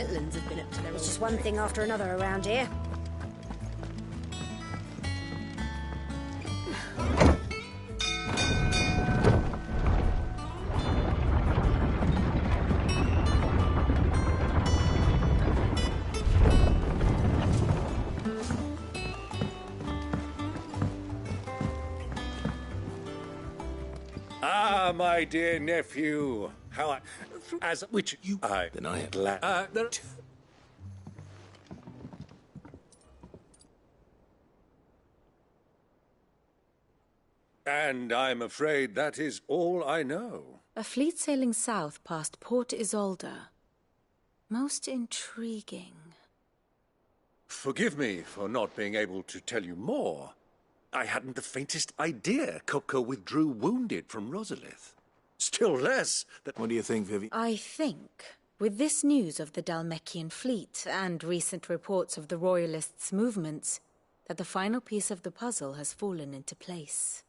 little uns have been up to their It's just one thing after another around here. Ah, my dear nephew. How as which you Deny it. There and I'm afraid that is all I know. A fleet sailing south past Port Isolde. Most intriguing. Forgive me for not being able to tell you more. I hadn't the faintest idea Kupka withdrew wounded from Rosalith. Still less that... What do you think, Vivi? I think, with this news of the Dalmekian fleet and recent reports of the Royalists' movements, that the final piece of the puzzle has fallen into place.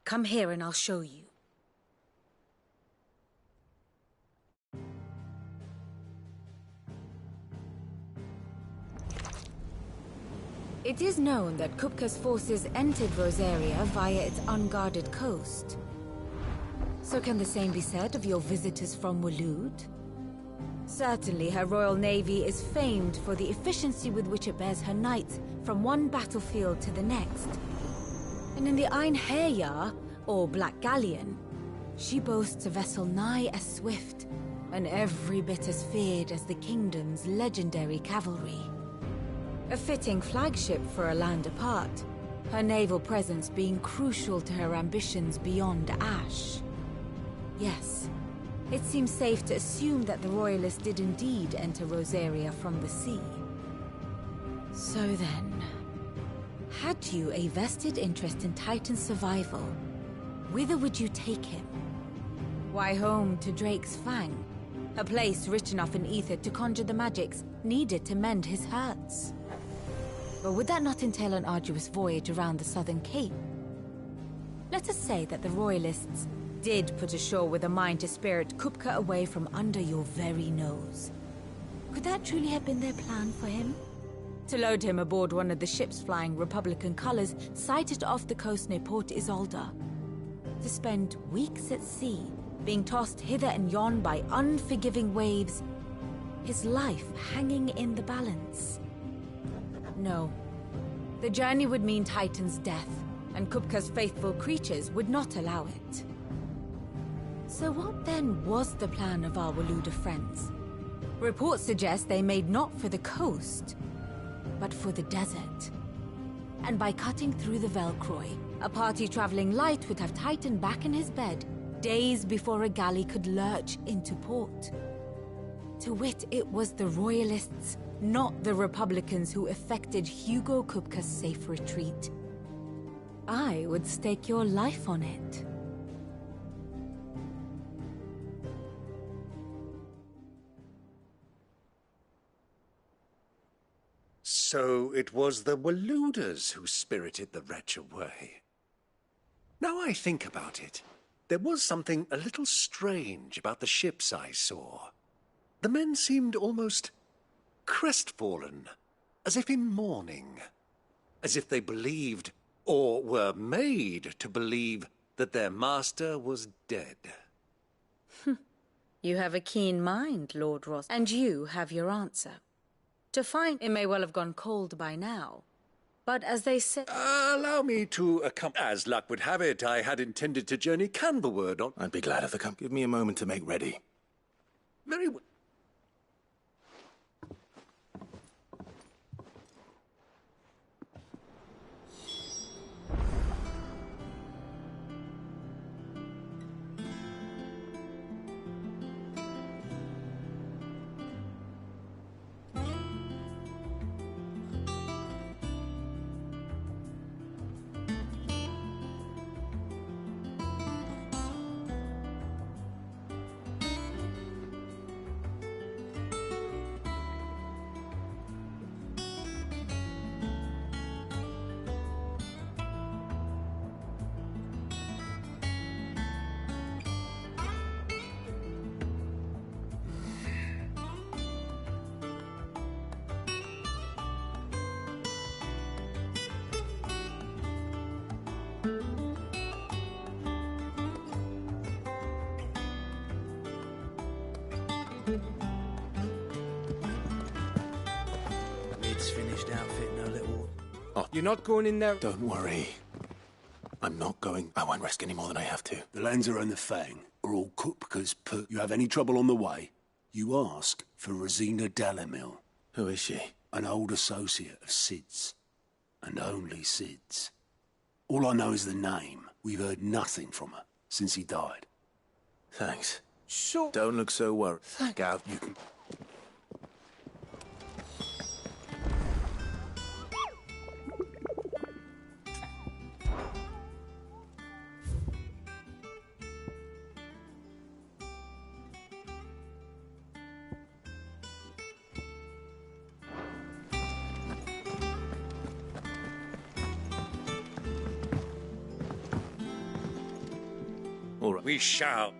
Come here and I'll show you. It is known that Kupka's forces entered Rosaria via its unguarded coast. So can the same be said of your visitors from Waloed? Certainly her Royal Navy is famed for the efficiency with which it bears her knights from one battlefield to the next. And in the Einherjar, or Black Galleon, she boasts a vessel nigh as swift, and every bit as feared as the kingdom's legendary cavalry. A fitting flagship for a land apart, her naval presence being crucial to her ambitions beyond Ash. Yes, it seems safe to assume that the Royalists did indeed enter Rosaria from the sea. So then, had you a vested interest in Titan's survival, whither would you take him? Why, home to Drake's Fang, a place rich enough in ether to conjure the magics needed to mend his hurts. But would that not entail an arduous voyage around the southern cape? Let us say that the Royalists did put ashore with a mind to spirit Kupka away from under your very nose. Could that truly have been their plan for him? To load him aboard one of the ships flying Republican colors sighted off the coast near Port Isolde? To spend weeks at sea, being tossed hither and yon by unforgiving waves, his life hanging in the balance? No. The journey would mean Titan's death, and Kupka's faithful creatures would not allow it. So what then was the plan of our Waluda friends? Reports suggest they made not for the coast, but for the desert. And by cutting through the Velcroy, a party traveling light would have Titan back in his bed days before a galley could lurch into port. To wit, it was the Royalists, not the Republicans, who effected Hugo Kupka's safe retreat. I would stake your life on it. So it was the Waludas who spirited the wretch away. Now I think about it, there was something a little strange about the ships I saw. The men seemed almost crestfallen, as if in mourning, as if they believed, or were made to believe, that their master was dead. You have a keen mind, Lord Ross, and you have your answer. To find it may well have gone cold by now, but as they say... Allow me to accompany... As luck would have it, I had intended to journey Canberward on... I'd be glad of the come. Give me a moment to make ready. Very well. Mid's finished outfitting her little... You're not going in there? Don't worry. I'm not going. I won't risk any more than I have to. The Lanza and the Fang are all Kupka's put. You have any trouble on the way, you ask for Rosina Dalamil, Who is she? an old associate of Sid's. And only Sid's. All I know is the name. We've heard nothing from her since he died. Thanks. So... Don't look so worried. Gav, you can... All right. We shall.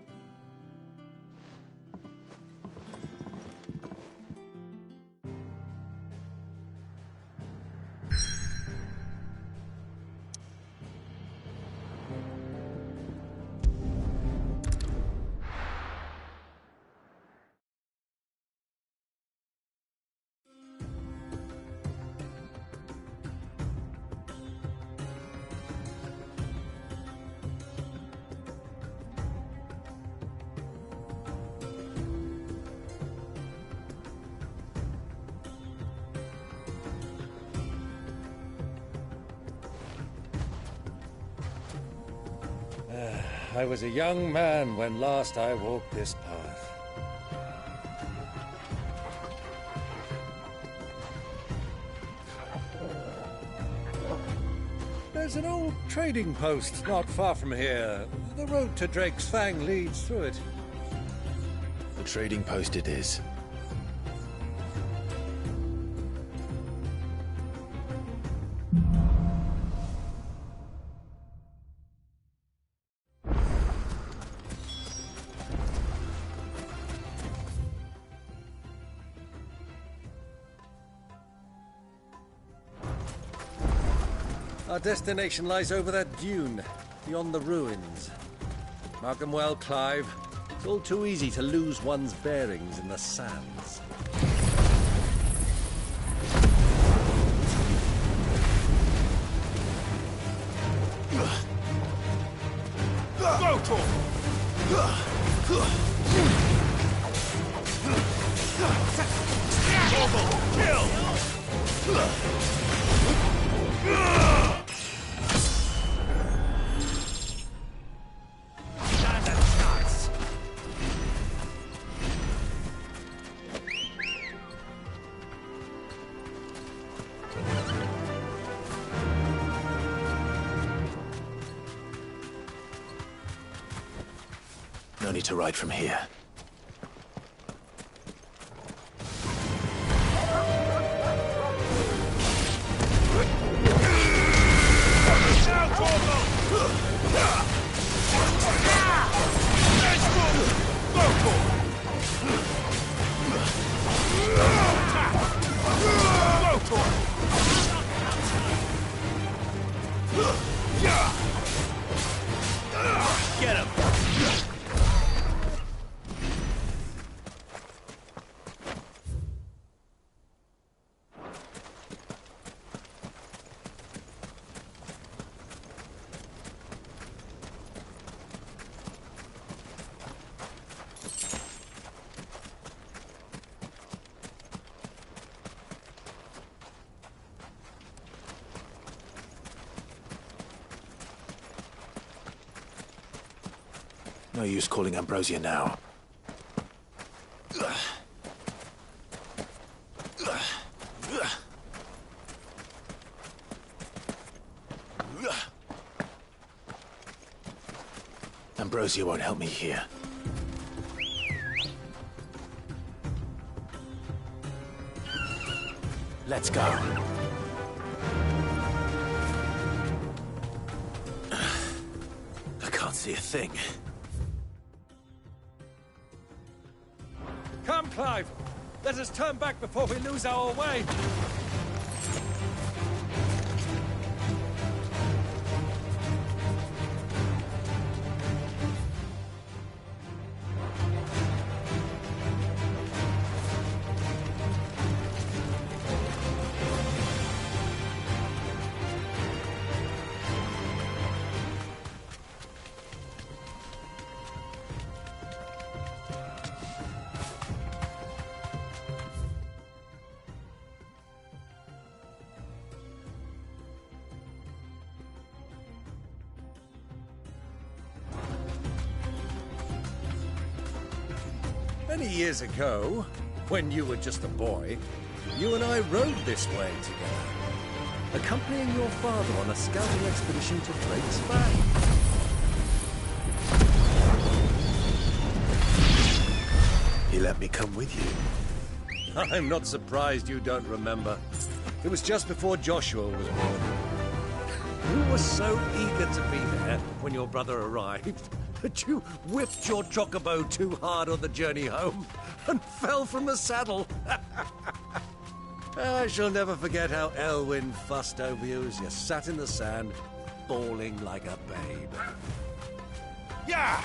I was a young man when last I walked this path. There's an old trading post not far from here. The road to Drake's Fang leads through it. The trading post it is. Our destination lies over that dune, beyond the ruins. Mark 'em well, Clive. It's all too easy to lose one's bearings in the sands. No need to ride from here. Get him! No use calling Ambrosia now. Ambrosia won't help me here. Let's go. I can't see a thing. Come, Clive! Let us turn back before we lose our way! Many years ago, when you were just a boy, you and I rode this way together, accompanying your father on a scouting expedition to Drake's Bay. He let me come with you. I'm not surprised you don't remember. It was just before Joshua was born. You were so eager to be there when your brother arrived that you whipped your chocobo too hard on the journey home and fell from the saddle. I shall never forget how Elwyn fussed over you as you sat in the sand, bawling like a babe. Yeah!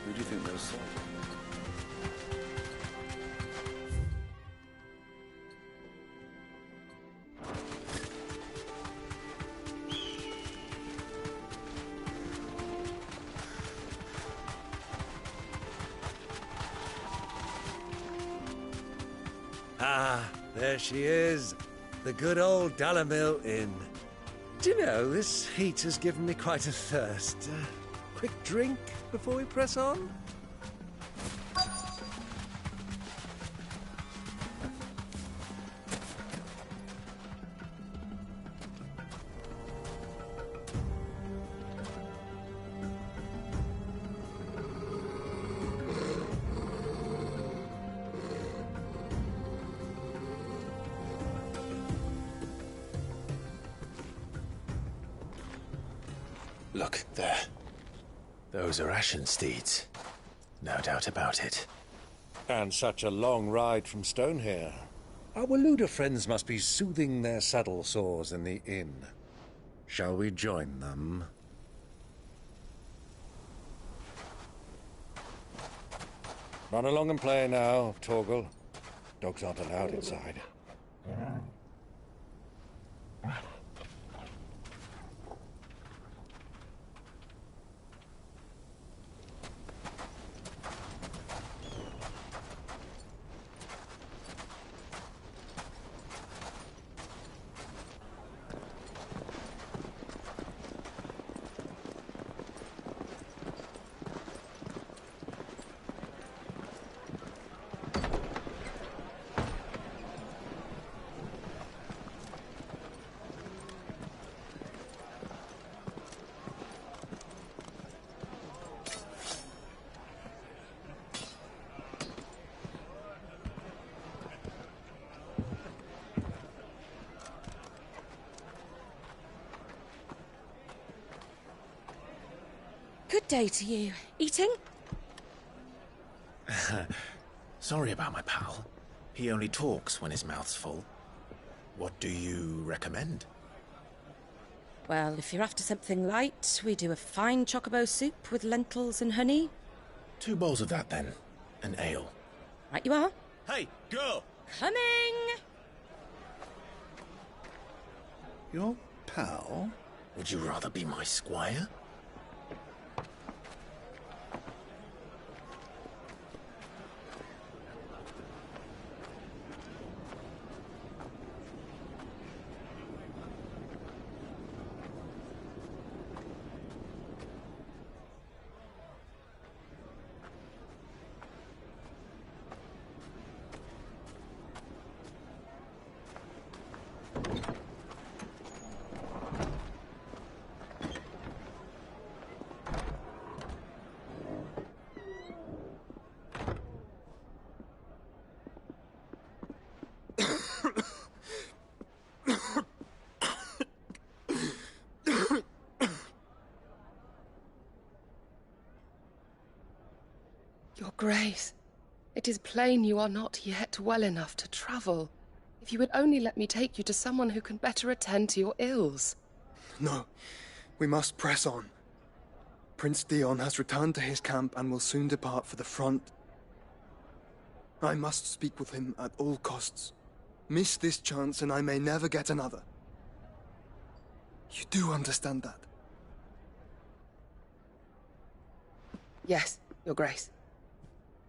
Who do you think those saw? Ah, there she is. The good old Dalamil Inn. Do you know, this heat has given me quite a thirst. Quick drink before we press on? Look, there. Those are Ashen steeds. No doubt about it. And such a long ride from Stone here. Our Waluda friends must be soothing their saddle sores in the inn. Shall we join them? Run along and play now, Torgal. Dogs aren't allowed inside. Good day to you. Eating? Sorry about my pal. He only talks when his mouth's full. What do you recommend? Well, if you're after something light, we do a fine chocobo soup with lentils and honey. 2 bowls of that, then. An ale. Right you are. Hey, girl! Coming! Your pal? Would you rather be my squire? Your Grace, it is plain you are not yet well enough to travel. If you would only let me take you to someone who can better attend to your ills. No, we must press on. Prince Dion has returned to his camp and will soon depart for the front. I must speak with him at all costs. Miss this chance and I may never get another. You do understand that? Yes, Your Grace.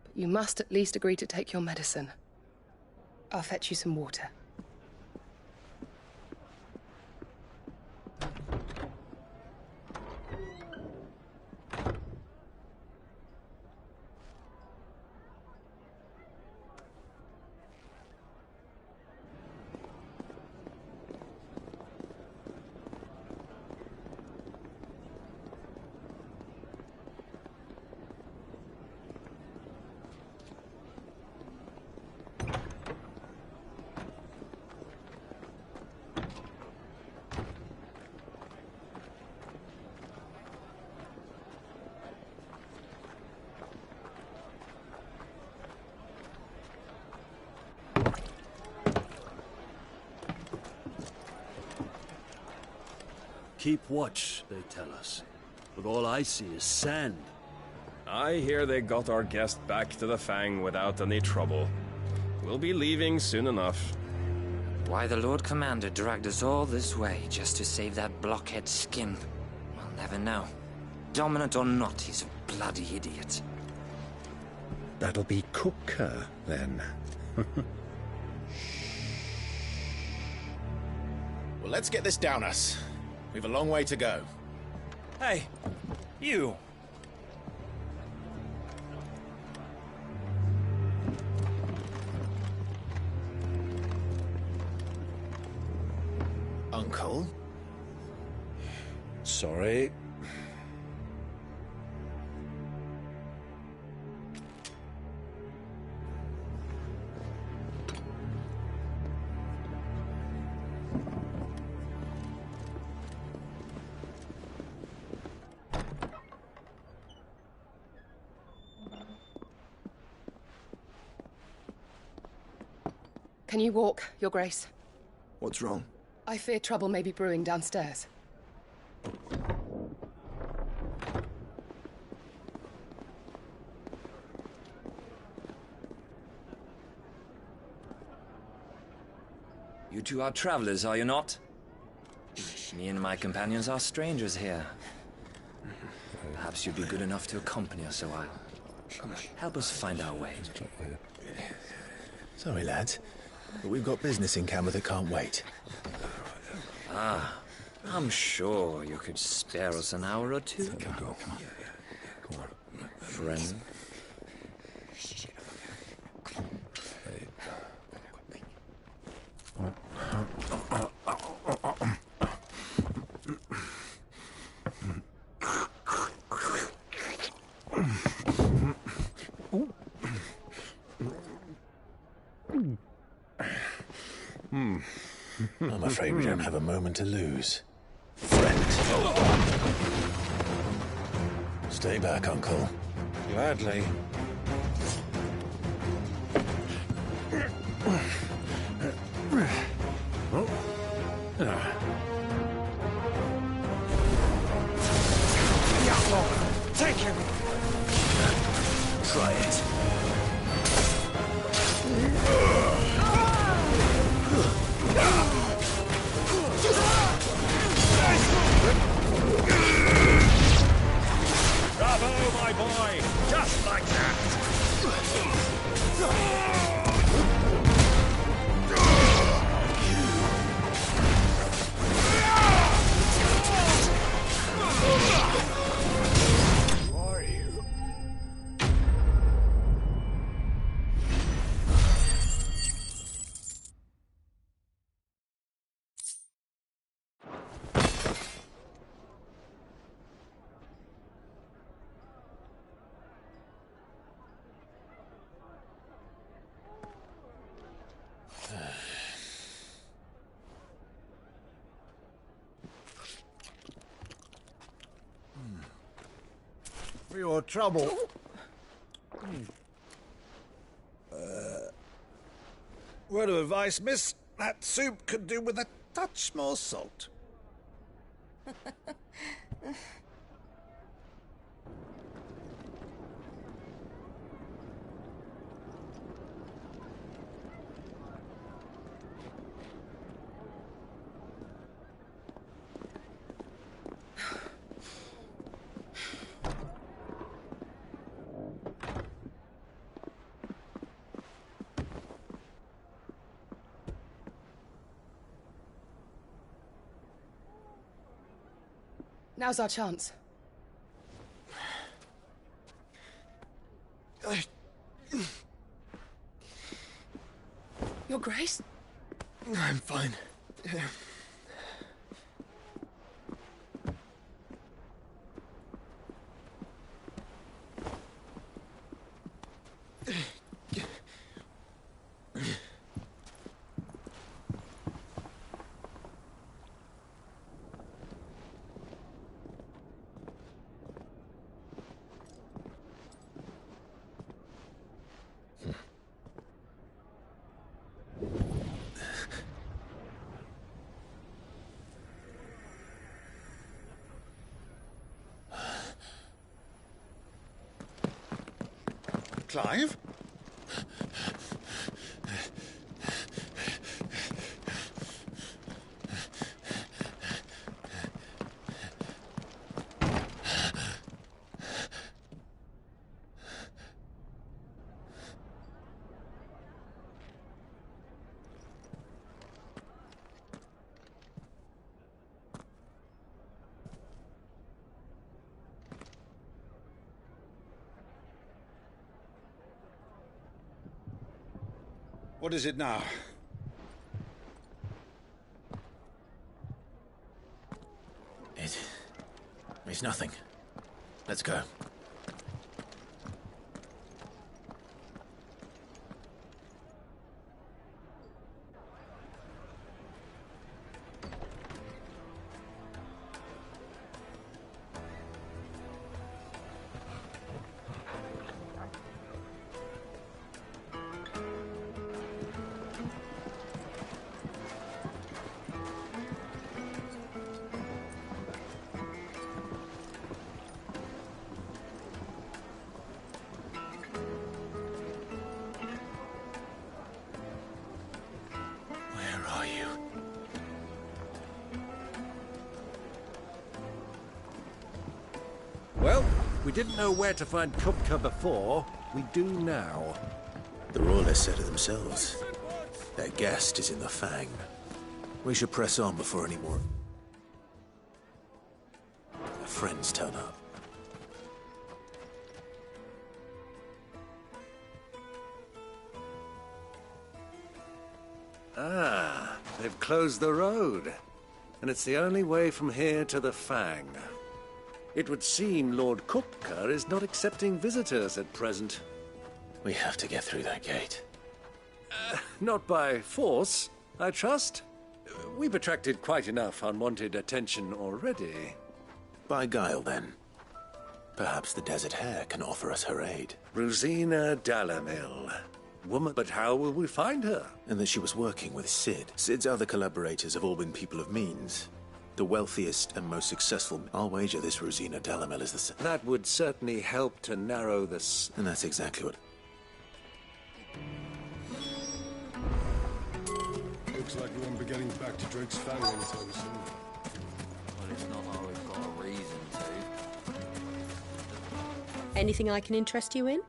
But you must at least agree to take your medicine. I'll fetch you some water. Keep watch, they tell us. But all I see is sand. I hear they got our guest back to the Fang without any trouble. We'll be leaving soon enough. Why the Lord Commander dragged us all this way just to save that blockhead skin, we'll never know. Dominant or not, he's a bloody idiot. That'll be Kupka, then. Well, let's get this down us. We've a long way to go. Hey, you! Uncle? Sorry. Can you walk, Your Grace? What's wrong? I fear trouble may be brewing downstairs. You two are travelers, are you not? Me and my companions are strangers here. Perhaps you'd be good enough to accompany us a while. Help us find our way. Sorry, lads, but we've got business in camera that can't wait. Ah, I'm sure you could spare us an hour or two. Come on. Friend. I'm afraid we don't have a moment to lose. Friend. Stay back, Uncle. Gladly. Take him! Try it. Bravo, my boy! Just like that! For your trouble. Word of advice, miss. That soup could do with a touch more salt. Now's our chance. Your Grace? I'm fine. Clive? What is it now? It's nothing. Let's go. Well, we didn't know where to find Kupka before. We do now. The Royalists said it themselves. Their guest is in the Fang. We should press on before any more friends turn up. Ah, they've closed the road. And it's the only way from here to the Fang. It would seem Lord Kupka is not accepting visitors at present. We have to get through that gate. Not by force, I trust. We've attracted quite enough unwanted attention already. By guile, then. Perhaps the Desert Hare can offer us her aid. Rosina Dalamil. Woman, but how will we find her? And that she was working with Sid. Sid's other collaborators have all been people of means. The wealthiest and most successful. I'll wager this Rosina Dalamil is the same. That would certainly help to narrow this. And that's exactly what... Looks like we won't be getting back to Drake's Fang anytime soon. Well, it's not like we've got a reason to. Anything I can interest you in?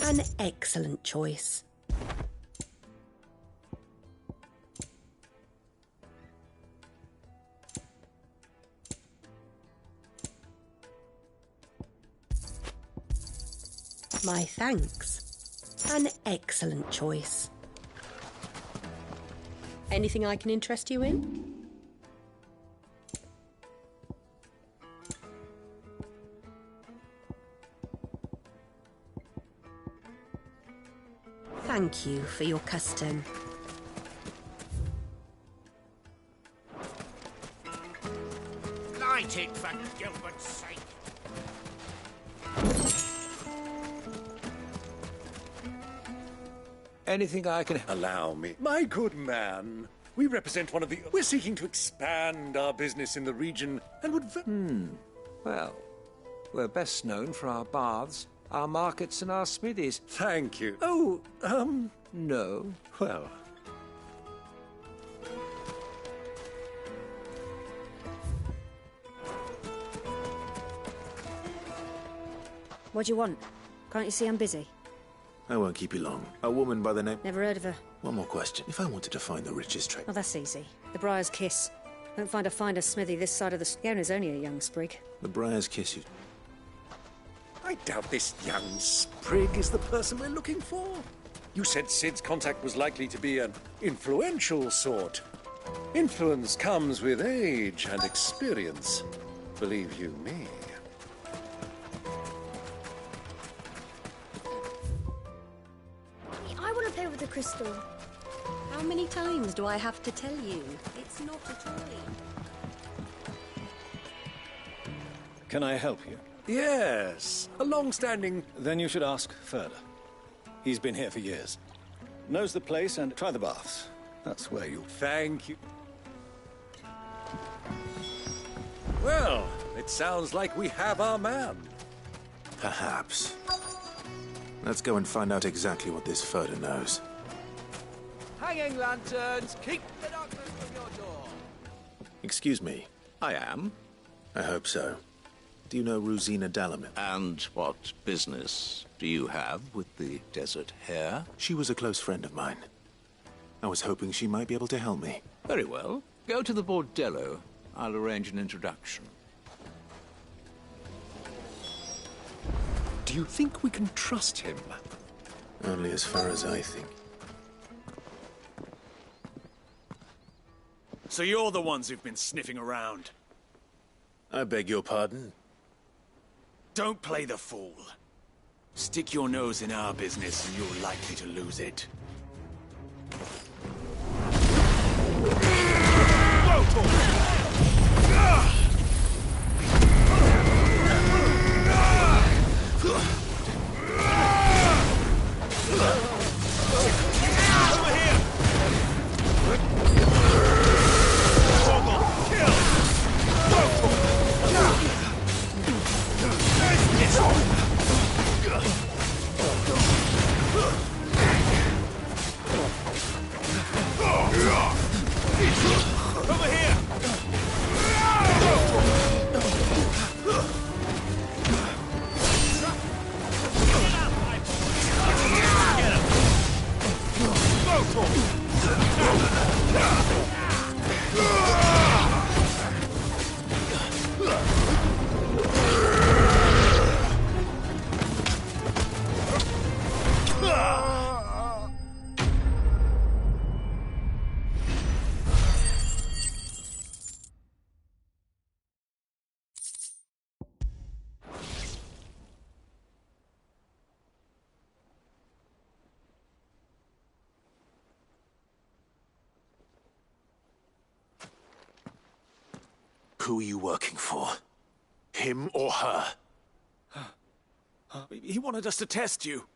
An excellent choice. My thanks. An excellent choice. Anything I can interest you in? Thank you for your custom. Light it for Gilbert's sake. Anything I can allow me. My good man, we represent one of the... We're seeking to expand our business in the region and would... Well, we're best known for our baths, our markets and our smithies. Thank you. Oh, No. well... What do you want? Can't you see I'm busy? I won't keep you long. A woman by the name... Never heard of her. One more question. If I wanted to find the richest trade... Oh, that's easy. The Briar's Kiss. Won't find a finer smithy this side of the... Owner's only a young sprig. The Briar's Kiss you... I doubt this young sprig is the person we're looking for. You said Sid's contact was likely to be an influential sort. Influence comes with age and experience. Believe you me. I want to play with the crystal. How many times do I have to tell you? It's not a toy. Can I help you? Yes, a long-standing... Then you should ask further. He's been here for years. Knows the place and try the baths. That's where you... Thank you. Well, it sounds like we have our man. Perhaps. Let's go and find out exactly what this Furder knows. Hanging lanterns, keep the darkness from your door. Excuse me. I am. I hope so. Do you know Rosina Dalamil? And what business do you have with the desert hare? She was a close friend of mine. I was hoping she might be able to help me. Very well. Go to the bordello. I'll arrange an introduction. Do you think we can trust him? Only as far as I think. So you're the ones who've been sniffing around? I beg your pardon? Don't play the fool. Stick your nose in our business and you're likely to lose it. Who are you working for? Him or her? He wanted us to test you.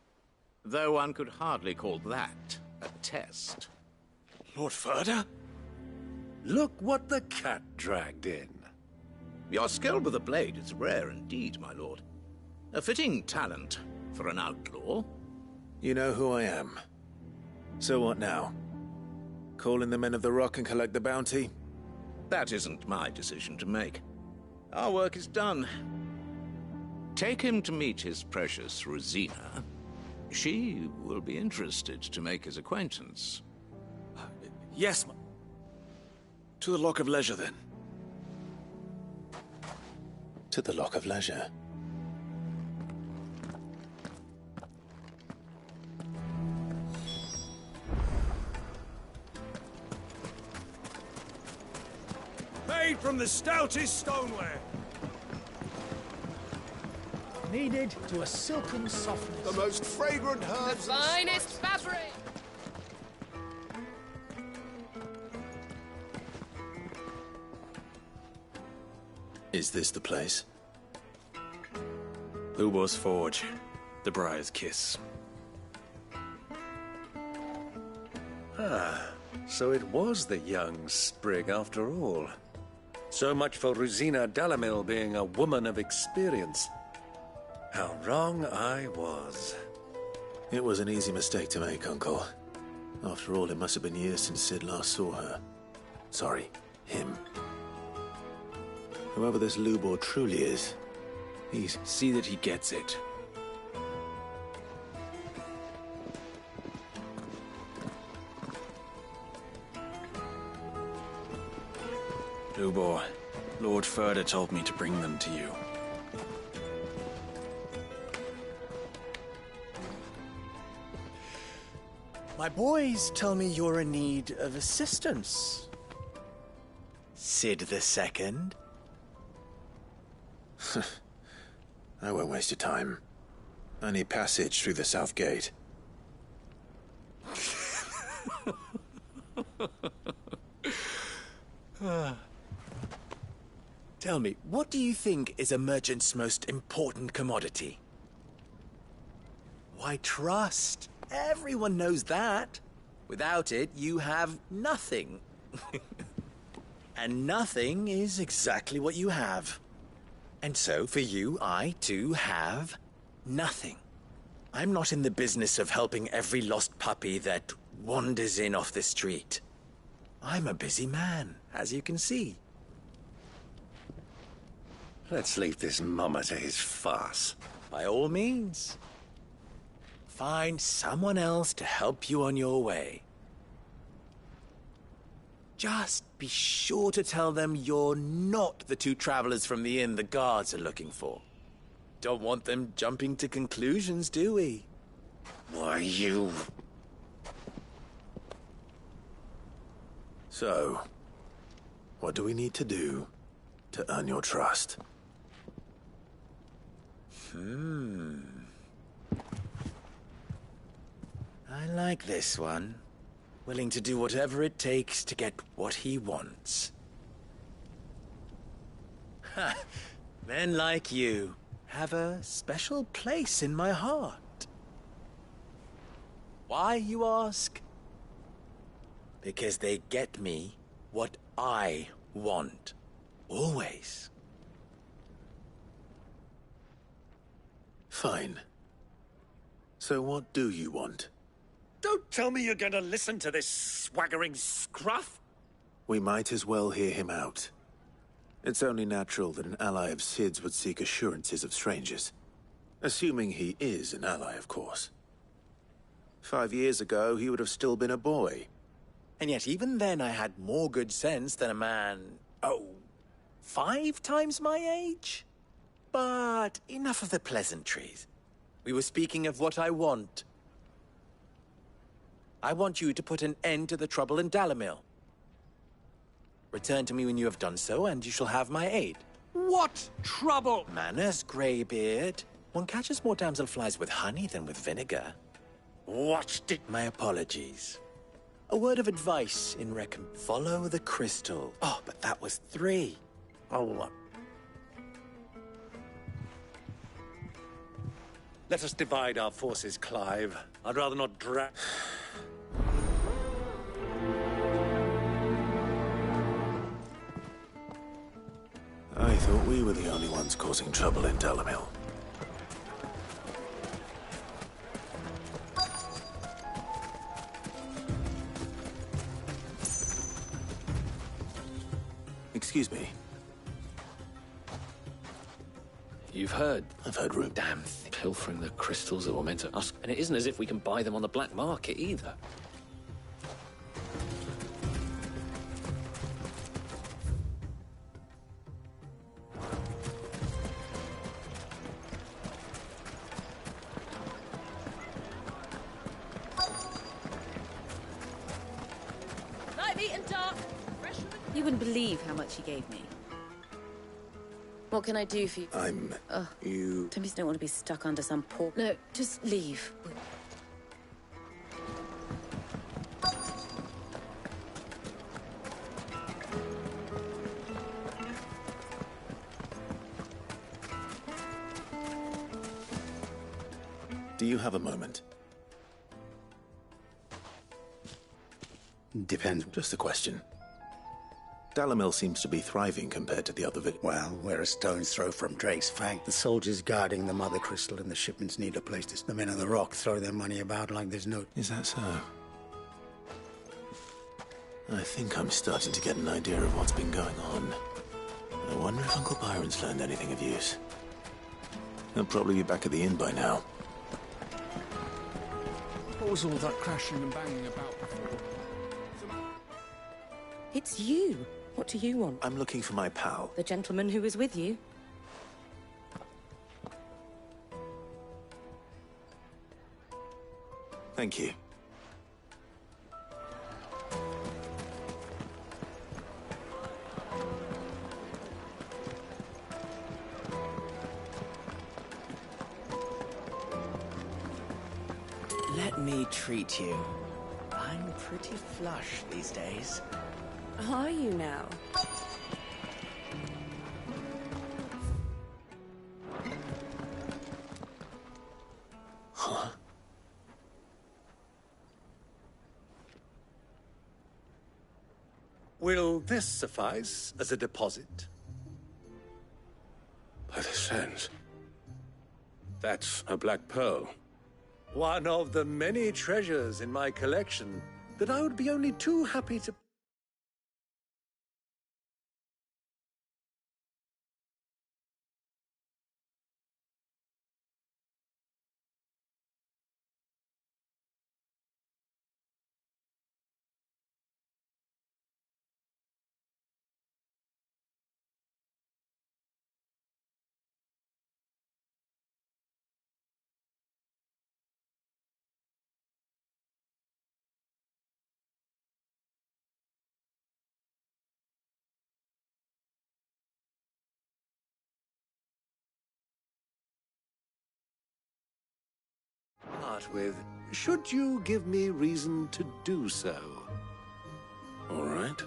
Though one could hardly call that a test. Lord Furder? Look what the cat dragged in. Your skill with the blade is rare indeed, my lord. A fitting talent for an outlaw. You know who I am. So what now? Call in the men of the Rock and collect the bounty? That isn't my decision to make. Our work is done. Take him to meet his precious Rosina. She will be interested to make his acquaintance. Yes, to the Lock of Leisure, then. To the Lock of Leisure. Made from the stoutest stoneware. Kneaded to a silken softness. The most fragrant herbs. The finest fabric. Is this the place? Ubor's Forge. The Briar's Kiss. Ah, so it was the young sprig after all. So much for Rosina Dalamil being a woman of experience. How wrong I was. It was an easy mistake to make, Uncle. After all, it must have been years since Sid last saw her. Sorry, him. Whoever this Lubor truly is, he's... See that he gets it. Tubor, Lord Furder told me to bring them to you. My boys tell me you're in need of assistance. Sid the Second? I won't waste your time. I need passage through the south gate. Tell me, what do you think is a merchant's most important commodity? Why, trust. Everyone knows that. Without it, you have nothing. And nothing is exactly what you have. And so, for you, I, too, have nothing. I'm not in the business of helping every lost puppy that wanders in off the street. I'm a busy man, as you can see. Let's leave this mummer to his farce. By all means. Find someone else to help you on your way. Just be sure to tell them you're not the two travelers from the inn the guards are looking for. Don't want them jumping to conclusions, do we? Why, you... So, what do we need to do to earn your trust? I like this one. Willing to do whatever it takes to get what he wants. Ha! Men like you have a special place in my heart. Why, you ask? Because they get me what I want. Always. Fine. So what do you want? Don't tell me you're going to listen to this swaggering scruff! We might as well hear him out. It's only natural that an ally of Sid's would seek assurances of strangers. Assuming he is an ally, of course. 5 years ago, he would have still been a boy. And yet even then I had more good sense than a man, 5 times my age? But enough of the pleasantries. We were speaking of what I want. I want you to put an end to the trouble in Dalamil. Return to me when you have done so, and you shall have my aid. What trouble? Manners, Greybeard. One catches more damselflies with honey than with vinegar. Watched it. My apologies. A word of advice in follow the crystal. Oh, but that was 3. Let us divide our forces, Clive. I'd rather not drag... I thought we were the only ones causing trouble in Dalamil. Excuse me. You've heard? I've heard rumors. Damn pilfering the crystals that were meant to us. And it isn't as if we can buy them on the black market either. You wouldn't believe how much he gave me. What can I do for you? You... Tell me you don't want to be stuck under some pork. No, just leave. Do you have a moment? Depends. Just a question. Dalamil seems to be thriving compared to the other Well, we're a stone's throw from Drake's Fang. The soldiers guarding the Mother Crystal and the shipments need a place to... The men of the Rock throw their money about like there's no... Is that so? I think I'm starting to get an idea of what's been going on. I wonder if Uncle Byron's learned anything of use. He'll probably be back at the inn by now. What was all that crashing and banging about before? It's you. What do you want? I'm looking for my pal. The gentleman who was with you? Thank you. Let me treat you. I'm pretty flush these days. Are you now? Huh? Will this suffice as a deposit? By the sands. That's a black pearl. One of the many treasures in my collection that I would be only too happy to... part with, should you give me reason to do so. All right.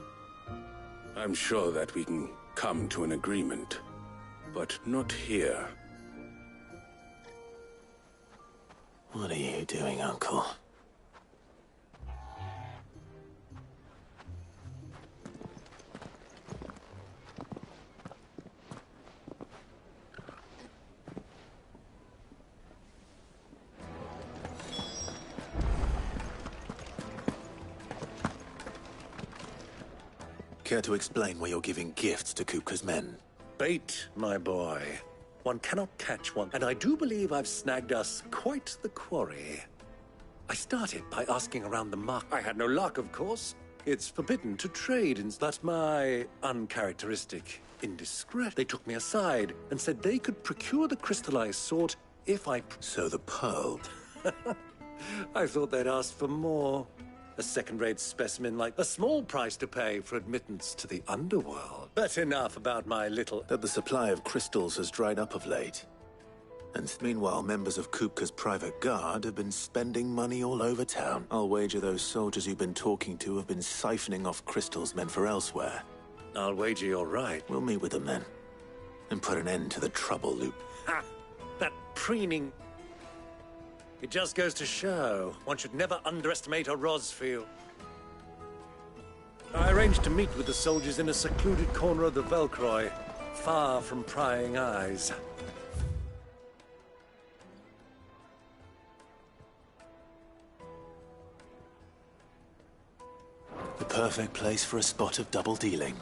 I'm sure that we can come to an agreement, but not here. What are you doing, Uncle? Care to explain why you're giving gifts to Kupka's men? Bait, my boy. One cannot catch one, and I do believe I've snagged us quite the quarry. I started by asking around the market. I had no luck, of course. It's forbidden to trade in but my uncharacteristic indiscretion. They took me aside and said they could procure the crystallized sort if I... So the pearl... I thought they'd ask for more. A second-rate specimen like a small price to pay for admittance to the underworld. But enough about my little... That the supply of crystals has dried up of late. And meanwhile, members of Kupka's private guard have been spending money all over town. I'll wager those soldiers you've been talking to have been siphoning off crystals meant for elsewhere. I'll wager you're right. We'll meet with them then. And put an end to the trouble loop. Ha! That preening... It just goes to show one should never underestimate a Rosfield. I arranged to meet with the soldiers in a secluded corner of the Velcroy, far from prying eyes. The perfect place for a spot of double dealing.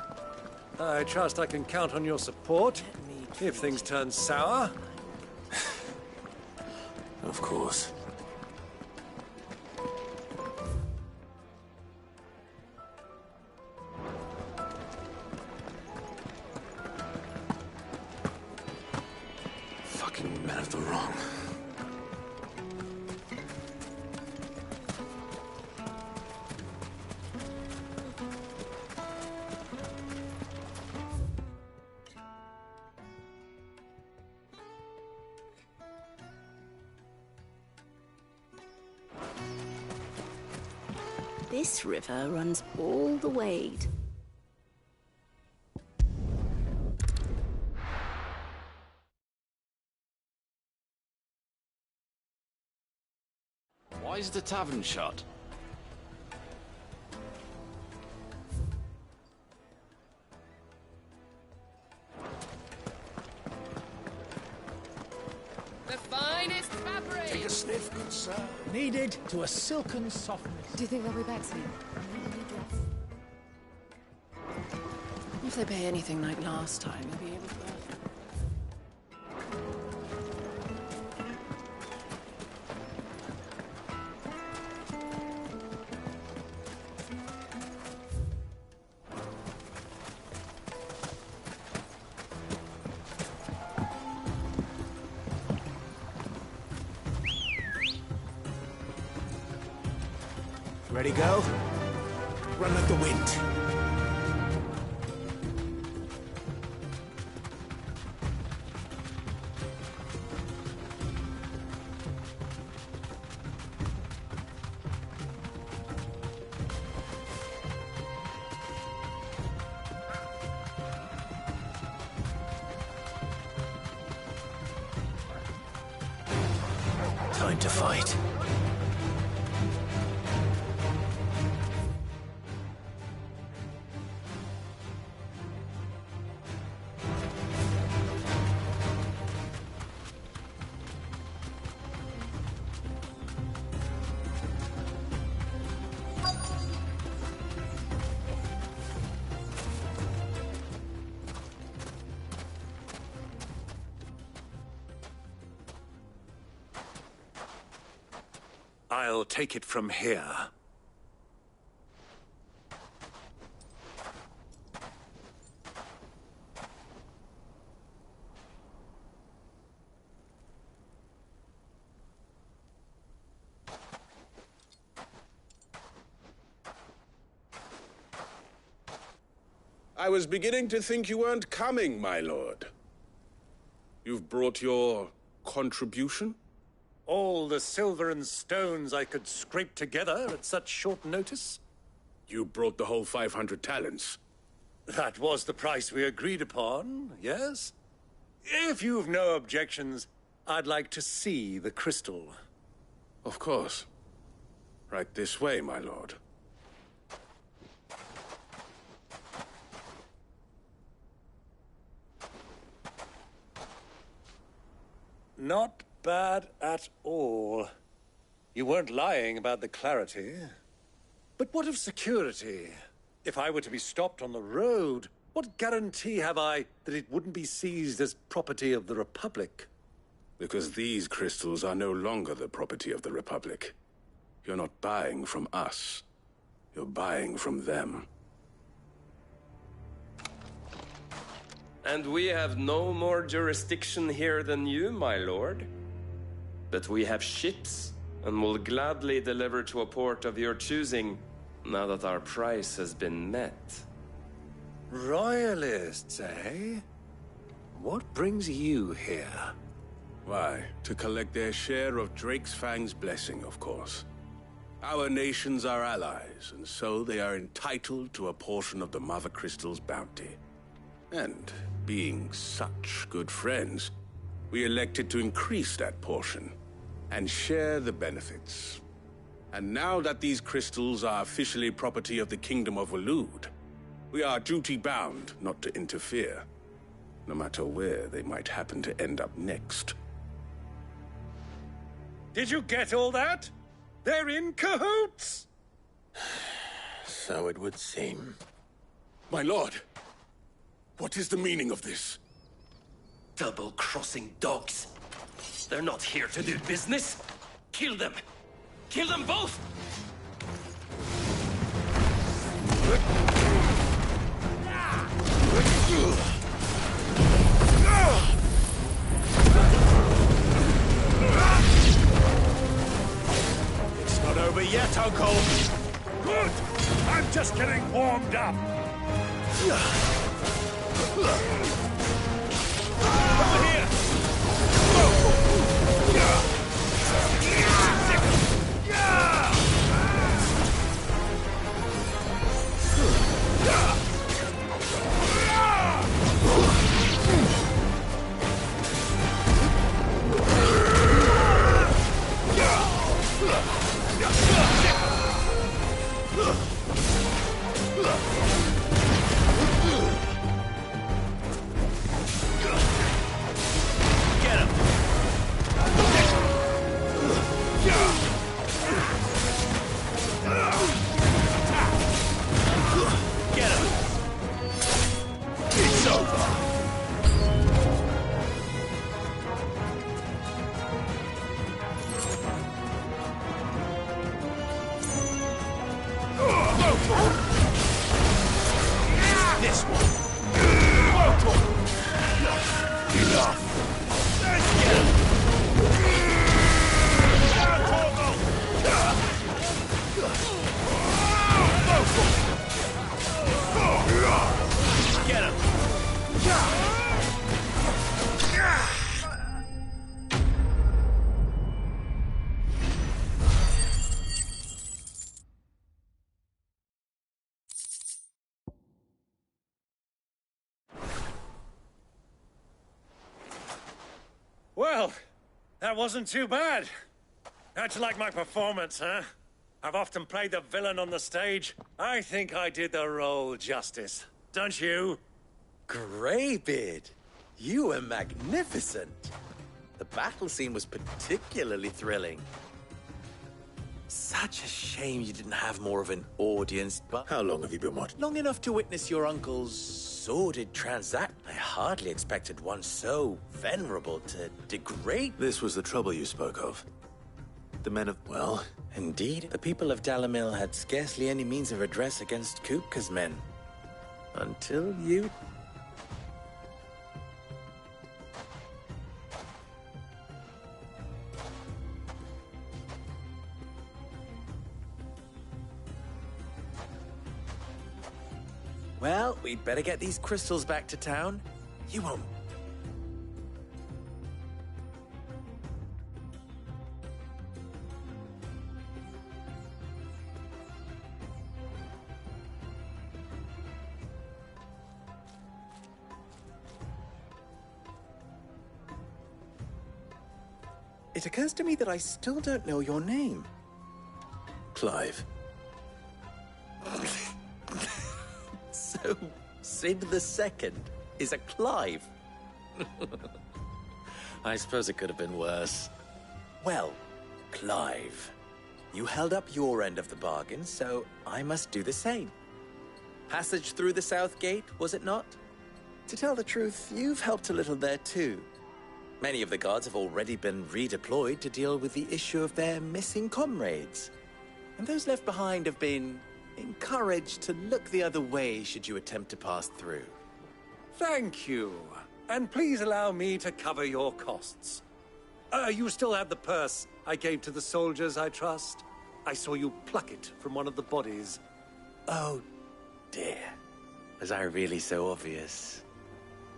I trust I can count on your support if things turn sour. Of course. Fucking men of the wrong. This river runs all the way to... Why is the tavern shut? The finest fabric! Take a sniff, good sir. Kneaded to a silken softness. Do you think they'll be back soon? If they pay anything like last time, you'll be able to... Ready, go? Run like the wind. Time to fight. I'll take it from here. I was beginning to think you weren't coming, my lord. You've brought your contribution? All the silver and stones I could scrape together at such short notice? You brought the whole 500 talents. That was the price we agreed upon, yes? If you've no objections, I'd like to see the crystal. Of course. Right this way, my lord. Not bad at all. You weren't lying about the clarity. But what of security? If I were to be stopped on the road, what guarantee have I that it wouldn't be seized as property of the Republic? Because these crystals are no longer the property of the Republic. You're not buying from us. You're buying from them. And we have no more jurisdiction here than you, my lord. But we have ships, and will gladly deliver to a port of your choosing, now that our price has been met. Royalists, eh? What brings you here? Why, to collect their share of Drake's Fang's blessing, of course. Our nations are allies, and so they are entitled to a portion of the Mother Crystal's bounty. And, being such good friends, we elected to increase that portion and share the benefits. And now that these crystals are officially property of the Kingdom of Waloed, we are duty-bound not to interfere, no matter where they might happen to end up next. Did you get all that? They're in cahoots! So it would seem. My lord, what is the meaning of this? Double-crossing dogs. They're not here to do business. Kill them. Kill them both! It's not over yet, Uncle! Good! I'm just getting warmed up! Over here! Well, that wasn't too bad. How'd you like my performance, huh? I've often played the villain on the stage. I think I did the role justice. Don't you? Greybeard, you were magnificent. The battle scene was particularly thrilling. Such a shame you didn't have more of an audience, but... How long have you been watching? Long enough to witness your uncle's sordid transaction. I hardly expected one so venerable to degrade... This was the trouble you spoke of. The men of... well... Indeed, the people of Dalamil had scarcely any means of redress against Kupka's men. Until you... Well, we'd better get these crystals back to town. You won't... It occurs to me that I still don't know your name. Clive. So, Sid the Second is a Clive. I suppose it could have been worse. Well, Clive, you held up your end of the bargain, so I must do the same. Passage through the South Gate, was it not? To tell the truth, you've helped a little there too. Many of the guards have already been redeployed to deal with the issue of their missing comrades. And those left behind have been encouraged to look the other way should you attempt to pass through. Thank you. And please allow me to cover your costs. You still have the purse I gave to the soldiers, I trust? I saw you pluck it from one of the bodies. Oh, dear. Was I really so obvious?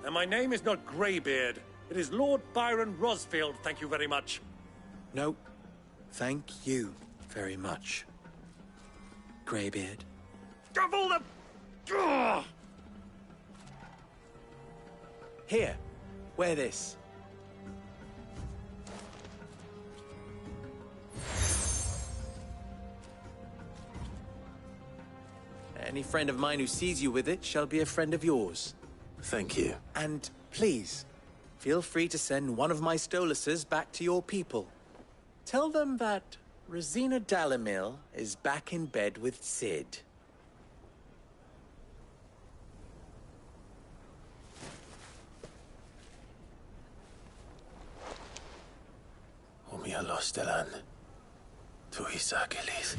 And my name is not Greybeard. It is Lord Byron Rosfield, thank you very much. No, thank you very much, Greybeard. Of all the... Ugh! Here, wear this. Any friend of mine who sees you with it shall be a friend of yours. Thank you. And please, feel free to send one of my Stoluses back to your people. Tell them that Rosina Dalamil is back in bed with Sid. Omia Lostelan. Tuisa Kelis.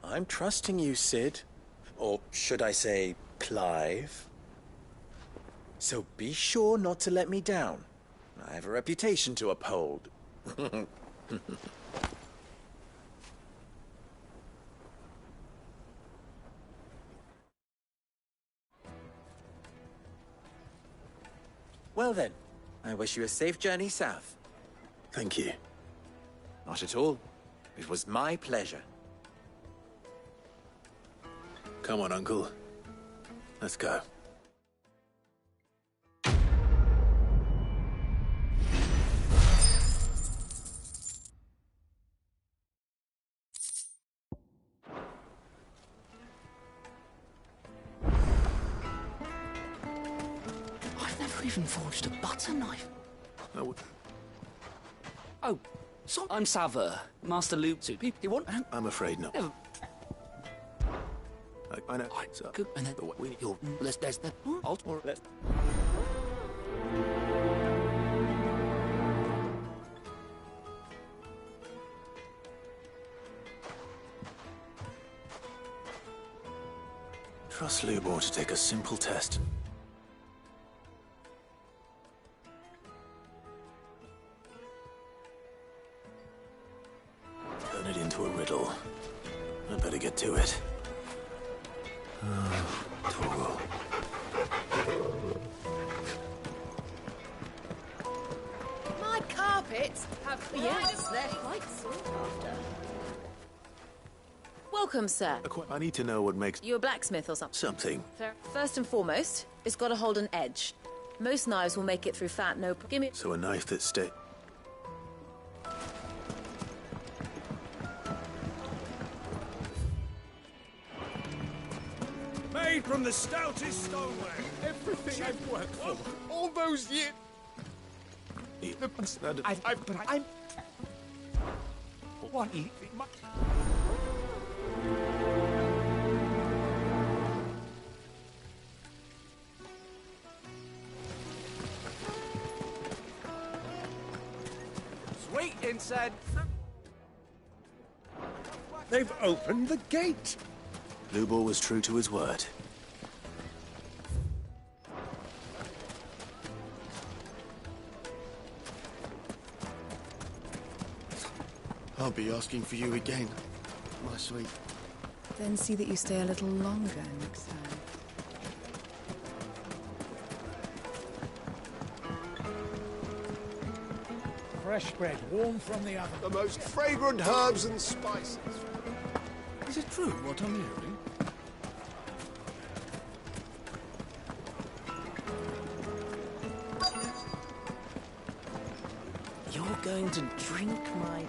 I'm trusting you, Sid. Or should I say, Clive? So be sure not to let me down. I have a reputation to uphold. Well then, I wish you a safe journey south. Thank you. Not at all. It was my pleasure. Come on, Uncle. Let's go. I've never even forged a butter knife. Oh, so I'm Saver, Master Loop. You want? I'm afraid not. Never. I know. Good. And then you'll let's the let's. Trust Lubor to take a simple test. Turn it into a riddle. I better get to it. Toggle. My carpets have... Yes, they're quite sought after. Welcome, sir. I need to know what makes... You a blacksmith or something? Something. First and foremost, it's got to hold an edge. Most knives will make it through fat, no... Give me... So a knife that stays... Made from the stoutest stoneware. Everything I've worked for, all those years. I'm. What? Sweet incense. They've opened the gate. Lubor was true to his word. I'll be asking for you again, my sweet. Then see that you stay a little longer next time. Fresh bread, warm from the oven. The most fragrant herbs and spices. Is it true what I'm hearing? You're going to drink my...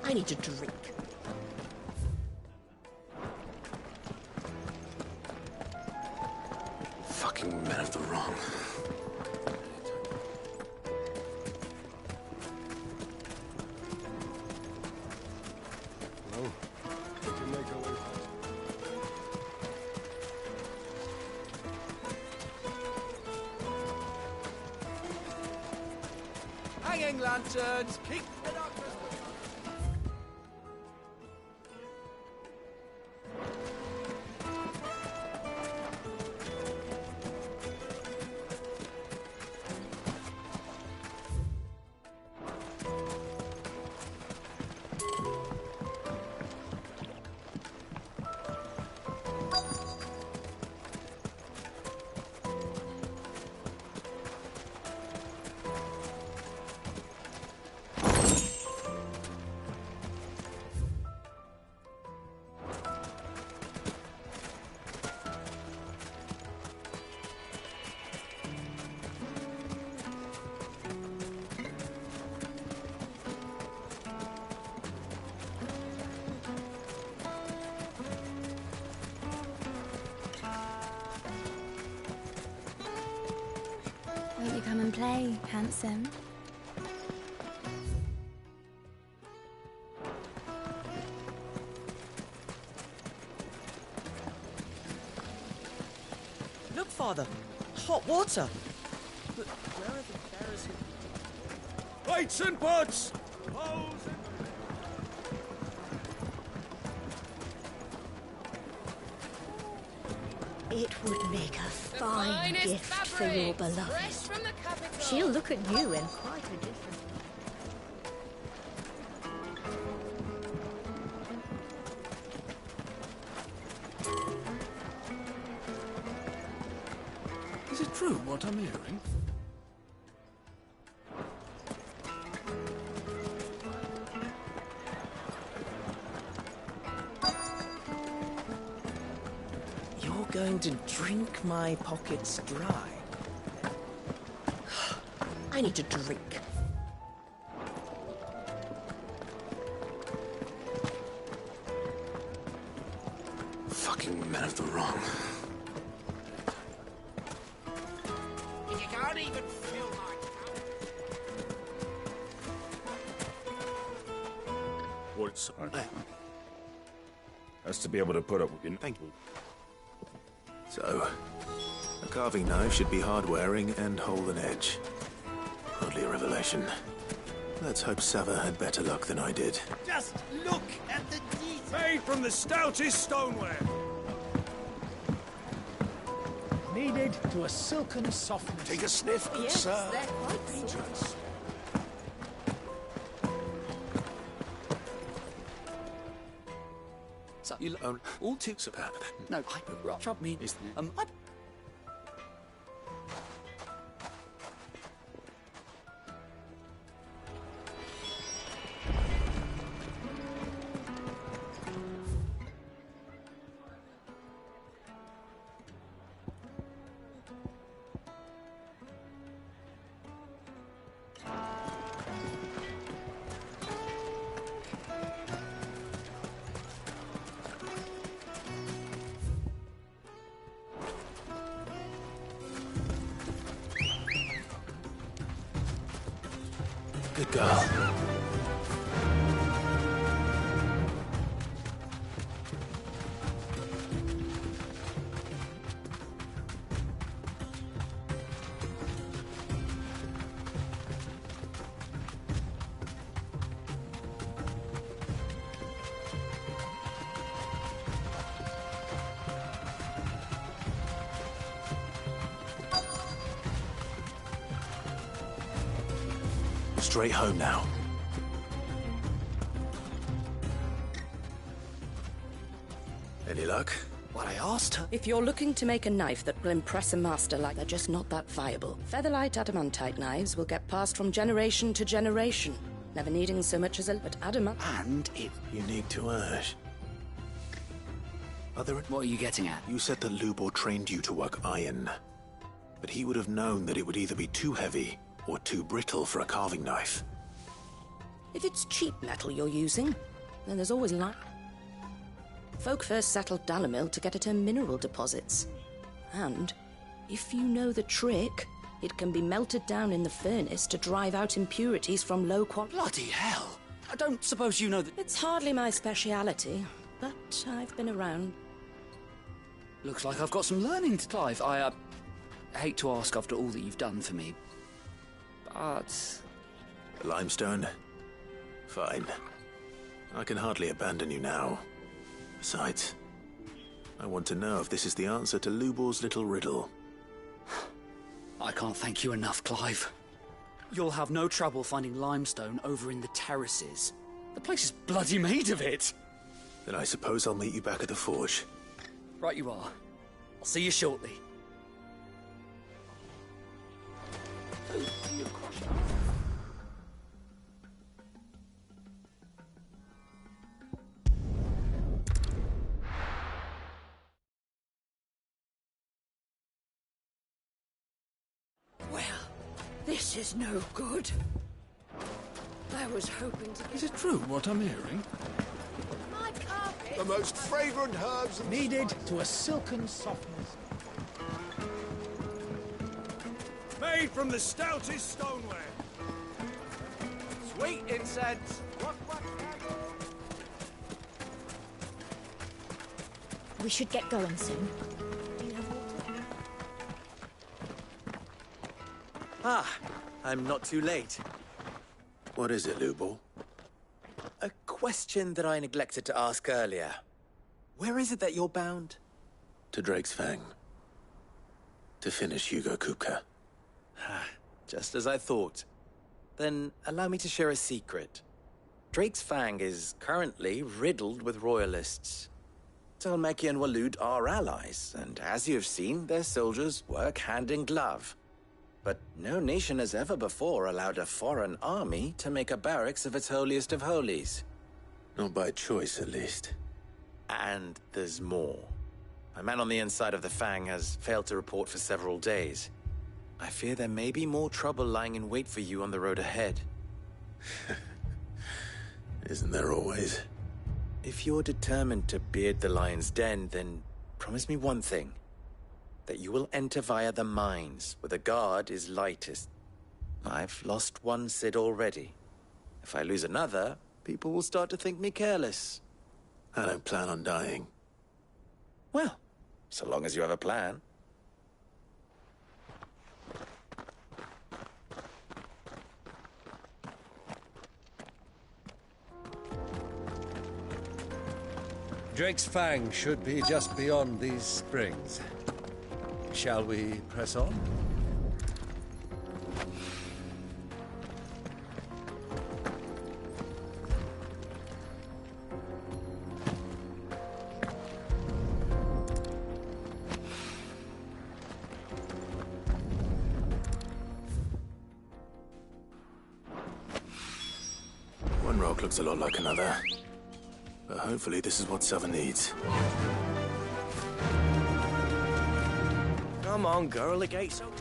I need to drink. Fucking men of the wrong. Oh, we can make our way Hanging lanterns, keep the darkness. Won't you come and play, handsome? Look, Father. Hot water. But where are the bearers who... Plates and pots! It would make a fine finest gift for your fabrics, beloved. fresh from the capital. She'll look at you in quite a different... Is it true what I'm hearing? You're going to drink my pockets dry. I need to drink. Fucking men of the wrong. You can't even fill my What's has to be able to put up with... Thank you. So, a carving knife should be hard-wearing and hold an edge. Hardly a revelation. Let's hope Sava had better luck than I did. Just look at the detail. Made from the stoutest stoneware. Kneaded to a silken softness. Take a sniff, good Yes, sir. they're quite soft. So you all too superb. No, trouble me is Good girl. Straight home now. Any luck? What I asked her? If you're looking to make a knife that will impress a master like they're just not that viable. Featherlight adamantite knives will get passed from generation to generation, never needing so much as a but adamant. And it unique to Ash. What are you getting at? You said that Lubor trained you to work iron. But he would have known that it would either be too heavy or too brittle for a carving knife. If it's cheap metal you're using, then there's always light. Folk first settled Dalamil to get at her mineral deposits. And if you know the trick, it can be melted down in the furnace to drive out impurities from low quality. Bloody hell! I don't suppose you know that. It's hardly my speciality, but I've been around. Looks like I've got some learning to Clive. I hate to ask after all that you've done for me, but... Limestone? Fine. I can hardly abandon you now. Besides, I want to know if this is the answer to Lubor's little riddle. I can't thank you enough, Clive. You'll have no trouble finding limestone over in the terraces. The place is bloody made of it. Then I suppose I'll meet you back at the forge. Right you are. I'll see you shortly. Well, this is no good. I was hoping to get... Is it true what I'm hearing? My carpet! The most fragrant herbs and Needed to a silken softness. Made from the stoutest stoneware. Sweet incense. We should get going soon. Ah, I'm not too late. What is it, Lubor? A question that I neglected to ask earlier. Where is it that you're bound? To Drake's Fang. To finish Hugo Kupka. Just as I thought. Then allow me to share a secret. Drake's Fang is currently riddled with royalists. Talmeki and Waloed are allies, and as you have seen, their soldiers work hand in glove. But no nation has ever before allowed a foreign army to make a barracks of its holiest of holies. Not by choice, at least. And there's more. A man on the inside of the Fang has failed to report for several days. I fear there may be more trouble lying in wait for you on the road ahead. Isn't there always? If you're determined to beard the lion's den, then promise me one thing. That you will enter via the mines, where the guard is lightest. I've lost one Cid already. If I lose another, people will start to think me careless. I don't plan on dying. Well, so long as you have a plan. Drake's Fang should be just beyond these springs. Shall we press on? One rock looks a lot like another. But hopefully this is what Southern needs. Come on, girl, the gate's open.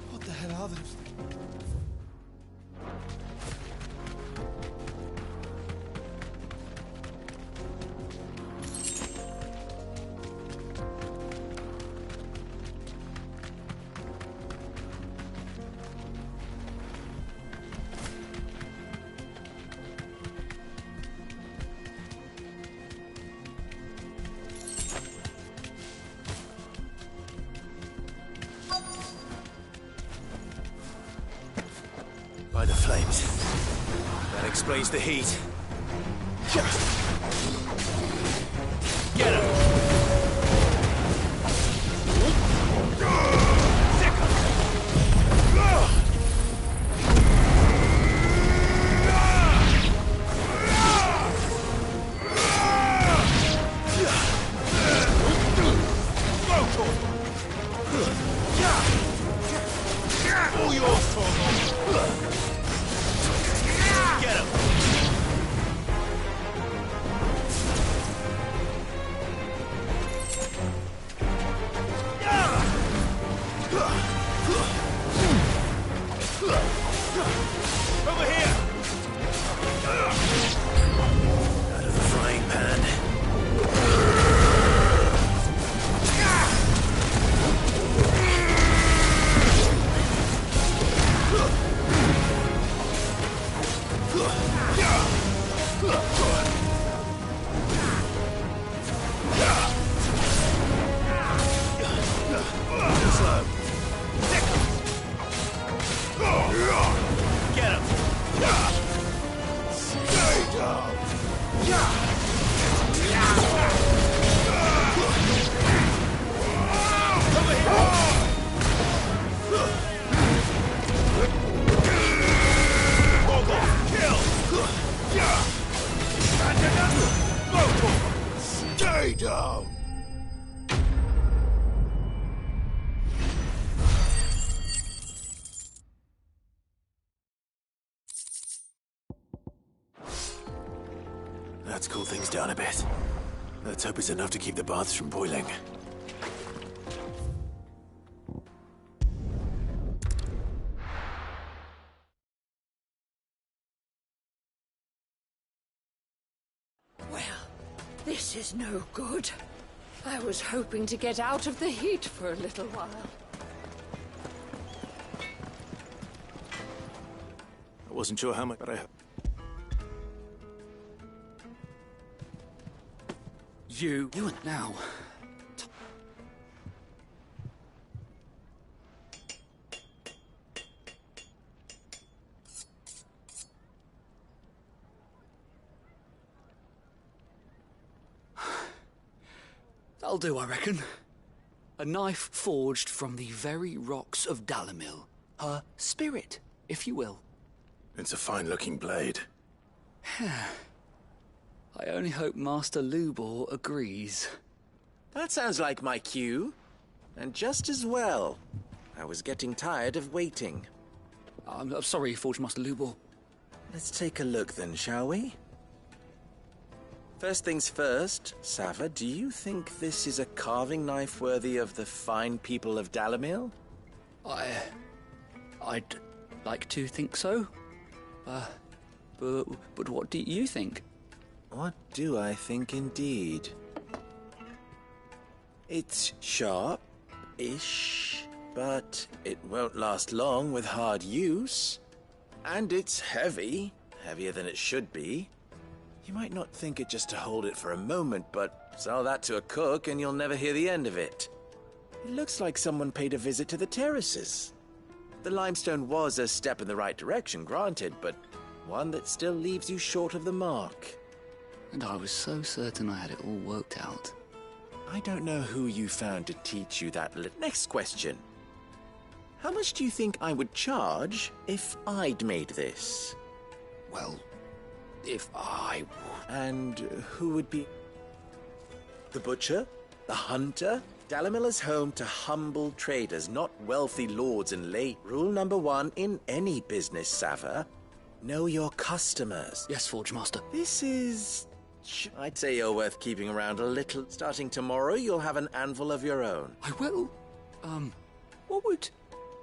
What the hell are those things? by the flames. That explains the heat. Get him! All yours, Tormund! Get him! Over here! Out of the frying pan. Get him! Stay down! Stay down! Let's cool things down a bit. Let's hope it's enough to keep the baths from boiling. Well, this is no good. I was hoping to get out of the heat for a little while. I wasn't sure how much, but You now. That'll do, I reckon. A knife forged from the very rocks of Dalimil. Her spirit, if you will. it's a fine-looking blade. I only hope Master Lubor agrees. That sounds like my cue. And just as well. I was getting tired of waiting. I'm sorry, Forge Master Lubor. Let's take a look then, shall we? First things first, Sava, do you think this is a carving knife worthy of the fine people of Dalimil? I'd like to think so. But what do you think? What do I think indeed? It's sharp-ish, but it won't last long with hard use. And it's heavy, heavier than it should be. You might not think it just to hold it for a moment, but sell that to a cook and you'll never hear the end of it. It looks like someone paid a visit to the terraces. The limestone was a step in the right direction, granted, but one that still leaves you short of the mark. And I was so certain I had it all worked out. I don't know who you found to teach you that. Next question. How much do you think I would charge if I'd made this? Well, if I... And who would be... The butcher? The hunter? Dalimil is home to humble traders, not wealthy lords and lay. Rule number 1 in any business, Sava. Know your customers. Yes, Forge Master. This is... I'd say you're worth keeping around a little. Starting tomorrow, you'll have an anvil of your own. I will. What would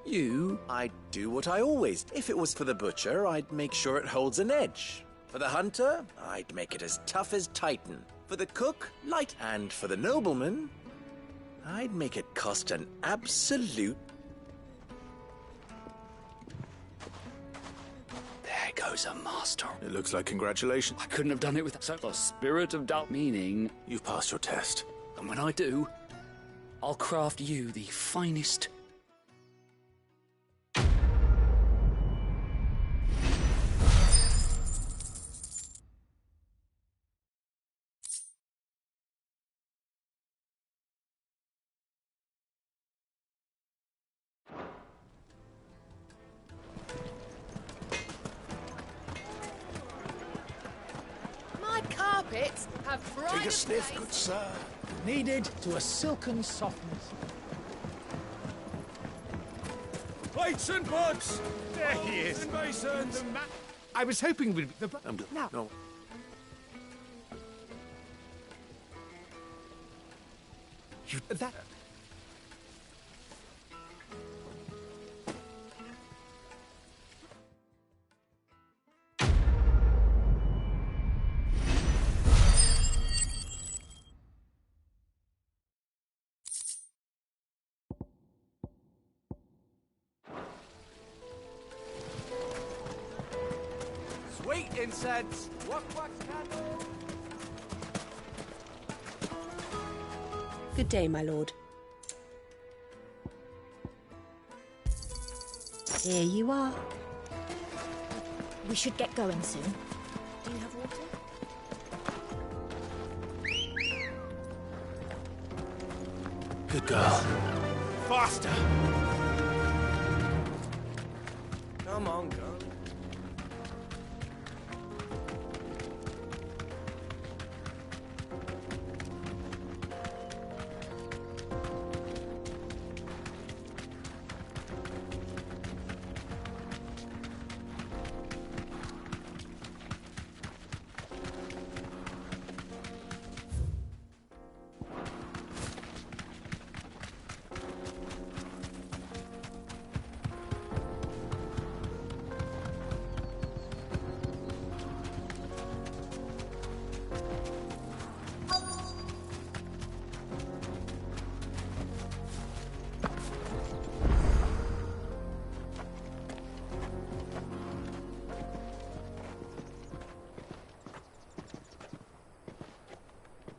you... I'd do what I always... If it was for the butcher, I'd make sure it holds an edge. For the hunter, I'd make it as tough as Titan. For the cook, light. And for the nobleman, I'd make it cost an absolute... There goes a master. It looks like congratulations. I couldn't have done it without the spirit of doubt, meaning... You've passed your test. And when I do, I'll craft you the finest... it. Have pride Take a of sniff, place. good sir. Kneaded to a silken softness. Plates and pots! There he is. And basins! I was hoping we'd... No. That... Sweet incense! Wax candle! Good day, my lord. Here you are. We should get going soon. Do you have water? Good girl. Faster! Come on, girl.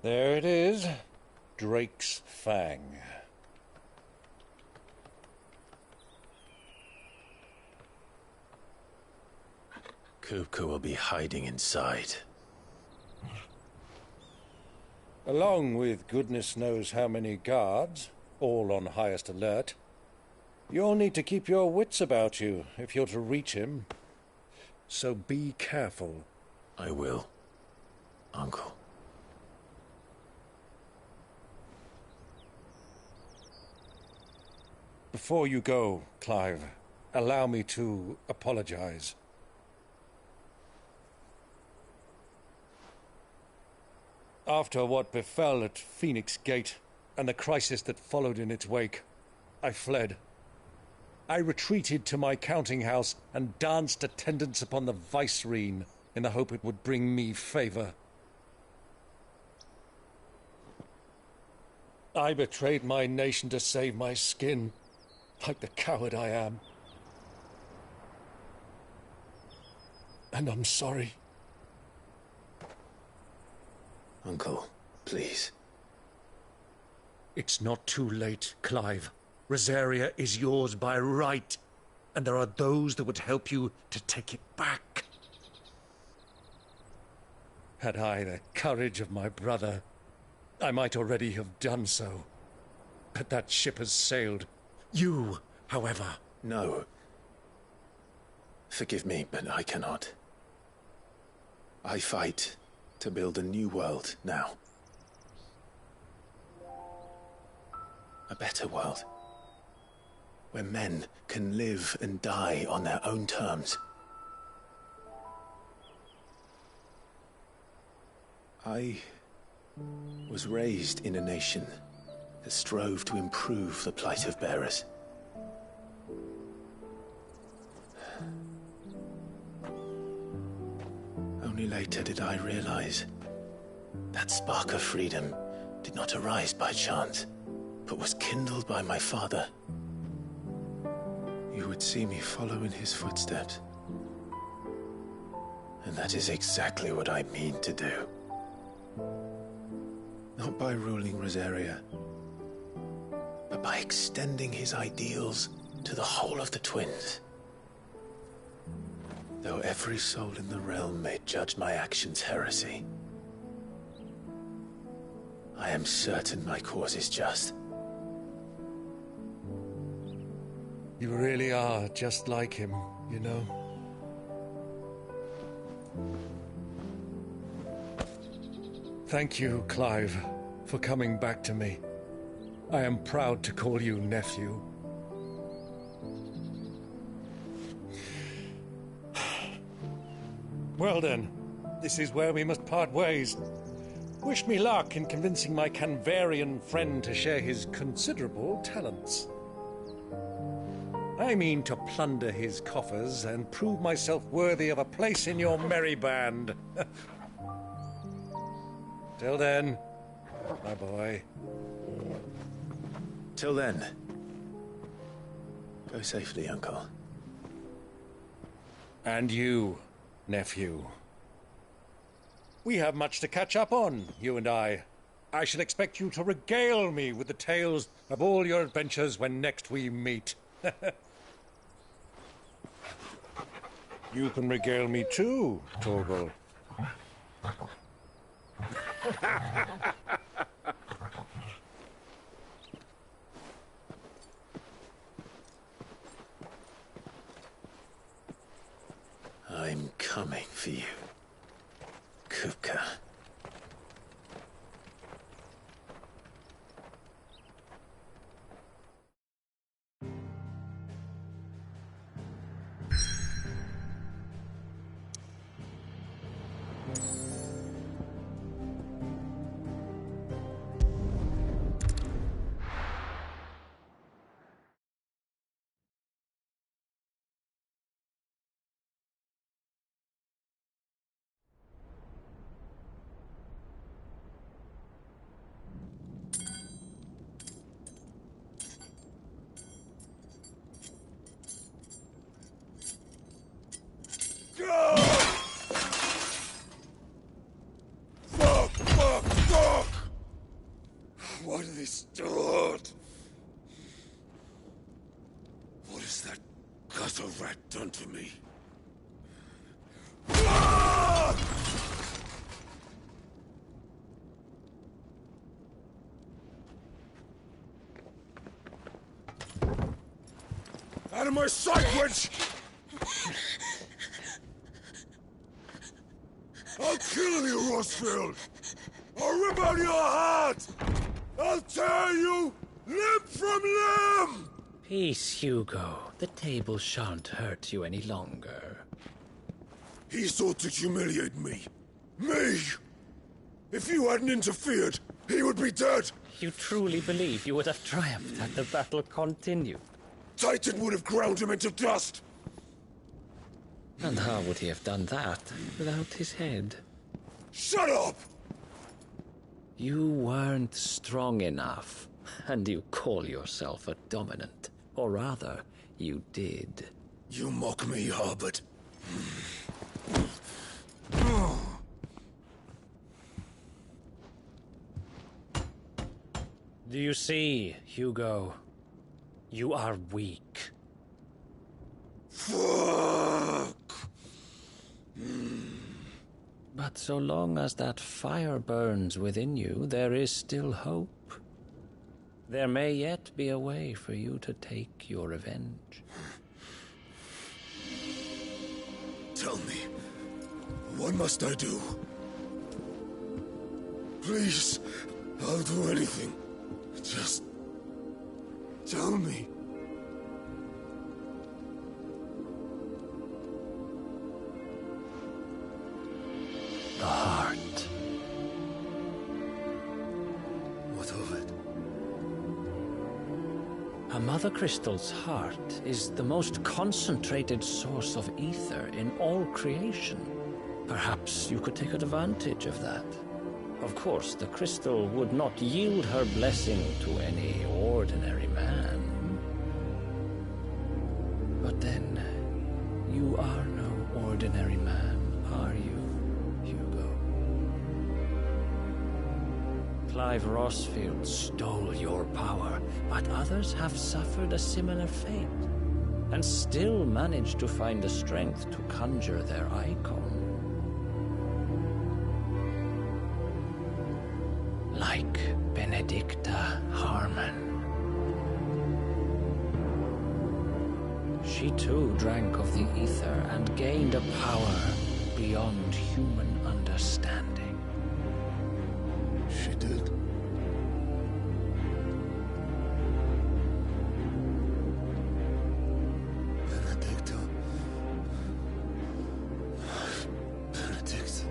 There it is. Drake's Fang. Kupka will be hiding inside. Along with goodness knows how many guards, all on highest alert. You'll need to keep your wits about you if you're to reach him. So be careful. I will, Uncle. Before you go, Clive, allow me to apologize. After what befell at Phoenix Gate and the crisis that followed in its wake, I fled. I retreated to my counting house and danced attendance upon the vicereine in the hope it would bring me favor. I betrayed my nation to save my skin, like the coward I am. And I'm sorry. Uncle, please. It's not too late, Clive. Rosaria is yours by right, and there are those that would help you to take it back. Had I the courage of my brother, I might already have done so. But that ship has sailed. You, however... No. Forgive me, but I cannot. I fight to build a new world now. A better world. Where men can live and die on their own terms. I was raised in a nation that strove to improve the plight of bearers. Only later did I realize that spark of freedom did not arise by chance, but was kindled by my father. You would see me follow in his footsteps. And that is exactly what I mean to do. Not by ruling Rosaria, but by extending his ideals to the whole of the twins. Though every soul in the realm may judge my actions heresy, I am certain my cause is just. You really are just like him, you know. Thank you, Clive, for coming back to me. I am proud to call you nephew. Well then, this is where we must part ways. Wish me luck in convincing my Canvarian friend to share his considerable talents. I mean to plunder his coffers and prove myself worthy of a place in your merry band. Till then, my boy. Till then, go safely, Uncle. And you, nephew. We have much to catch up on, you and I. I shall expect you to regale me with the tales of all your adventures when next we meet. You can regale me too, Torgal. I'm coming for you, Kupka. Fuck! Why do they start? What has that gutter rat done to me? Out of my sight, witch! I'll kill you, Rossfield! I'll rip out your heart! I'll tear you limb from limb! Peace, Hugo. The table shan't hurt you any longer. He sought to humiliate me. Me! If you hadn't interfered, he would be dead! You truly believe you would have triumphed had the battle continued? Titan would have ground him into dust! And how would he have done that without his head? Shut up! You weren't strong enough, and you call yourself a dominant. Or rather, you did. You mock me, Harbert. Do you see, Hugo? You are weak. Fuck! But so long as that fire burns within you, there is still hope. There may yet be a way for you to take your revenge. Tell me, what must I do? Please, I'll do anything. Just tell me. The heart. What of it? A Mother Crystal's heart is the most concentrated source of ether in all creation. Perhaps you could take advantage of that. Of course, the crystal would not yield her blessing to any ordinary man. But then, you are no ordinary man, are you, Hugo? Clive Rossfield stole your power, but others have suffered a similar fate, and still managed to find the strength to conjure their icon. Like Benedicta Harmon. She too drank of the ether and gained a power beyond human understanding. did. Benedicto. Benedict.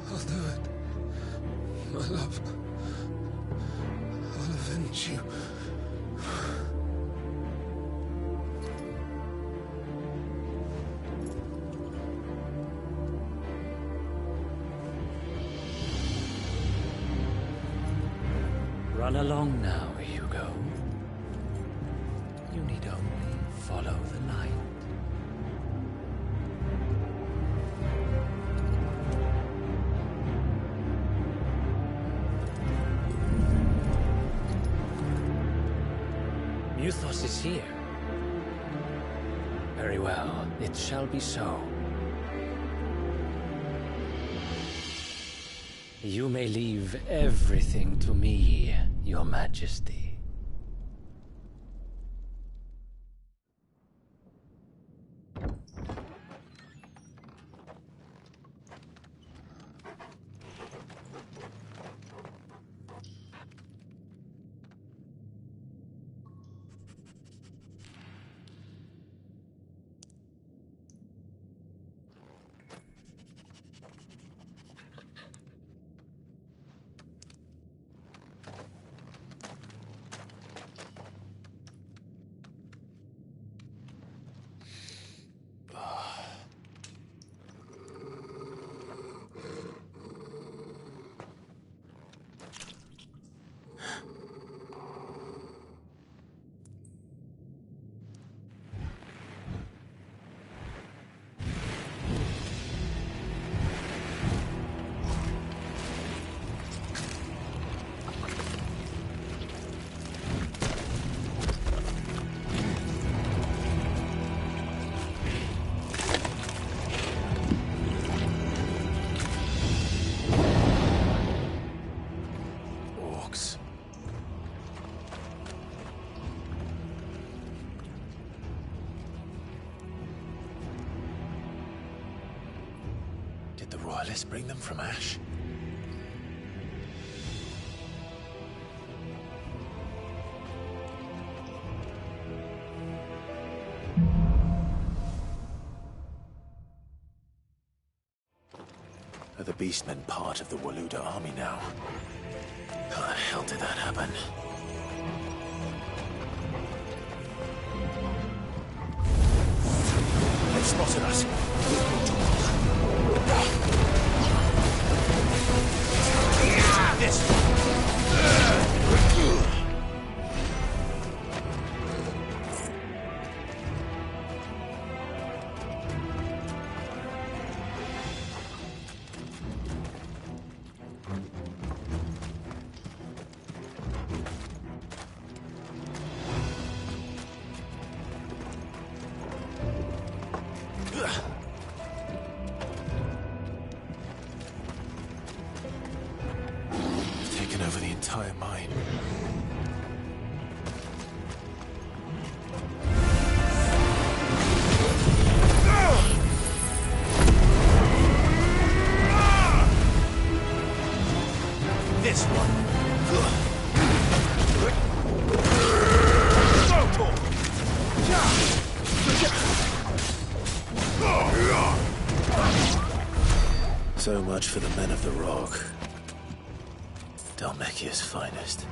I'll do it. My love. I'll avenge you. Run along now, Hugo. You need only follow the light. Muthos is here. Very well, it shall be so. You may leave everything to me, Your Majesty. Did the Royalists bring them from Ash? Are the Beastmen part of the Waluda army now? How the hell did that happen? They've spotted us. This. Taken over the entire mine. This one. So much for the men of the Rock. Dalmekia's finest.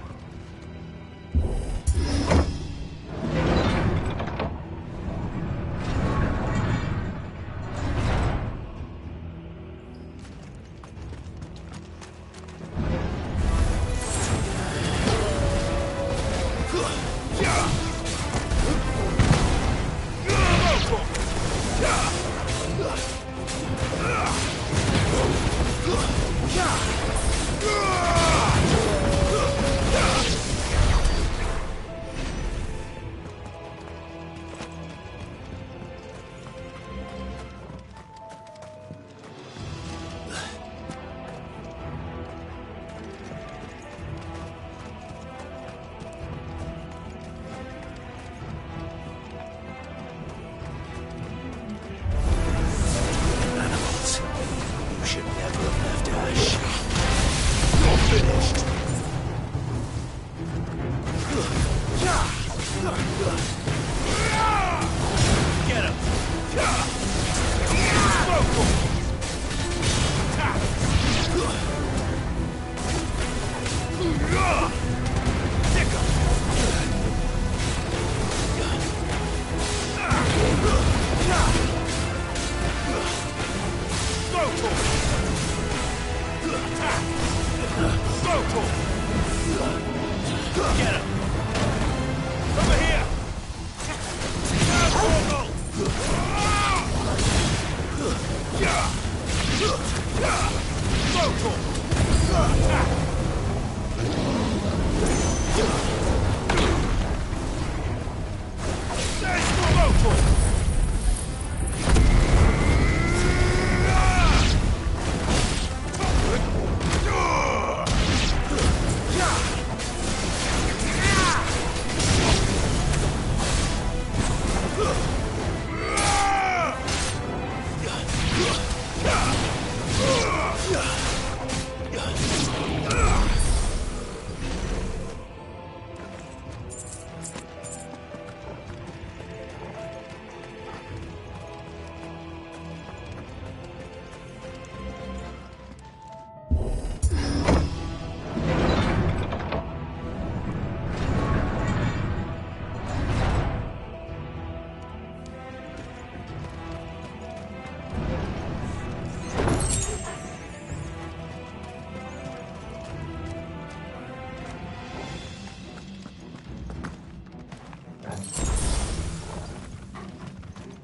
Get him! Get him! Over here!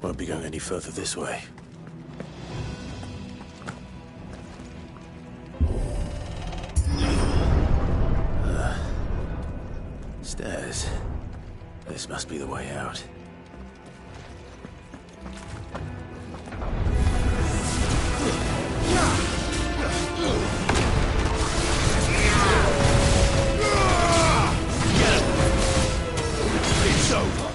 Won't be going any further this way. Stairs. This must be the way out. It's over!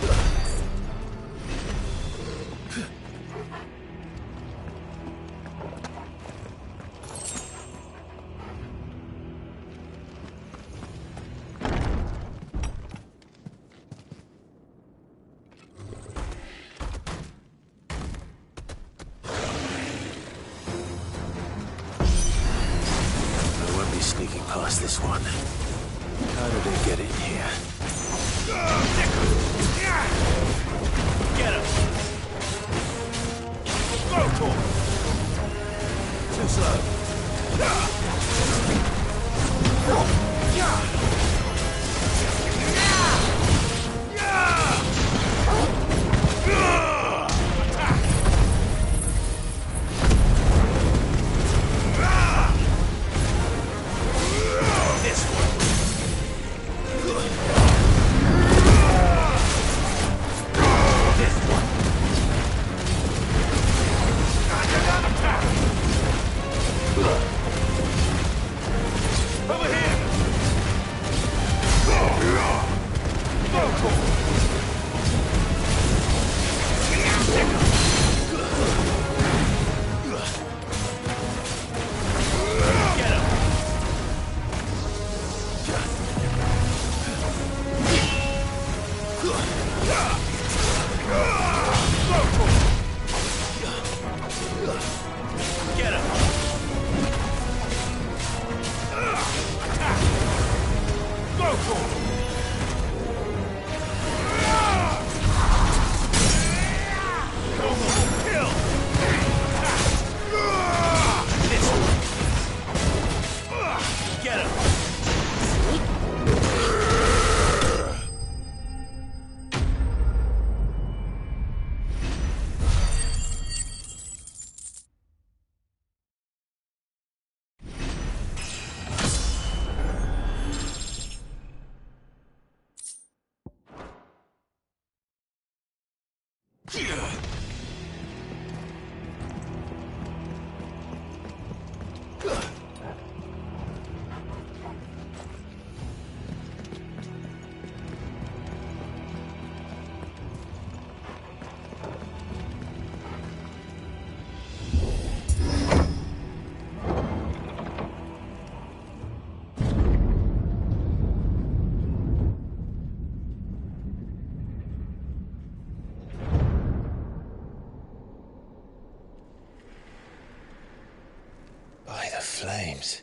flames.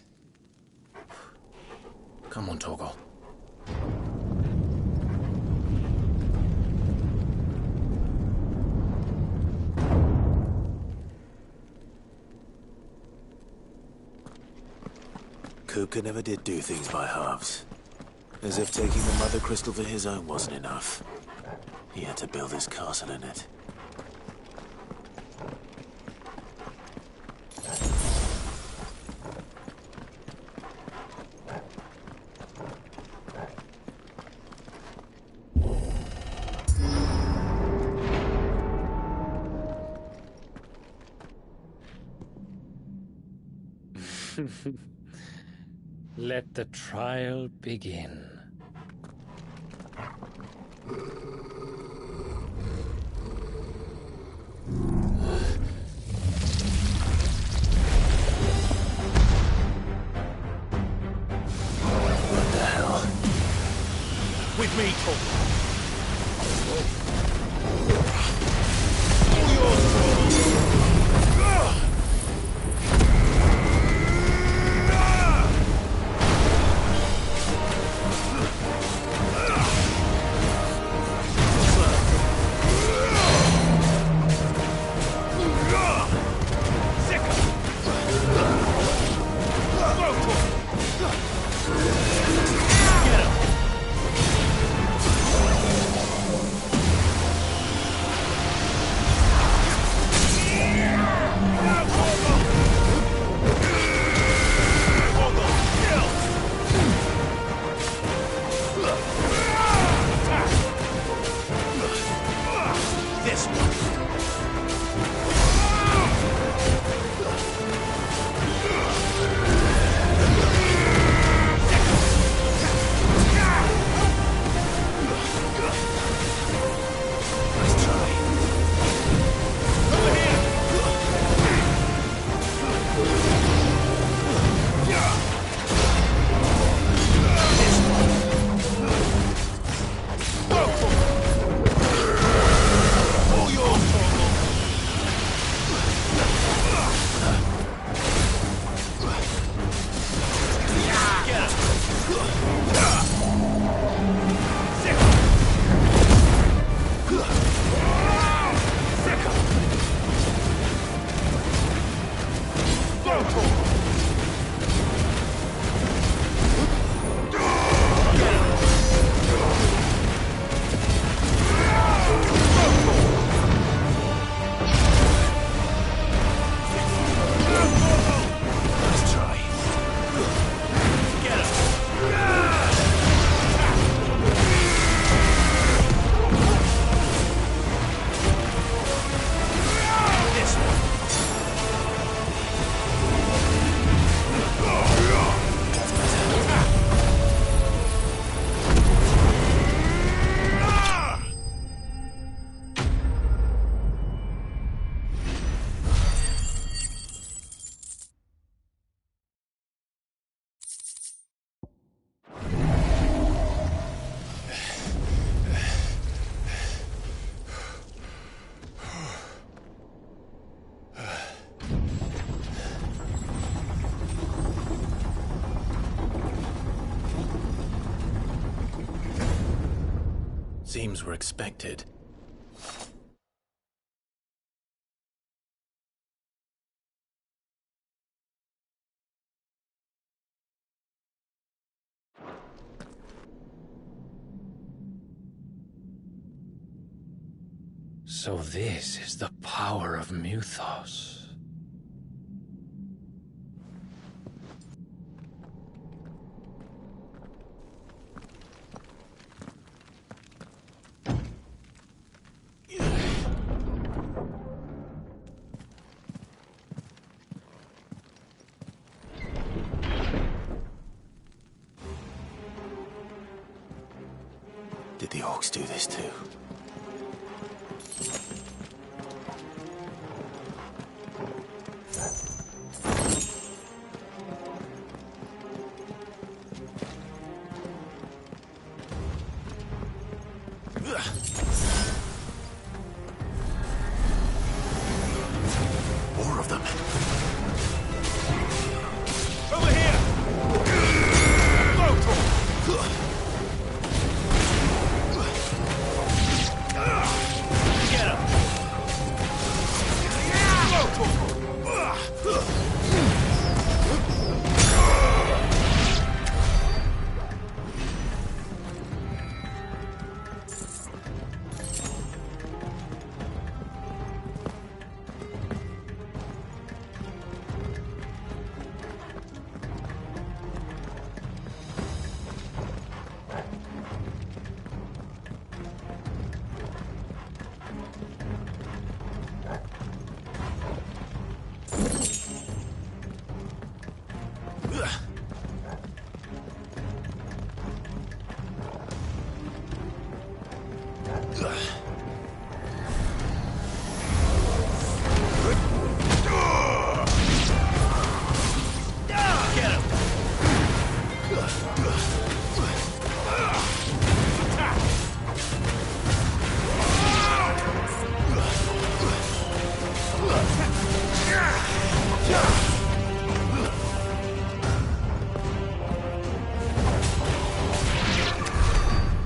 Come on, Torgal. Kupka never did do things by halves. As if taking the Mother Crystal for his own wasn't enough. He had to build his castle in it. Let the trial begin. What the hell? With me, Torgal. Seems we're expected. So this is the power of Muthos. Did the orcs do this too? More of them.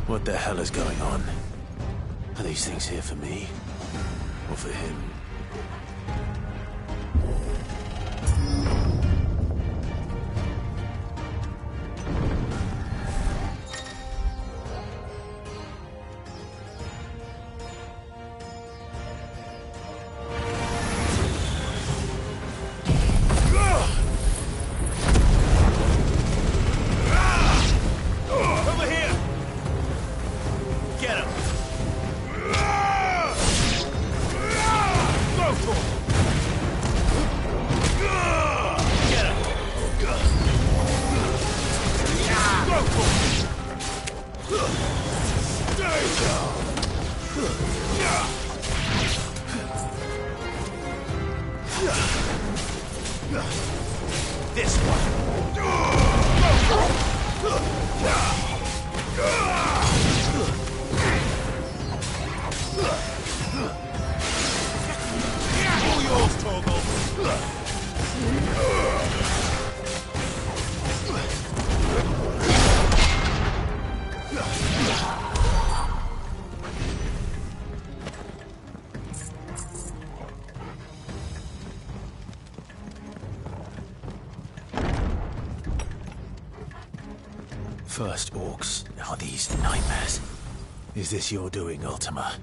What the hell is going on? Are these things here for me? Or for him? This one. All yours, Torgal. First orcs, now these nightmares. Is this your doing, Ultima?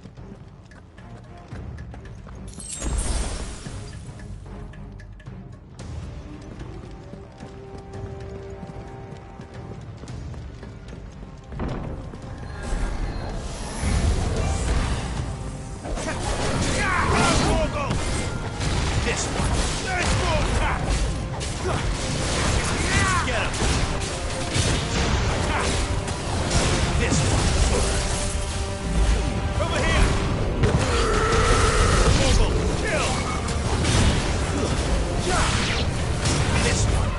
This one. Let's go attack. Get him. This one. Over here. Torgal, kill. This one.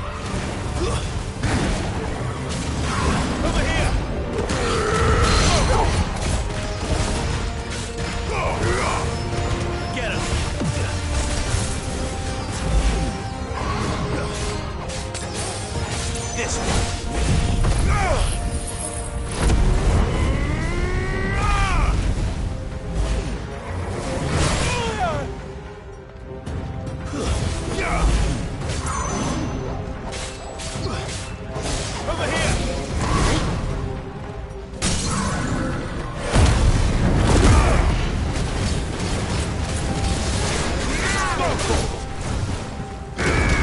Over here. Get him. This one. Over here.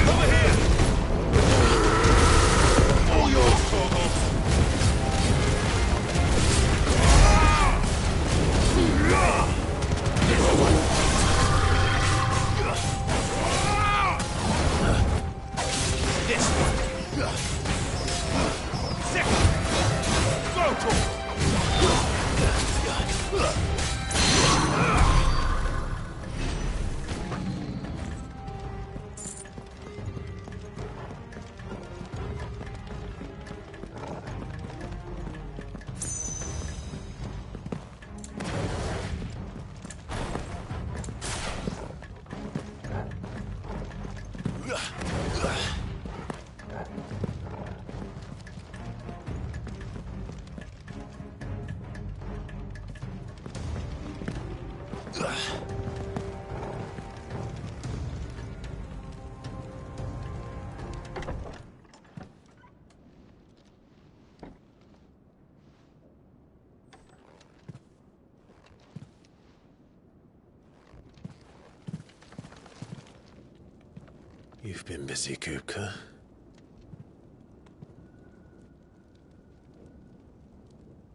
Over here. All yours, Torgal. This one. Second. Go, Torgal. You've been busy, Kupka.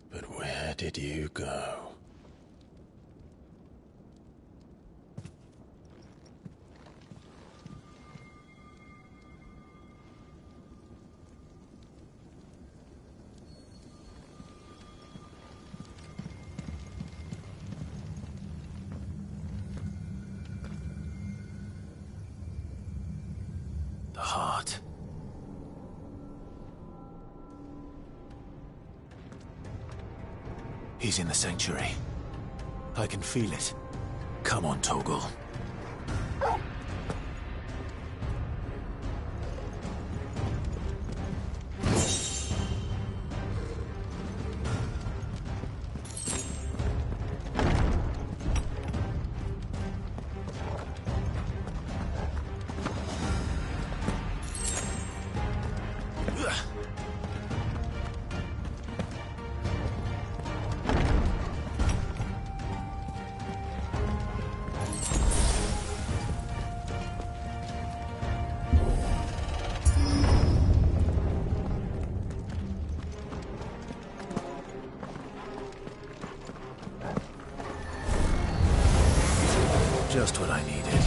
But where did you go? He's in the sanctuary. I can feel it. Come on, Toggle. Just what I needed.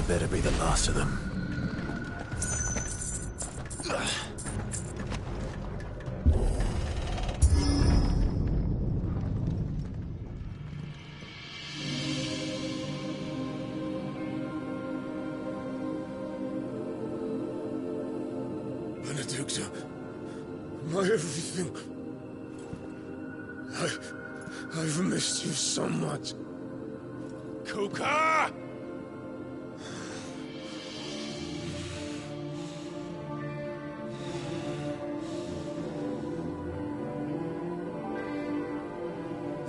Better be the last of them. Benedicta, my everything. I've missed you so much. Kuka!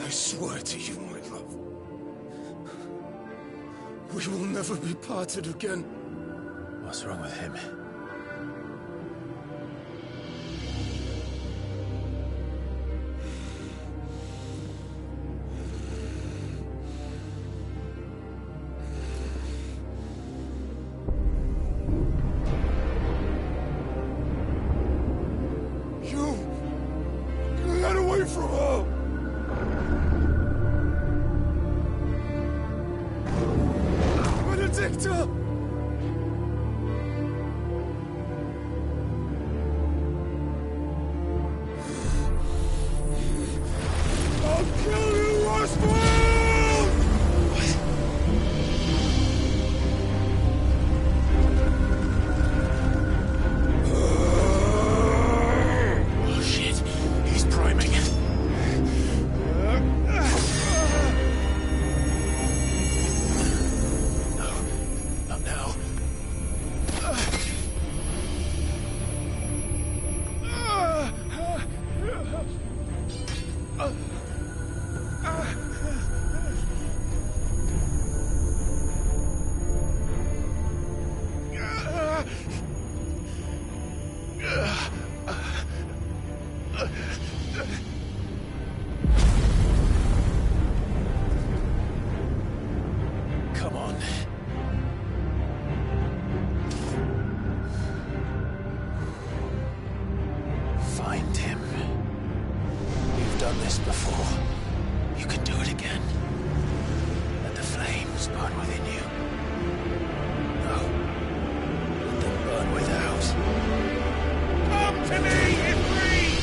I swear to you, my love, we will never be parted again. What's wrong with him? You got away from her! Benedicta! I'll kill you, Roswell! Oh shit, he's priming. Not now. Come on. Find him. You've done this before. You can do it again. Let the flames burn within you. No. Let them burn without. Come to me, Ifrit!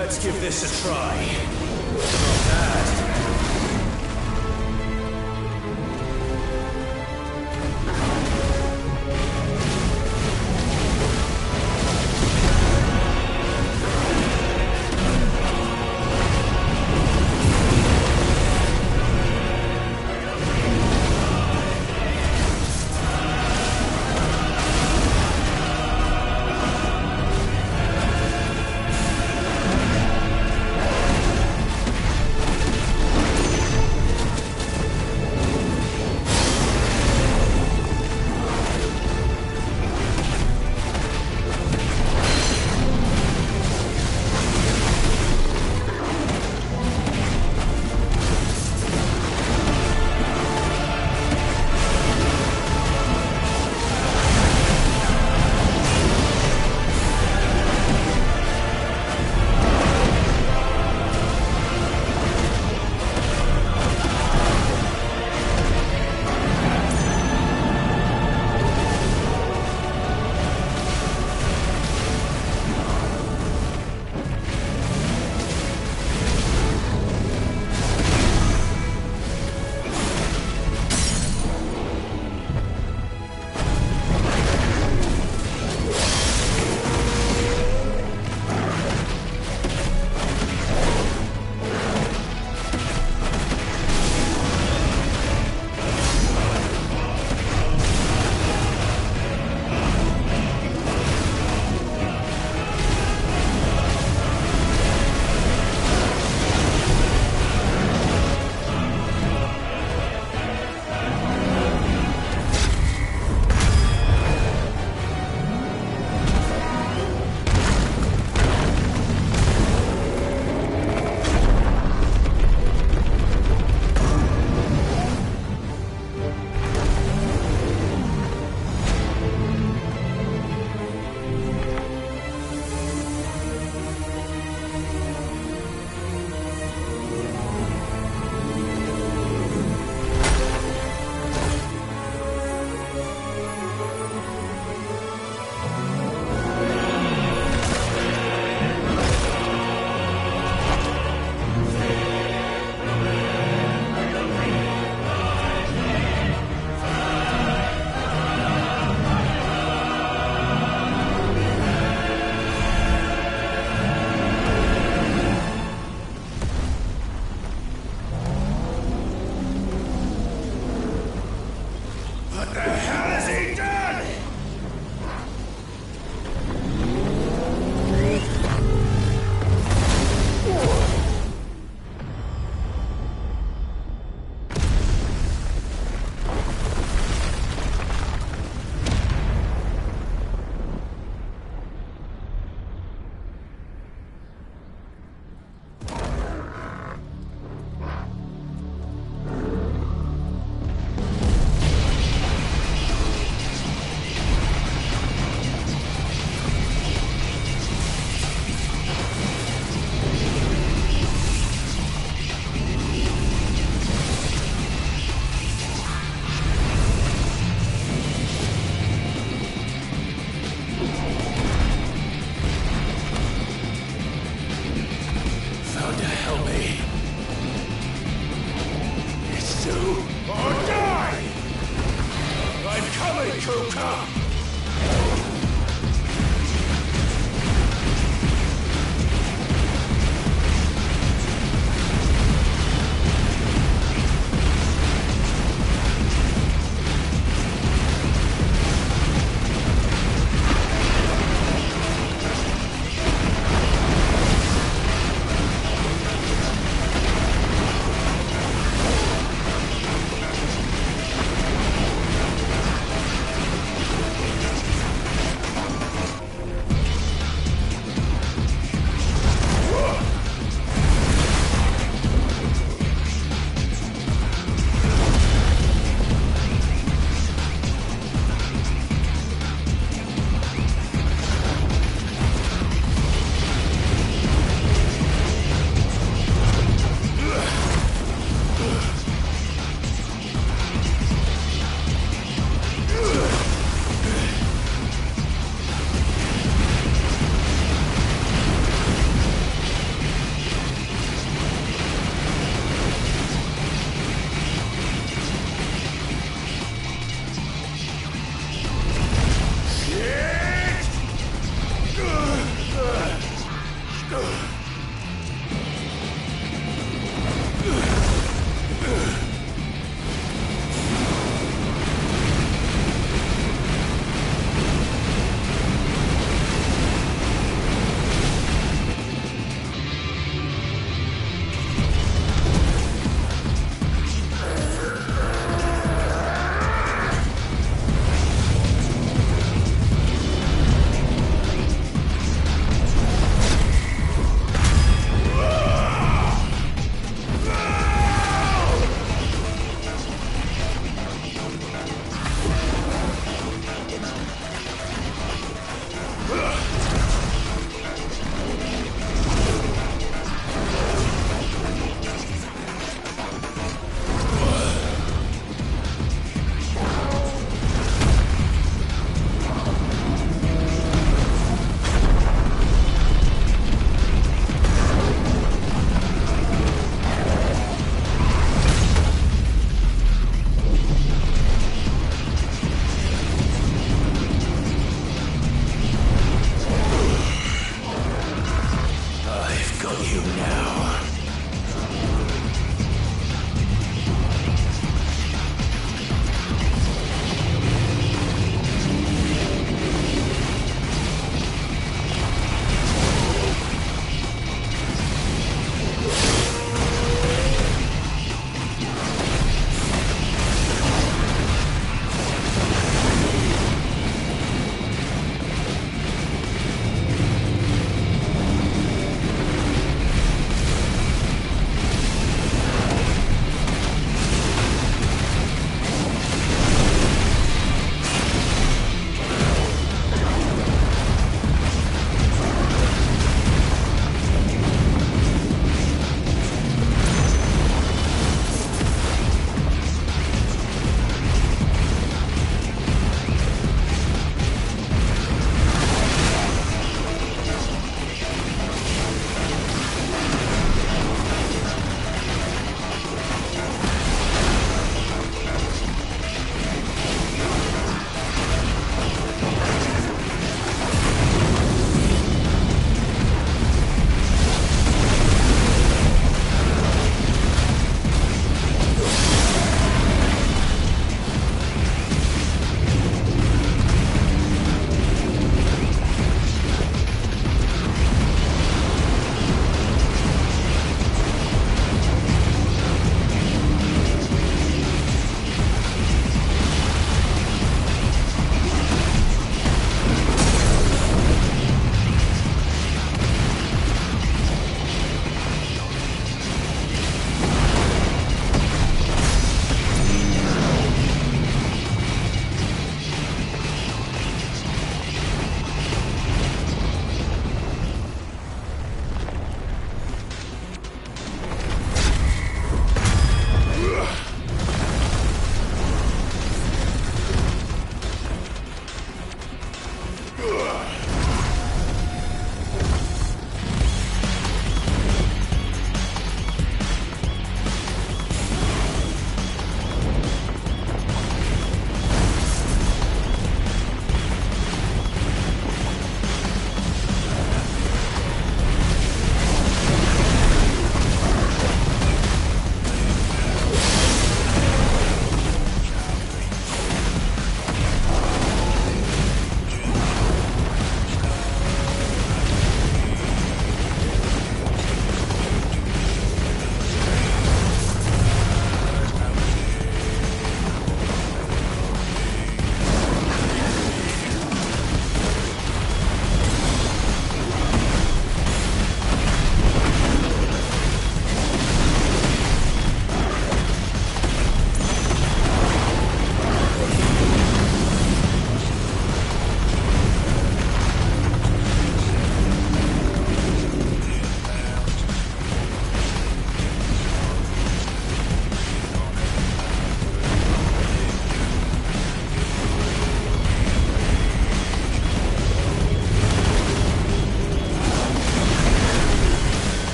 Let's give this a try. Not bad.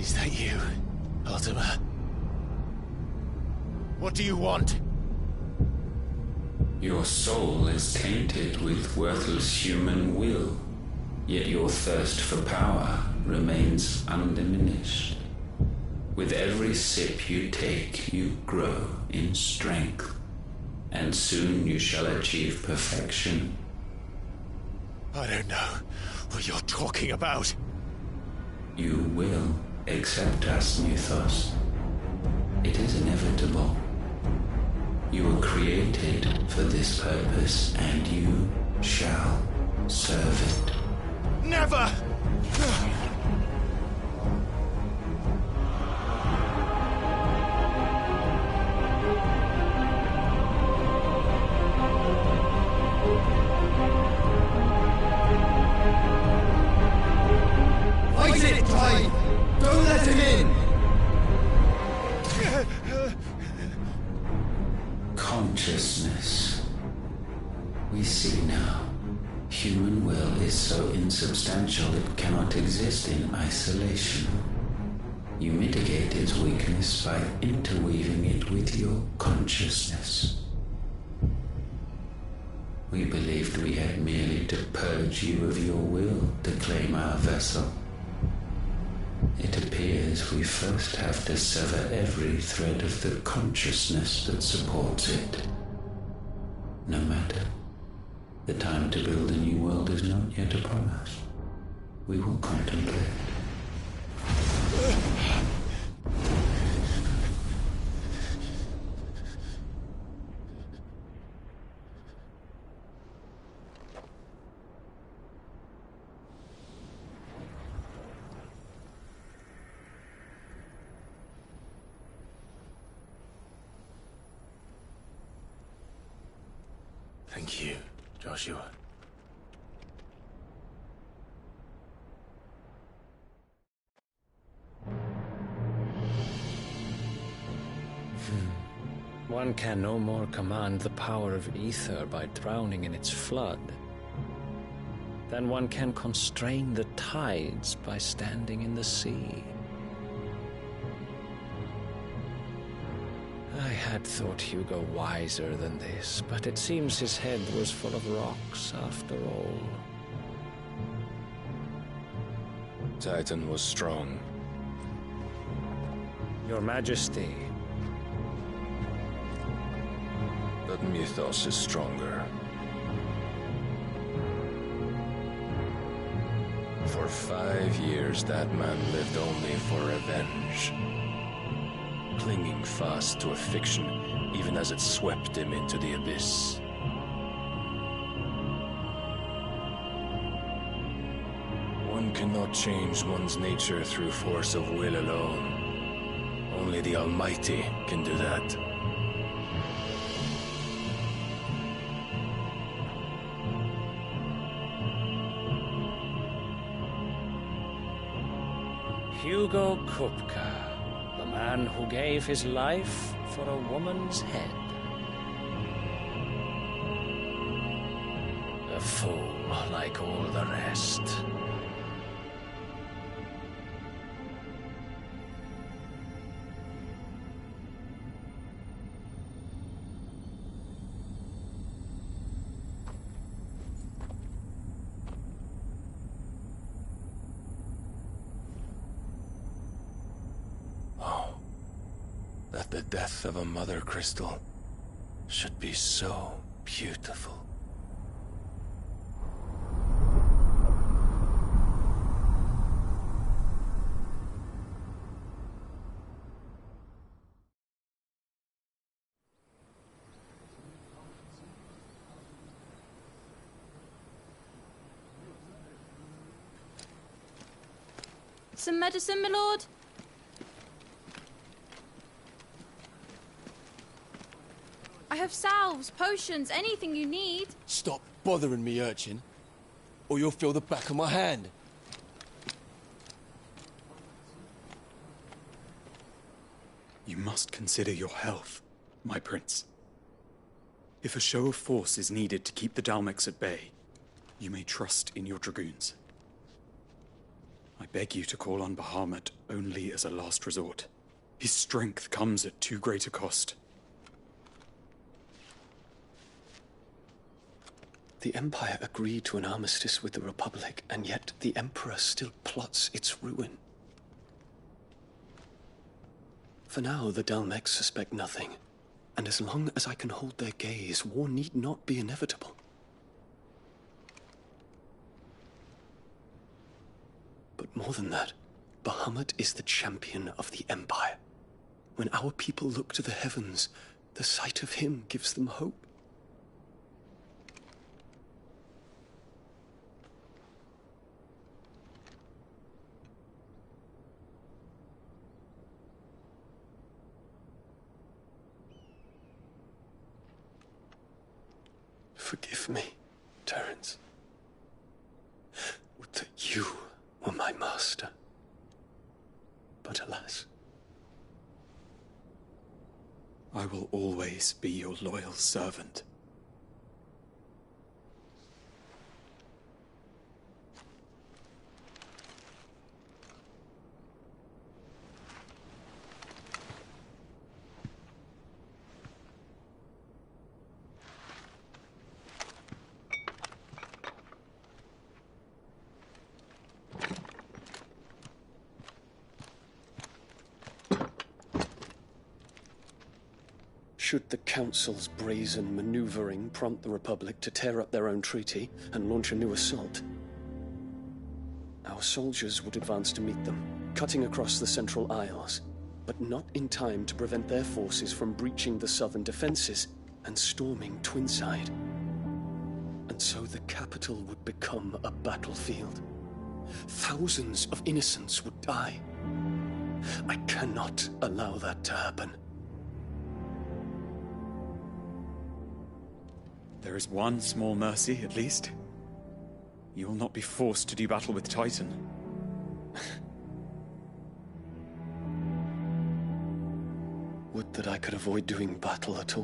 Is that you, Ultima? What do you want? Your soul is tainted with worthless human will, yet your thirst for power remains undiminished. With every sip you take, you grow in strength, and soon you shall achieve perfection. I don't know what you're talking about. You will accept us, Mythos. It is inevitable. You were created for this purpose, and you shall serve it. Never! Fight it, Clive! Don't let him in! Consciousness. We see now. Human will is so insubstantial it cannot exist in isolation. You mitigate its weakness by interweaving it with your consciousness. We believed we had merely to purge you of your will to claim our vessel. It appears we first have to sever every thread of the consciousness that supports it. No matter. The time to build a new world is not yet upon us. We will contemplate. Thank you, Joshua. One can no more command the power of ether by drowning in its flood than one can constrain the tides by standing in the sea. I had thought Hugo wiser than this, but it seems his head was full of rocks after all. Titan was strong. Your Majesty. But Mythos is stronger. For 5 years, that man lived only for revenge. Clinging fast to a fiction, even as it swept him into the abyss. One cannot change one's nature through force of will alone. Only the Almighty can do that. Hugo Kupka, the man who gave his life for a woman's head. A fool like all the rest. That the death of a mother crystal should be so beautiful. Some medicine, my lord? I have salves, potions, anything you need. Stop bothering me, urchin, or you'll feel the back of my hand. You must consider your health, my prince. If a show of force is needed to keep the Dalmex at bay, you may trust in your dragoons. I beg you to call on Bahamut only as a last resort. His strength comes at too great a cost. The Empire agreed to an armistice with the Republic, and yet the Emperor still plots its ruin. For now, the Dalmex suspect nothing, and as long as I can hold their gaze, war need not be inevitable. But more than that, Bahamut is the champion of the Empire. When our people look to the heavens, the sight of him gives them hope. Forgive me, Terence. Would that you were my master. But alas. I will always be your loyal servant. Should the Council's brazen maneuvering prompt the Republic to tear up their own treaty and launch a new assault, our soldiers would advance to meet them, cutting across the Central Isles, but not in time to prevent their forces from breaching the southern defenses and storming Twinside. And so the capital would become a battlefield. Thousands of innocents would die. I cannot allow that to happen. There is one small mercy, at least. You will not be forced to do battle with Titan. Would that I could avoid doing battle at all.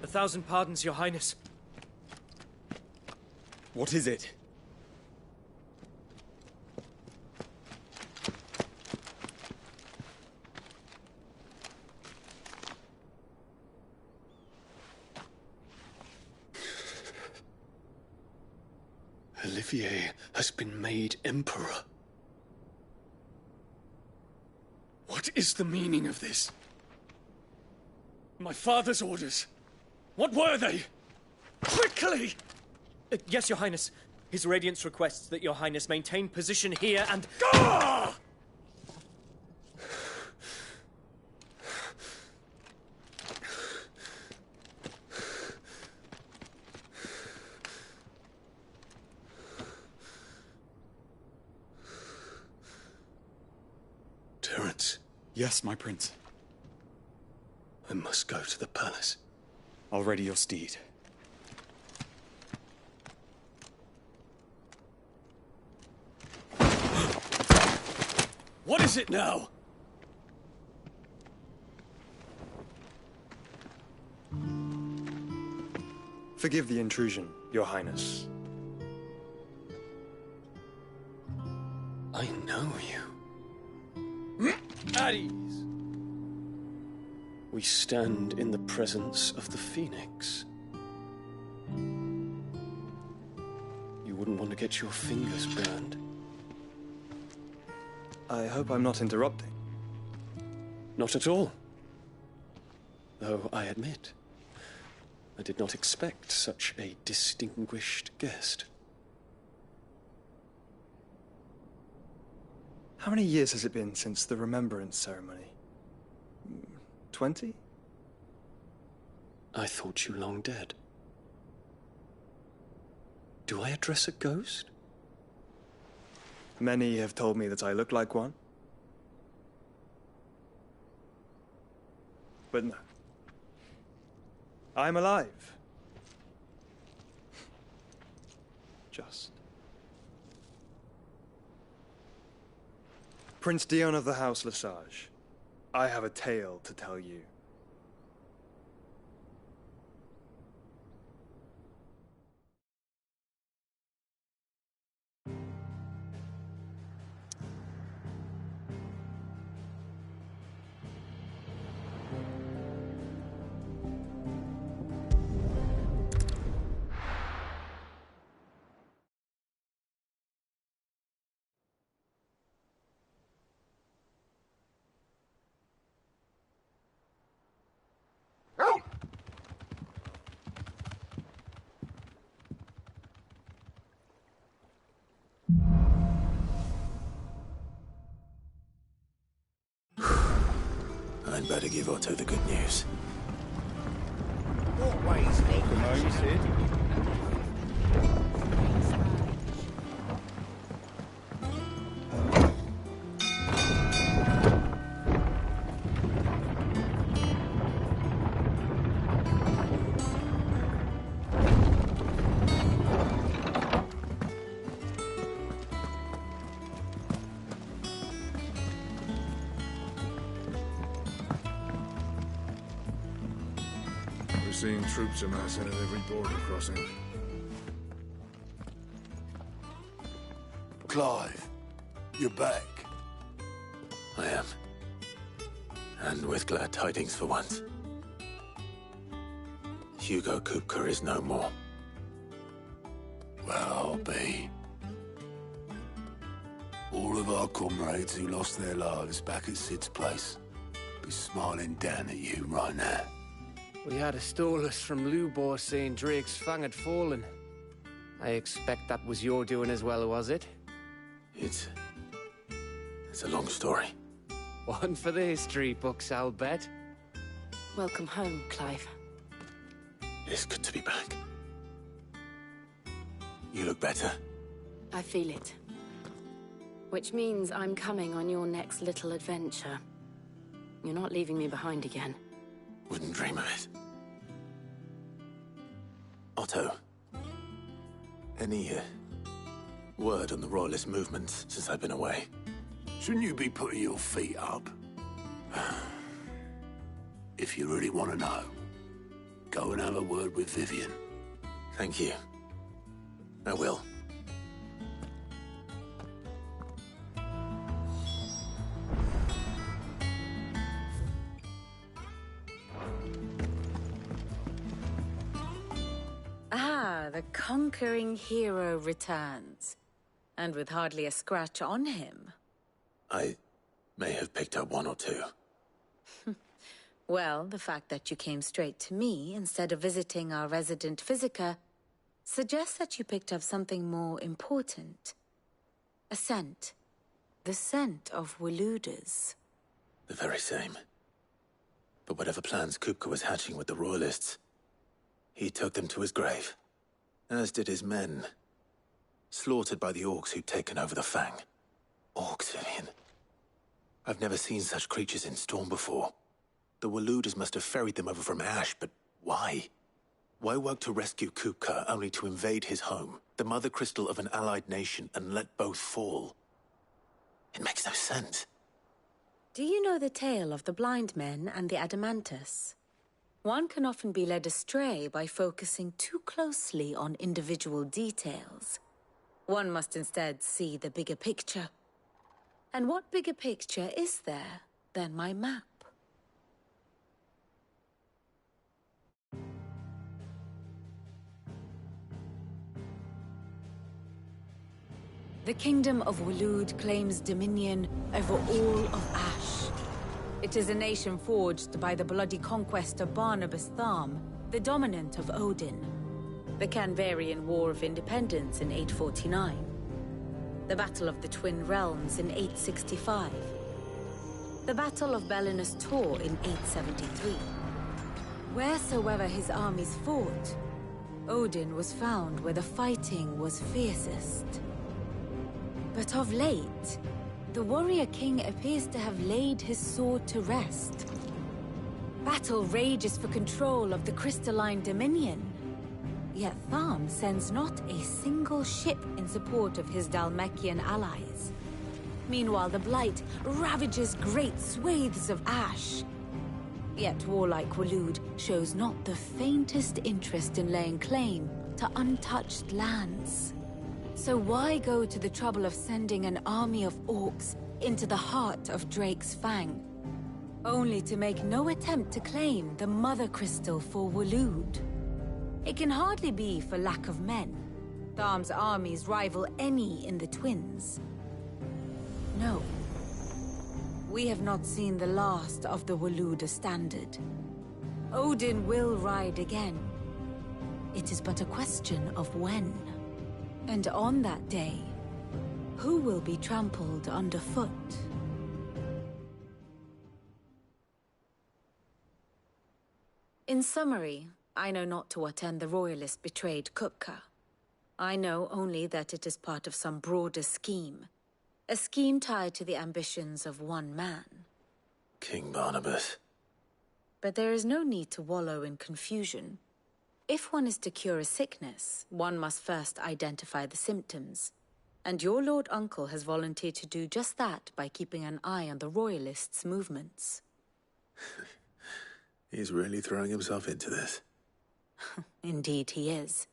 1,000 pardons, Your Highness. What is it? Olivier has been made Emperor. What is the meaning of this? My father's orders. What were they? Quickly! Yes, Your Highness. His Radiance requests that Your Highness maintain position here and... Ah! Terence. Yes, my prince. I must go to the palace. I'll ready your steed. What is it now? Forgive the intrusion, Your Highness. I know you. At ease. We stand in the presence of the Phoenix. You wouldn't want to get your fingers burned. I hope I'm not interrupting. Not at all. Though I admit, I did not expect such a distinguished guest. How many years has it been since the Remembrance ceremony? 20? I thought you long dead. Do I address a ghost? Many have told me that I look like one. But no. I'm alive. Just. Prince Dion of the House Lesage, I have a tale to tell you. I'd better give Otto the good news. Always Welcome home, Sid. We're seeing troops amassing at every border crossing. Clive, you're back. I am. And with glad tidings for once. Hugo Kupka is no more. Well, I'll be. All of our comrades who lost their lives back at Sid's place be smiling down at you right now. We had a stolus from Lubor saying Drake's fang had fallen. I expect that was your doing as well, was it? It's a long story. One for the history books, I'll bet. Welcome home, Clive. It's good to be back. You look better. I feel it. Which means I'm coming on your next little adventure. You're not leaving me behind again. Wouldn't dream of it. Otto, any word on the Royalist movements since I've been away? Shouldn't you be putting your feet up? If you really want to know, go and have a word with Vivian. Thank you. I will. The conquering hero returns. And with hardly a scratch on him. I may have picked up one or two. Well, the fact that you came straight to me instead of visiting our resident Physica suggests that you picked up something more important. A scent. The scent of Waludas. The very same. But whatever plans Kupka was hatching with the Royalists, he took them to his grave. As did his men. Slaughtered by the orcs who'd taken over the Fang. Orcs, Vivian. I've never seen such creatures in Storm before. The Waludas must have ferried them over from Ash, but why? Why work to rescue Kupka only to invade his home, the mother crystal of an allied nation, and let both fall? It makes no sense. Do you know the tale of the blind men and the Adamantus? One can often be led astray by focusing too closely on individual details. One must instead see the bigger picture. And what bigger picture is there than my map? The Kingdom of Waloed claims dominion over all of Ash. It is a nation forged by the bloody conquest of Barnabas Tharm, the dominant of Odin. The Canvarian War of Independence in 849. The Battle of the Twin Realms in 865. The Battle of Belinus Tor in 873. Wheresoever his armies fought, Odin was found where the fighting was fiercest. But of late, the warrior king appears to have laid his sword to rest. Battle rages for control of the crystalline dominion. Yet Tharm sends not a single ship in support of his Dhalmekian allies. Meanwhile, the Blight ravages great swathes of Ash. Yet warlike Waloed shows not the faintest interest in laying claim to untouched lands. So why go to the trouble of sending an army of orcs into the heart of Drake's Fang, only to make no attempt to claim the Mother Crystal for Waloed? It can hardly be for lack of men. Tharm's armies rival any in the Twins. No. We have not seen the last of the Waluda standard. Odin will ride again. It is but a question of when. And on that day, who will be trampled underfoot? In summary, I know not to what end the Royalists betrayed Kupka. I know only that it is part of some broader scheme. A scheme tied to the ambitions of one man. King Barnabas. But there is no need to wallow in confusion. If one is to cure a sickness, one must first identify the symptoms. And your Lord Uncle has volunteered to do just that by keeping an eye on the Royalists' movements. He's really throwing himself into this. Indeed he is.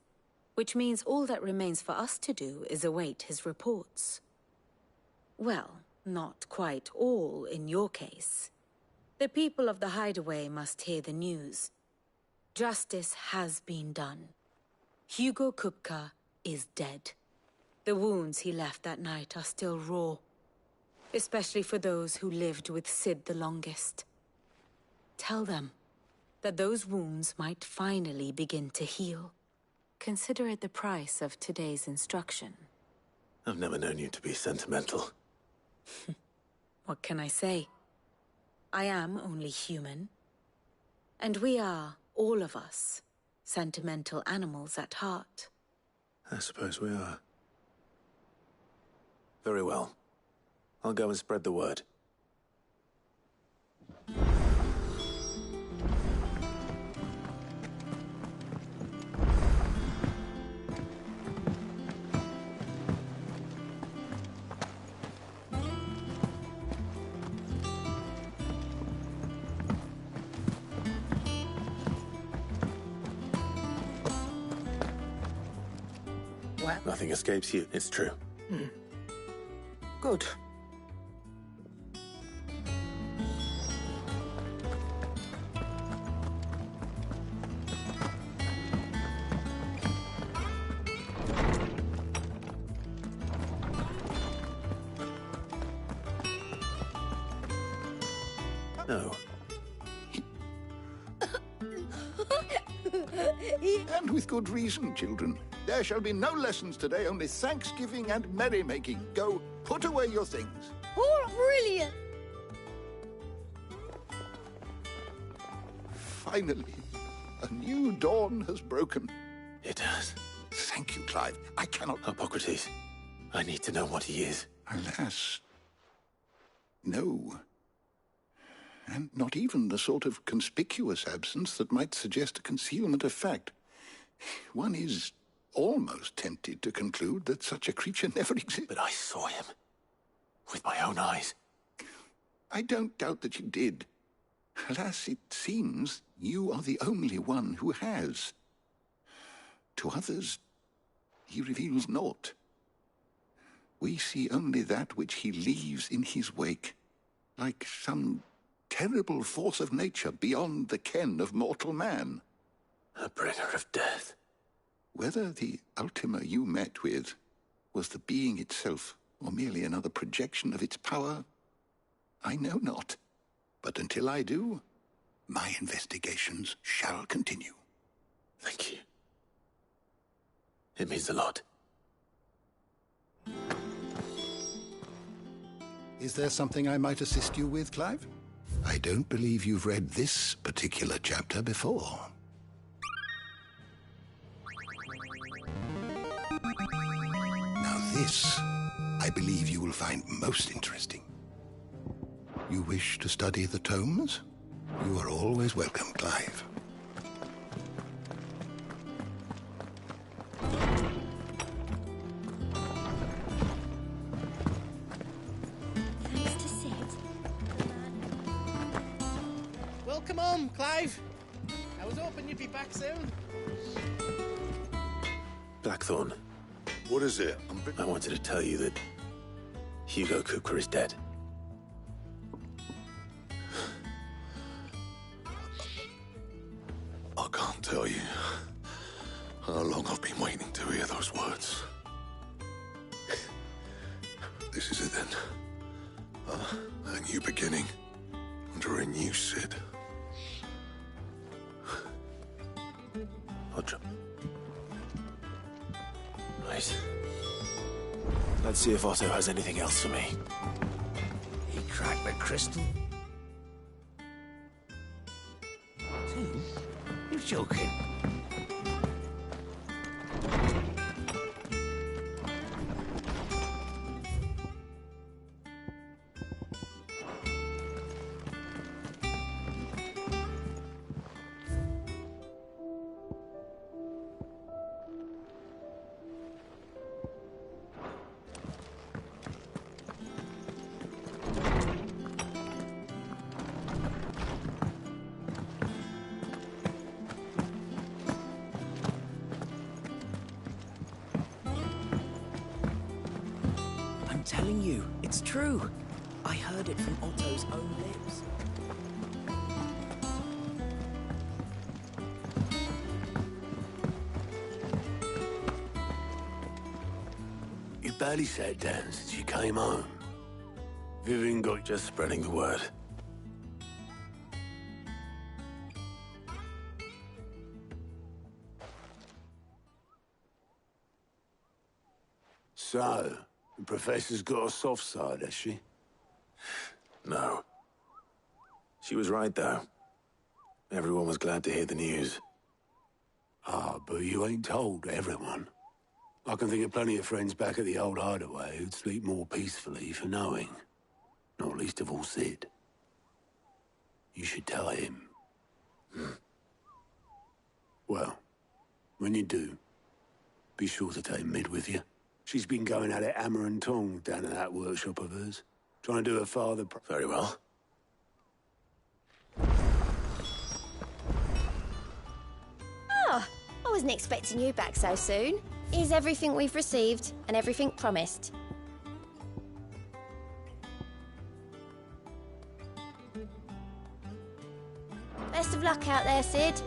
Which means all that remains for us to do is await his reports. Well, not quite all in your case. The people of the Hideaway must hear the news. Justice has been done. Hugo Kupka is dead. The wounds he left that night are still raw. Especially for those who lived with Sid the longest. Tell them that those wounds might finally begin to heal. Consider it the price of today's instruction. I've never known you to be sentimental. What can I say? I am only human. And we are, all of us, sentimental animals at heart. I suppose we are. Very well. I'll go and spread the word. What? Nothing escapes you, it's true. Good. No. And with good reason, children. There shall be no lessons today, only thanksgiving and merrymaking. Go, put away your things. Oh, brilliant! Finally, a new dawn has broken. It has. Thank you, Clive. I cannot... Hippocrates, I need to know what he is. Alas. No. And not even the sort of conspicuous absence that might suggest a concealment of fact. One is almost tempted to conclude that such a creature never existed. But I saw him. With my own eyes. I don't doubt that you did. Alas, it seems you are the only one who has. To others, he reveals naught. We see only that which he leaves in his wake, like some terrible force of nature beyond the ken of mortal man. A bringer of death. Whether the Ultima you met with was the being itself, or merely another projection of its power, I know not. But until I do, my investigations shall continue. Thank you. It means a lot. Is there something I might assist you with, Clive? I don't believe you've read this particular chapter before. Now this, I believe you will find most interesting. You wish to study the tomes? You are always welcome, Clive. Thanks to Sid. Welcome home, Clive. I was hoping you'd be back soon. Blackthorn. What is it? I wanted to tell you that Hugo Kupka is dead. I can't tell you how long I've been waiting to hear those words. This is it then. A new beginning under a new Sid. Hodgem. Right. Let's see if Otto has anything else for me. He cracked the crystal. joking. I'm telling you, it's true. I heard it from Otto's own lips. You barely sat down since you came home. Vivian got just spreading the word. So, the Professor's got a soft side, has she? No. She was right, though. Everyone was glad to hear the news. Ah, but you ain't told everyone. I can think of plenty of friends back at the old hideaway who'd sleep more peacefully for knowing. Not least of all Sid. You should tell him. Well, when you do, be sure to take Mid with you. She's been going at it hammer and tong down at that workshop of hers. Trying to do her father... Very well. Oh, I wasn't expecting you back so soon. Here's everything we've received and everything promised. Best of luck out there, Sid.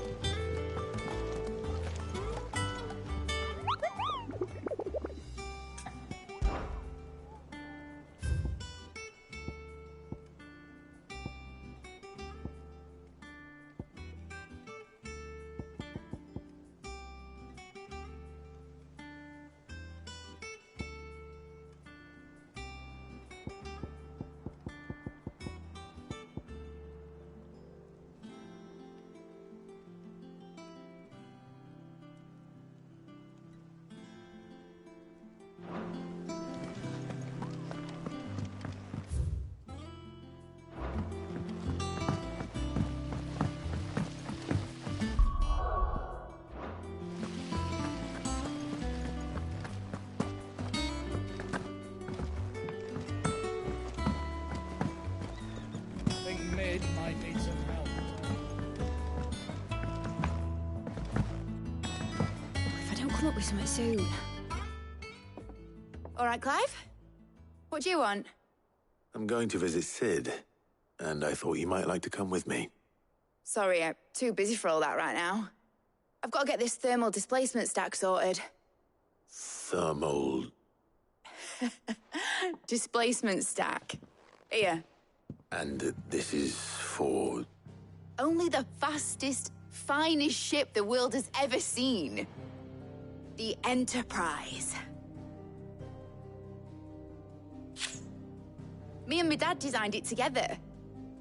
Might need some help. If I don't come up with something soon. All right, Clive? What do you want? I'm going to visit Sid, and I thought you might like to come with me. Sorry, I'm too busy for all that right now. I've got to get this thermal displacement stack sorted. Thermal... Displacement stack. Here. And this is for... Only the fastest, finest ship the world has ever seen. The Enterprise. Me and my dad designed it together.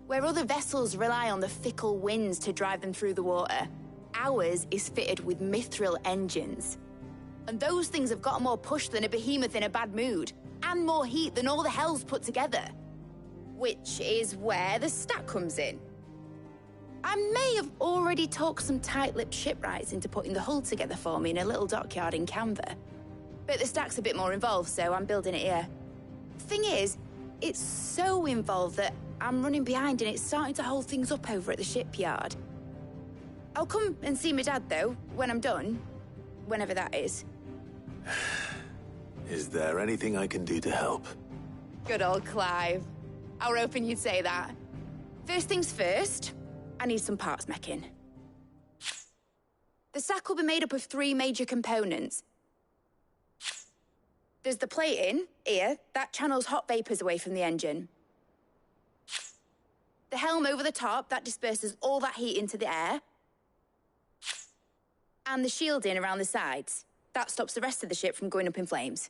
Where other vessels rely on the fickle winds to drive them through the water, ours is fitted with mithril engines. And those things have got more push than a behemoth in a bad mood, and more heat than all the hells put together. Which is where the stack comes in. I may have already talked some tight-lipped shipwrights into putting the hull together for me in a little dockyard in Canva. But the stack's a bit more involved, so I'm building it here. Thing is, it's so involved that I'm running behind and it's starting to hold things up over at the shipyard. I'll come and see my dad, though, when I'm done. Whenever that is. Is there anything I can do to help? Good old Clive. I were hoping you'd say that. First things first, I need some parts meching. The stack will be made up of 3 major components. There's the plating, here, that channels hot vapors away from the engine. The helm over the top, that disperses all that heat into the air. And the shielding around the sides. That stops the rest of the ship from going up in flames.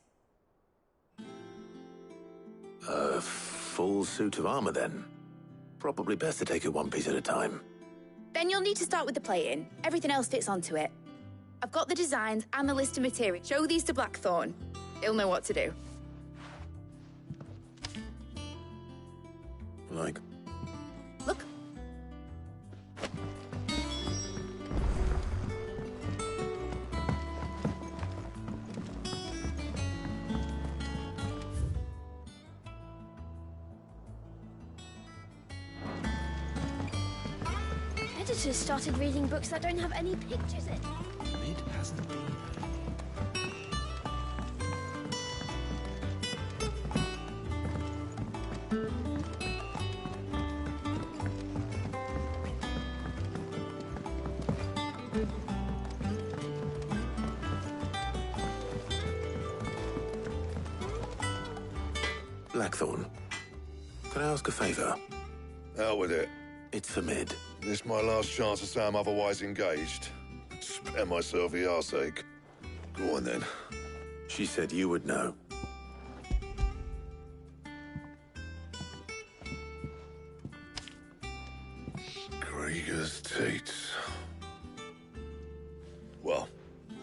Full suit of armor, then. Probably best to take it one piece at a time. Then you'll need to start with the plating. Everything else fits onto it. I've got the designs and the list of materials. Show these to Blackthorn. He'll know what to do. Like? Look. Editors started reading books that don't have any pictures in. Mid hasn't been. Blackthorn, can I ask a favour? Out with it. It's for Mid. This my last chance to say I'm otherwise engaged. Spare myself the arseache. Go on then. She said you would know. Krieger's teats. Well,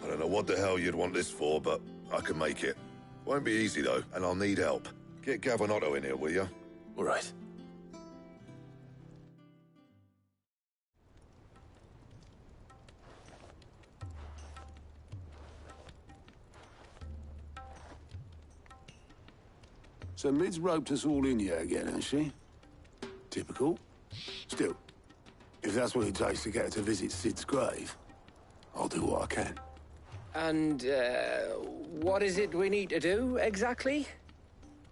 I don't know what the hell you'd want this for, but I can make it. Won't be easy though, and I'll need help. Get Gavin Otto in here, will you? All right. So Mid's roped us all in here again, hasn't she? Typical. Still, if that's what it takes to get her to visit Sid's grave, I'll do what I can. And, what is it we need to do, exactly?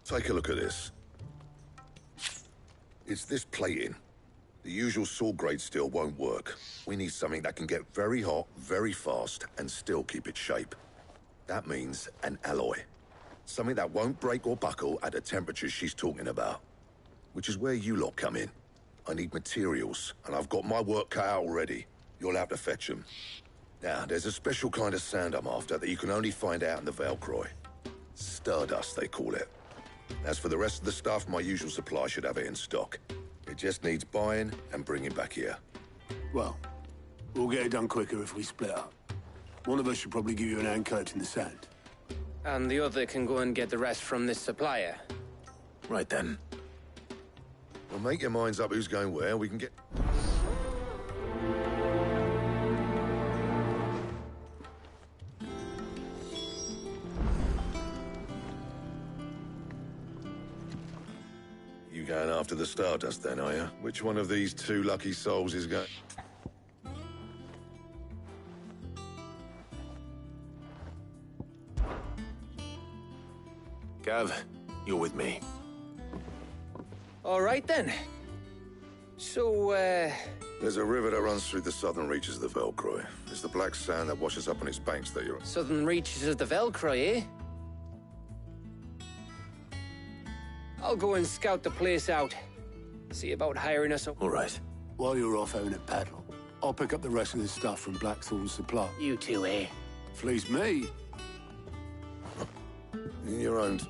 Take a look at this. It's this plating. The usual sword grade steel won't work. We need something that can get very hot, very fast, and still keep its shape. That means an alloy. Something that won't break or buckle at the temperatures she's talking about. Which is where you lot come in. I need materials, and I've got my work cut out already. You'll have to fetch them. Now, there's a special kind of sand I'm after that you can only find out in the Velcroy. Stardust, they call it. As for the rest of the stuff, my usual supply should have it in stock. It just needs buying and bringing back here. Well, we'll get it done quicker if we split up. One of us should probably give you an hand coat in the sand. And the other can go and get the rest from this supplier. Right then. Well, make your minds up who's going where, we can get... You going after the Stardust then, are you? Which one of these two lucky souls is going... Gav, you're with me. All right, then. So, There's a river that runs through the southern reaches of the Velcroy. It's the black sand that washes up on its banks that you're... southern reaches of the Velcroy, eh? I'll go and scout the place out. See about hiring us a... All right. While you're off having a paddle, I'll pick up the rest of this stuff from Blackthorn's supply. You two, eh? Fleece me. Your own...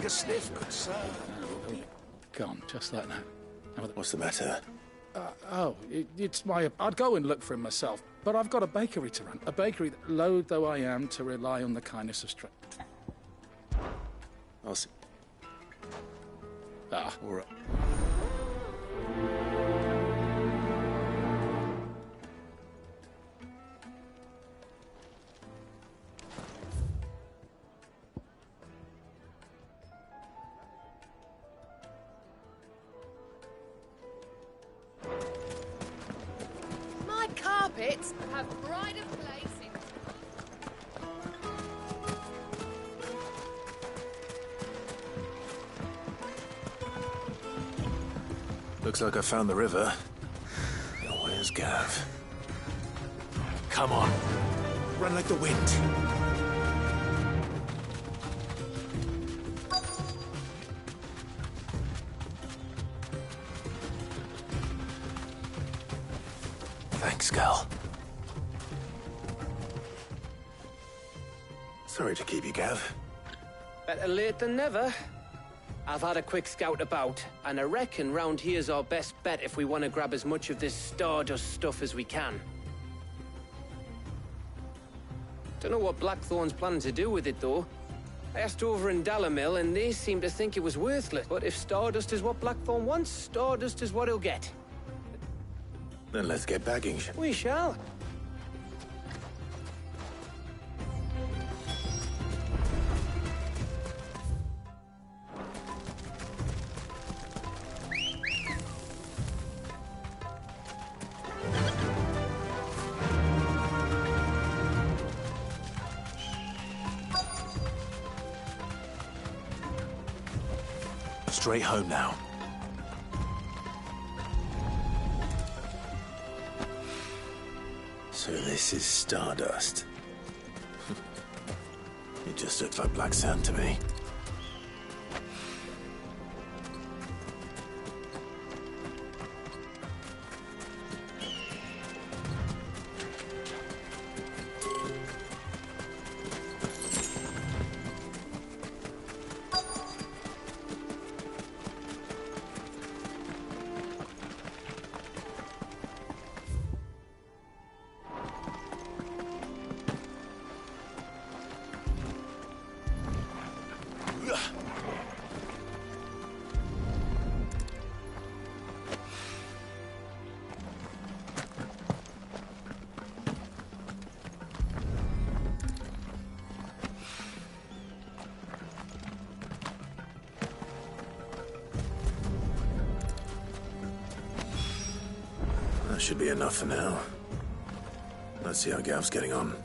a sniff, good sir. Gone, just like that. What's the matter? It's my... I'd go and look for him myself, but I've got a bakery to run. A bakery that, loath though I am to rely on the kindness of strangers. I'll see. All right. My carpets have pride of place in... Looks like I found the river. Now where's Gav? Come on. Run like the wind. Thanks, Gal. Sorry to keep you, Gav. Better late than never. I've had a quick scout about, and I reckon round here's our best bet if we want to grab as much of this Stardust stuff as we can. Don't know what Blackthorn's planning to do with it, though. I asked over in Dalamil, and they seem to think it was worthless. But if Stardust is what Blackthorn wants, Stardust is what he'll get. Then let's get bagging. We shall. Straight home now. So this is Stardust. It just looks like black sand to me. That should be enough for now. Let's see how Gav's getting on.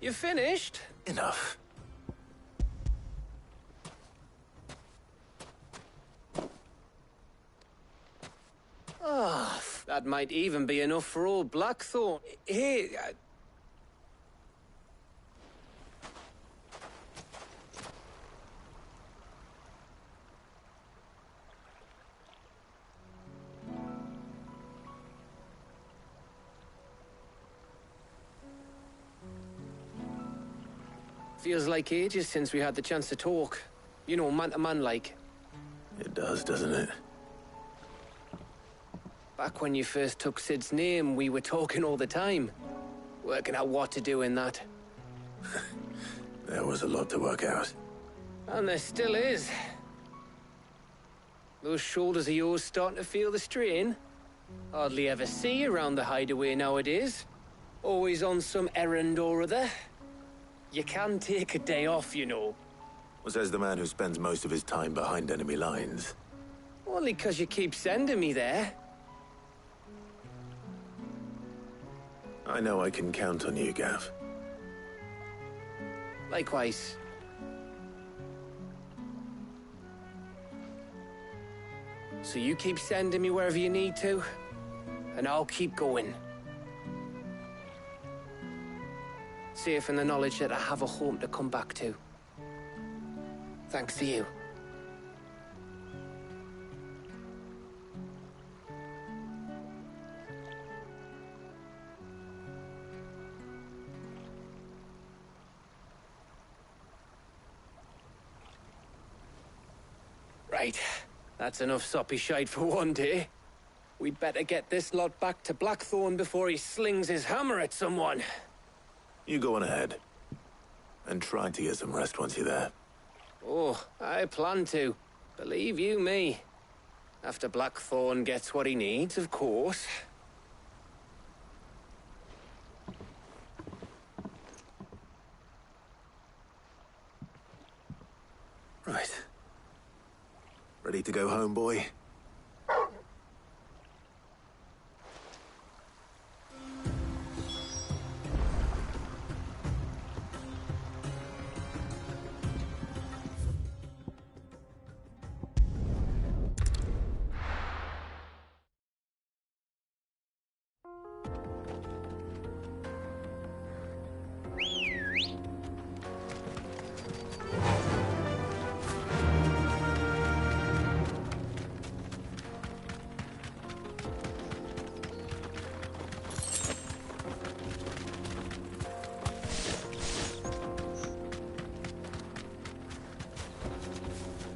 You finished? Enough. Oh, that might even be enough for old Blackthorn. Here... Feels like ages since we had the chance to talk. You know, man to man like. It does, doesn't it? Back when you first took Sid's name, we were talking all the time. Working out what to do in that. There was a lot to work out. And there still is. Those shoulders of yours starting to feel the strain. Hardly ever see you around the hideaway nowadays. Always on some errand or other. You can take a day off, you know. Well, says the man who spends most of his time behind enemy lines. Only 'cause you keep sending me there. I know I can count on you, Gav. Likewise. So you keep sending me wherever you need to, and I'll keep going. Safe in the knowledge that I have a home to come back to. Thanks to you. Right. That's enough soppy shite for one day. We'd better get this lot back to Blackthorn before he slings his hammer at someone. You go on ahead. And try to get some rest once you're there. Oh, I plan to. Believe you me. After Blackthorn gets what he needs, of course. Right. Ready to go home, boy?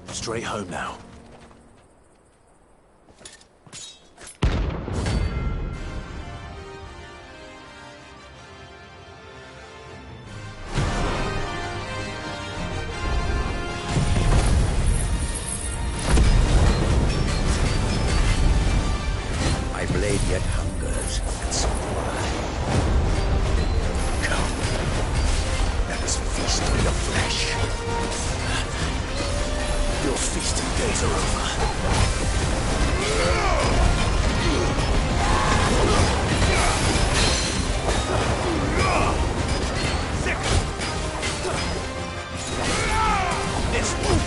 Straight home now. My blade yet hungers, and so do I. Come, let us feast on your flesh. Your feasting days are over. This one.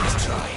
Let's try.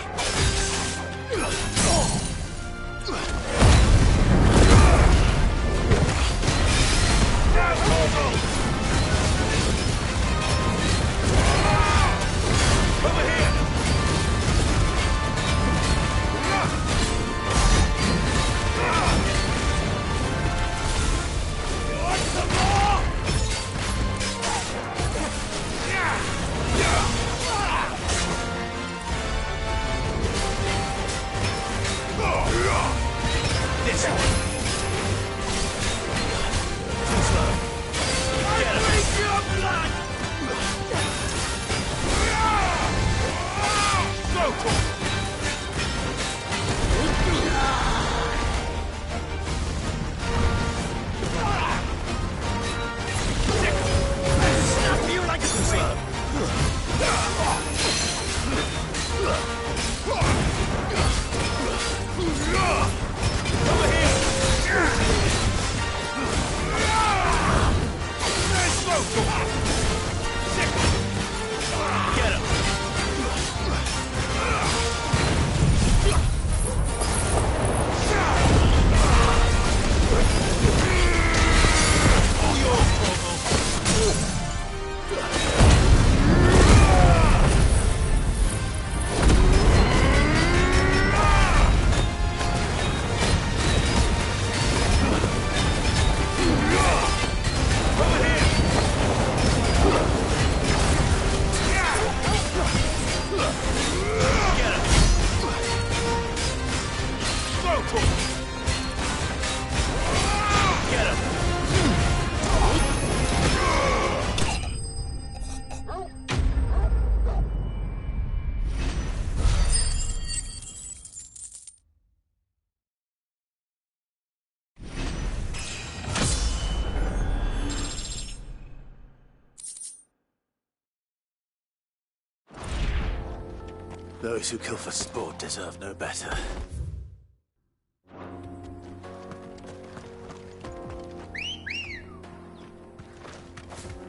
Those who kill for sport deserve no better.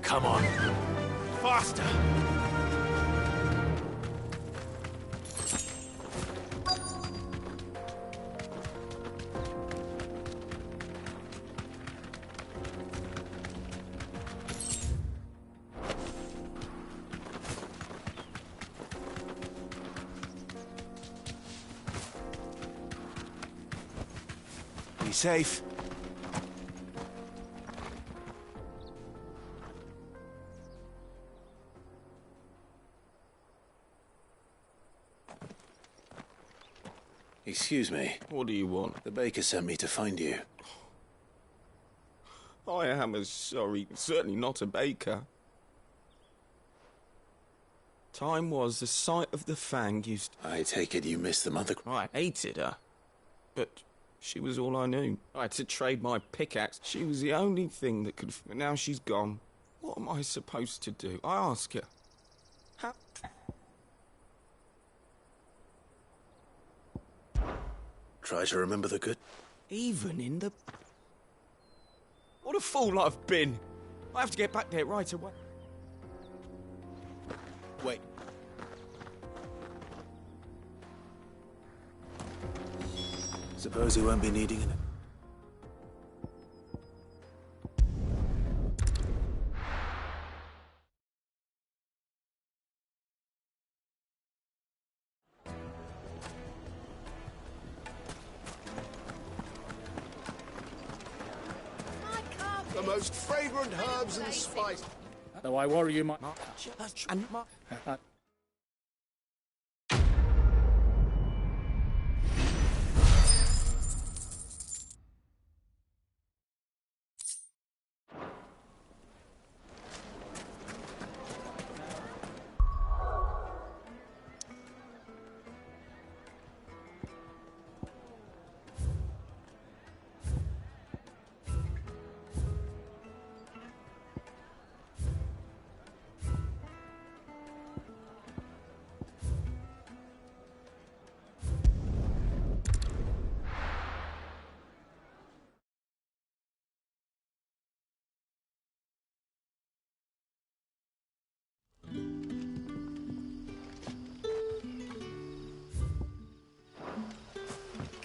Come on. Faster! Be safe. Excuse me. What do you want? The baker sent me to find you. I am sorry. Certainly not a baker. Time was the sight of the Fang used... I take it you missed the mother... I hated her. But she was all I knew. I had to trade my pickaxe. She was the only thing that could... But now she's gone. What am I supposed to do? I ask her. How... Try to remember the good... Even in the... What a fool I've been. I have to get back there right away. Wait. Suppose he won't be needing it. The most fragrant herbs and spices. Though I worry you might...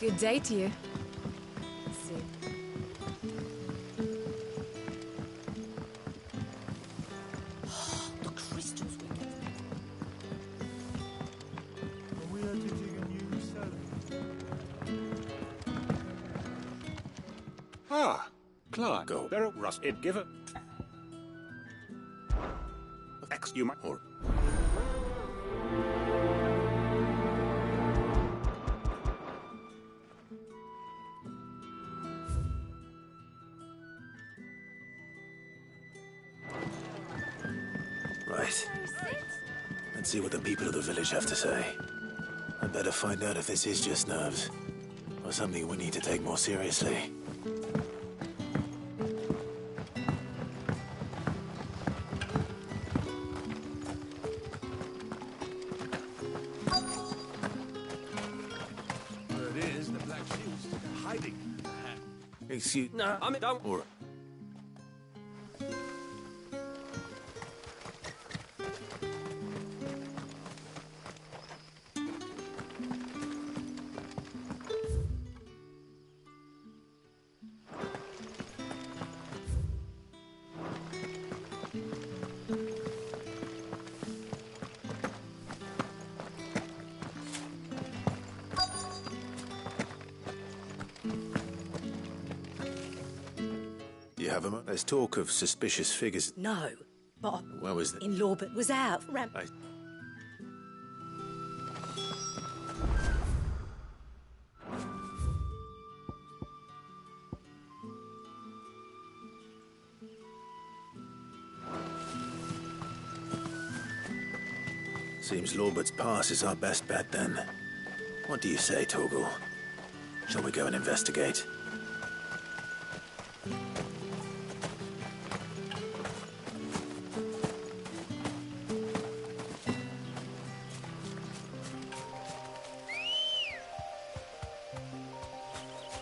Good day to you. The crystals we get. Are we editing a new selling? Ah, Clark. Go. There rusted giver. X you might or Right. Let's see what the people of the village have to say. I'd better find out if this is just nerves, or something we need to take more seriously. There it is, the Black Shield's hiding. Excuse... No, I'm... Don't... Or... You have a... There's talk of suspicious figures. No, but Where was it? in Lawbert was out. Seems Lawbert's Pass is our best bet, then. What do you say, Torgal? Shall we go and investigate?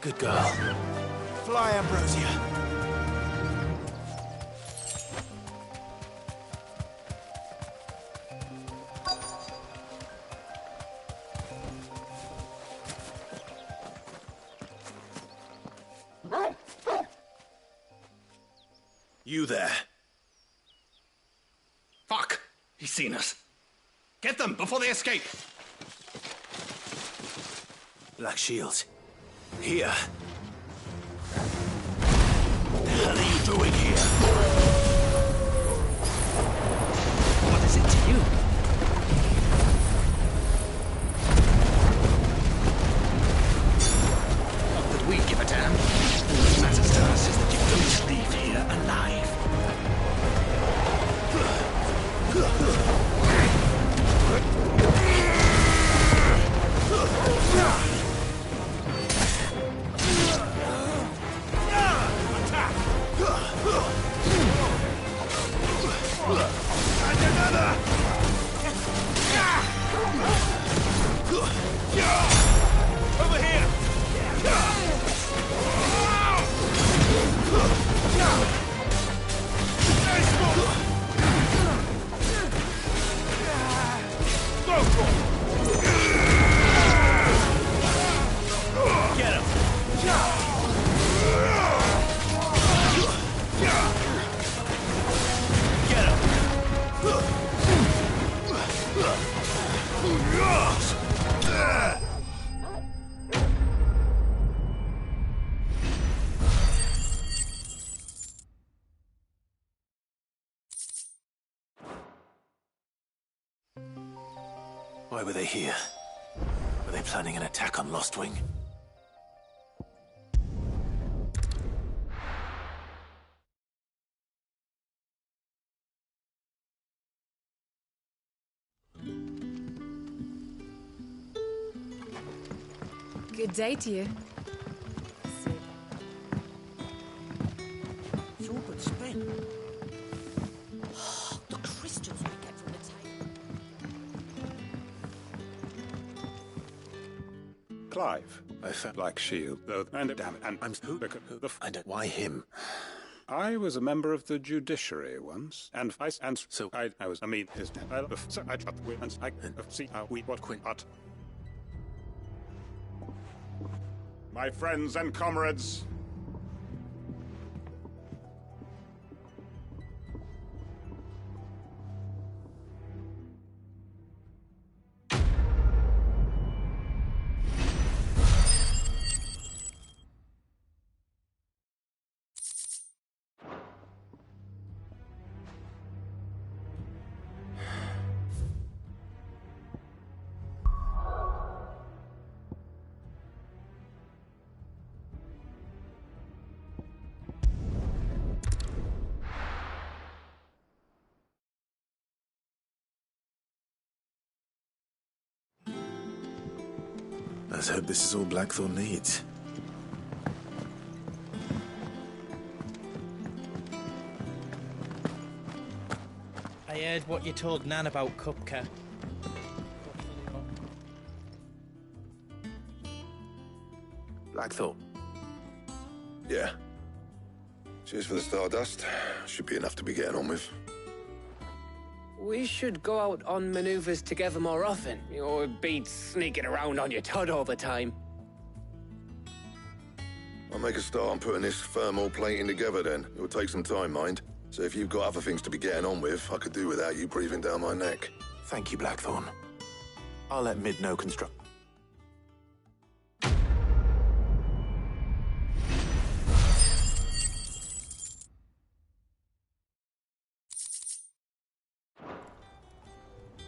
Good girl. Fly, Ambrosia. You there. fuck! He's seen us. Get them before they escape. Black Shield. Here. What the hell are you doing here? What is it to you? Not that we give a damn. All that matters to us is that you don't leave here alive. Over here! Get him! Get him! Why were they here? Were they planning an attack on Lost Wing? Good day to you. It's all but spent. The crystals we get from the table. Clive, I felt like Shield, though, and damn it, and I'm who? And why him? I was a member of the judiciary once, and I was. I mean, his name. So I see how we what but. My friends and comrades. Let's hope this is all Blackthorn needs. I heard what you told Nan about Kupka. Blackthorn. Yeah. Cheers for the Stardust. Should be enough to be getting on with. We should go out on maneuvers together more often. Or be sneaking around on your Todd all the time. I'll make a start on putting this thermal plating together then. It will take some time, mind. So if you've got other things to be getting on with, I could do without you breathing down my neck. Thank you, Blackthorn. I'll let Mid know construct.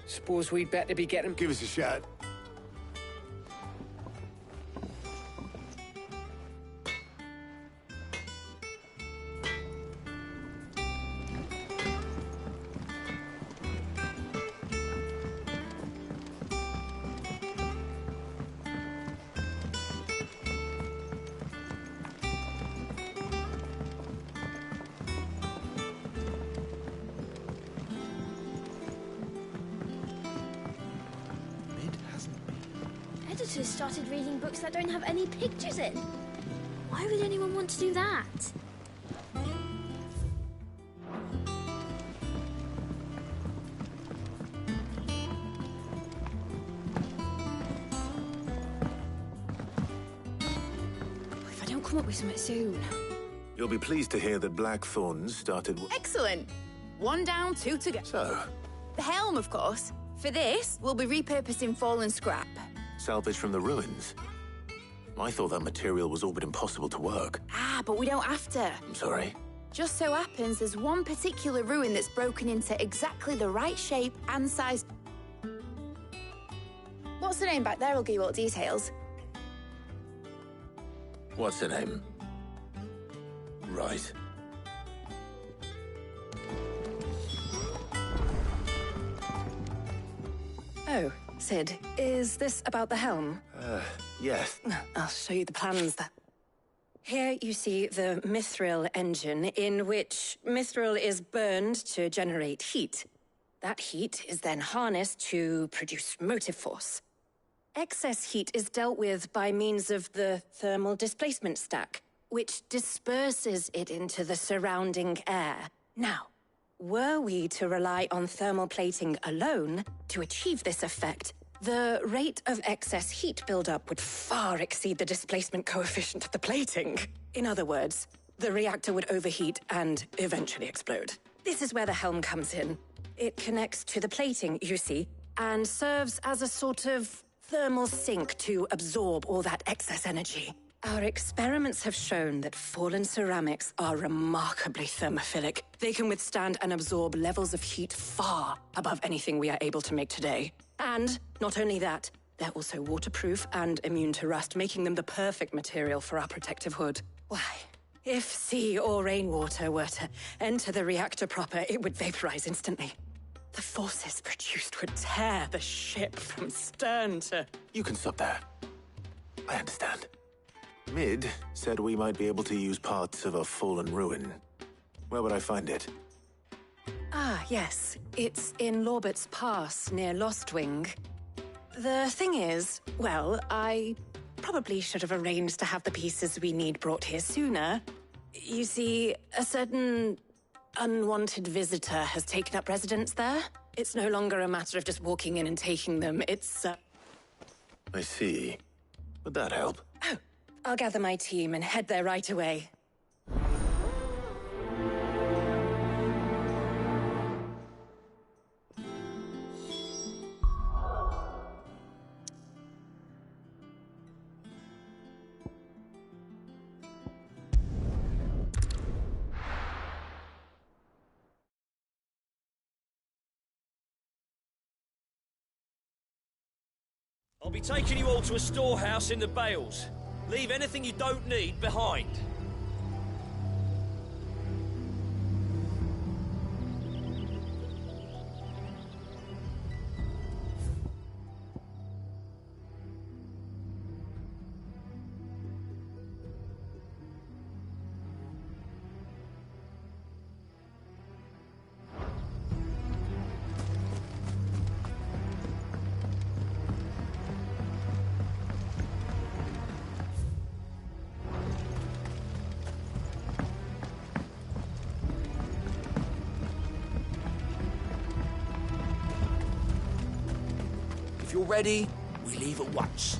Suppose we'd better be getting... Give us a shot. Editors started reading books that don't have any pictures in. Why would anyone want to do that? If I don't come up with something soon. You'll be pleased to hear that Blackthorn started... Excellent. One down, two to go. So? The helm, of course. For this, we'll be repurposing fallen scrap. Salvage from the ruins? I thought that material was all but impossible to work. Ah, but we don't have to. I'm sorry? Just so happens there's one particular ruin that's broken into exactly the right shape and size. What's the name back there? I'll give you all the details. What's her name? Right. Oh, Sid, is this about the helm? Yes. I'll show you the plans. Here you see the mithril engine, in which mithril is burned to generate heat. That heat is then harnessed to produce motive force. Excess heat is dealt with by means of the thermal displacement stack, which disperses it into the surrounding air. Now, were we to rely on thermal plating alone to achieve this effect, the rate of excess heat buildup would far exceed the displacement coefficient of the plating. In other words, the reactor would overheat and eventually explode. This is where the helm comes in. It connects to the plating, you see, and serves as a sort of thermal sink to absorb all that excess energy. Our experiments have shown that fallen ceramics are remarkably thermophilic. They can withstand and absorb levels of heat far above anything we are able to make today. And not only that, they're also waterproof and immune to rust, making them the perfect material for our protective hood. Why, if sea or rainwater were to enter the reactor proper, it would vaporize instantly. The forces produced would tear the ship from stern to... You can stop there. I understand. Mid said we might be able to use parts of a fallen ruin. Where would I find it? Ah, yes. It's in Lorbert's Pass, near Lostwing. The thing is, well, I probably should have arranged to have the pieces we need brought here sooner. You see, a certain unwanted visitor has taken up residence there. It's no longer a matter of just walking in and taking them. It's, I see. Would that help? Oh, I'll gather my team and head there right away. I'll be taking you all to a storehouse in the Bales. Leave anything you don't need behind. If you're ready, we leave at once.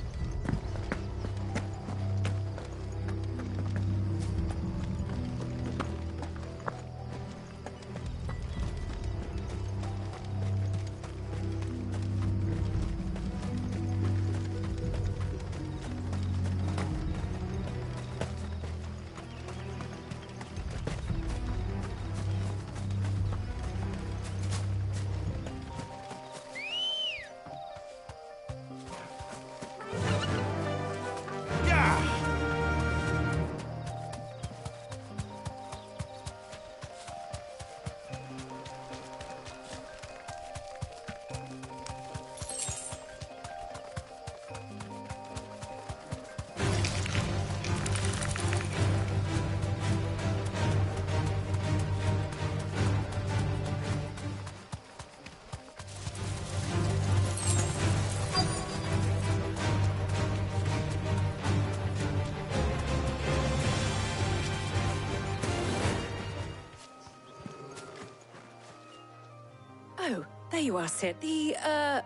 Oh, there you are, Sid. The,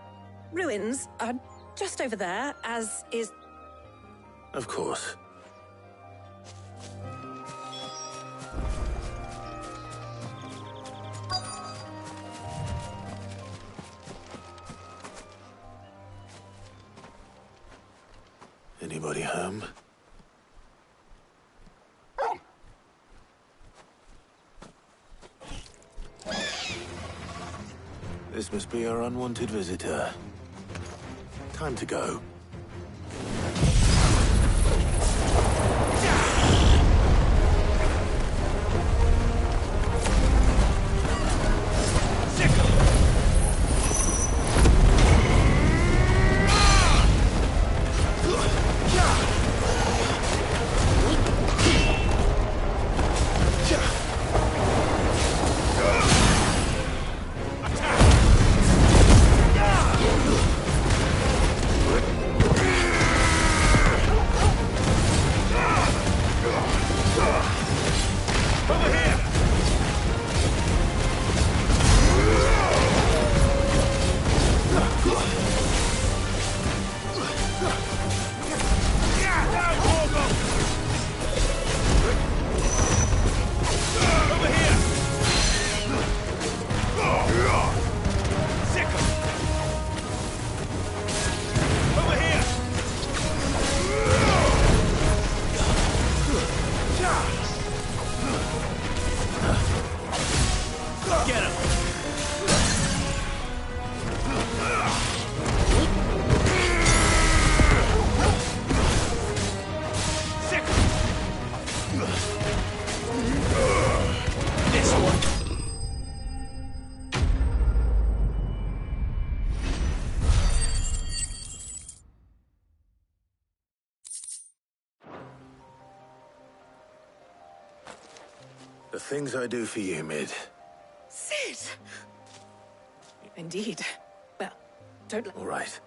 ruins are just over there, as is... Of course. anybody home. This must be our unwanted visitor. Time to go. The things I do for you, Mid. Sid! Indeed. Well, don't... All right.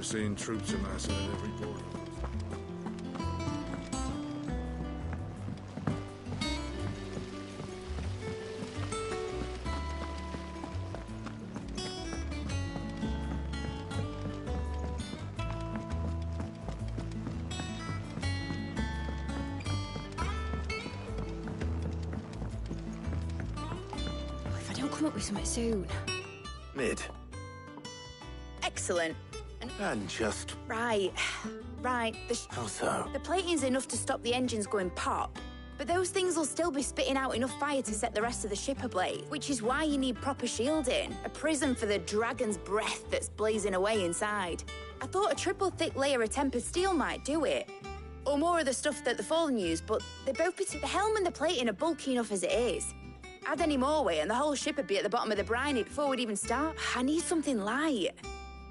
We're seeing troops amassing at every border. If I don't come up with something soon. Mid. Excellent. And just... Right. Right. How so? The plating's enough to stop the engines going pop, but those things will still be spitting out enough fire to set the rest of the ship ablaze, which is why you need proper shielding. A prison for the dragon's breath that's blazing away inside. I thought a triple thick layer of tempered steel might do it. Or more of the stuff that the Fallen use, but they both be... The helm and the plating are bulky enough as it is. Add any more weight and the whole ship would be at the bottom of the briny before we'd even start. I need something light.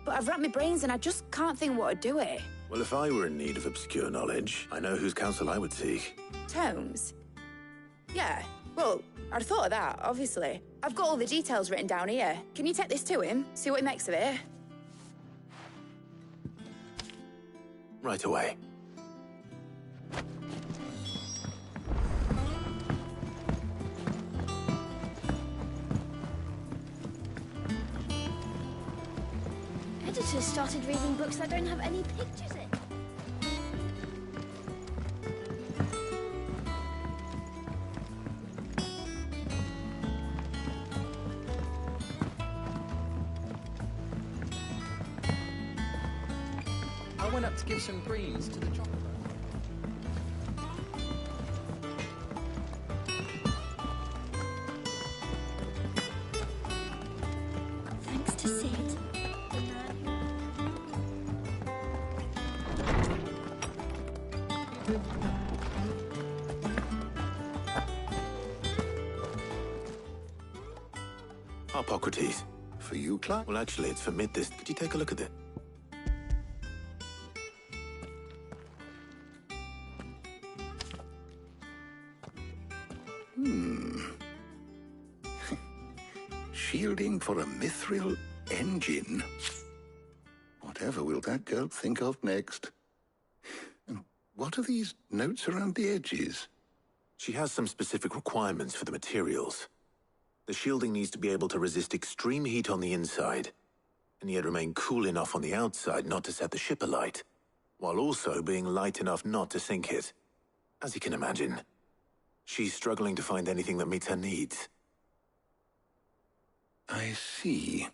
But I've racked my brains and I just can't think what would do it. Well, if I were in need of obscure knowledge, I know whose counsel I would seek. Tomes? Yeah, well, I'd thought of that, obviously. I've got all the details written down here. Can you take this to him? See what he makes of it? Right away. Editors started reading books that don't have any pictures in. went up to give some greens to the chocolate. Thanks to Sid. Hippocrates. For you, Clark? Well, actually, it's for mid this. Could you take a look at it? Shielding for a mithril engine. Whatever will that girl think of next? And what are these notes around the edges? She has some specific requirements for the materials. The shielding needs to be able to resist extreme heat on the inside, and yet remain cool enough on the outside not to set the ship alight, while also being light enough not to sink it. As you can imagine, she's struggling to find anything that meets her needs. I see.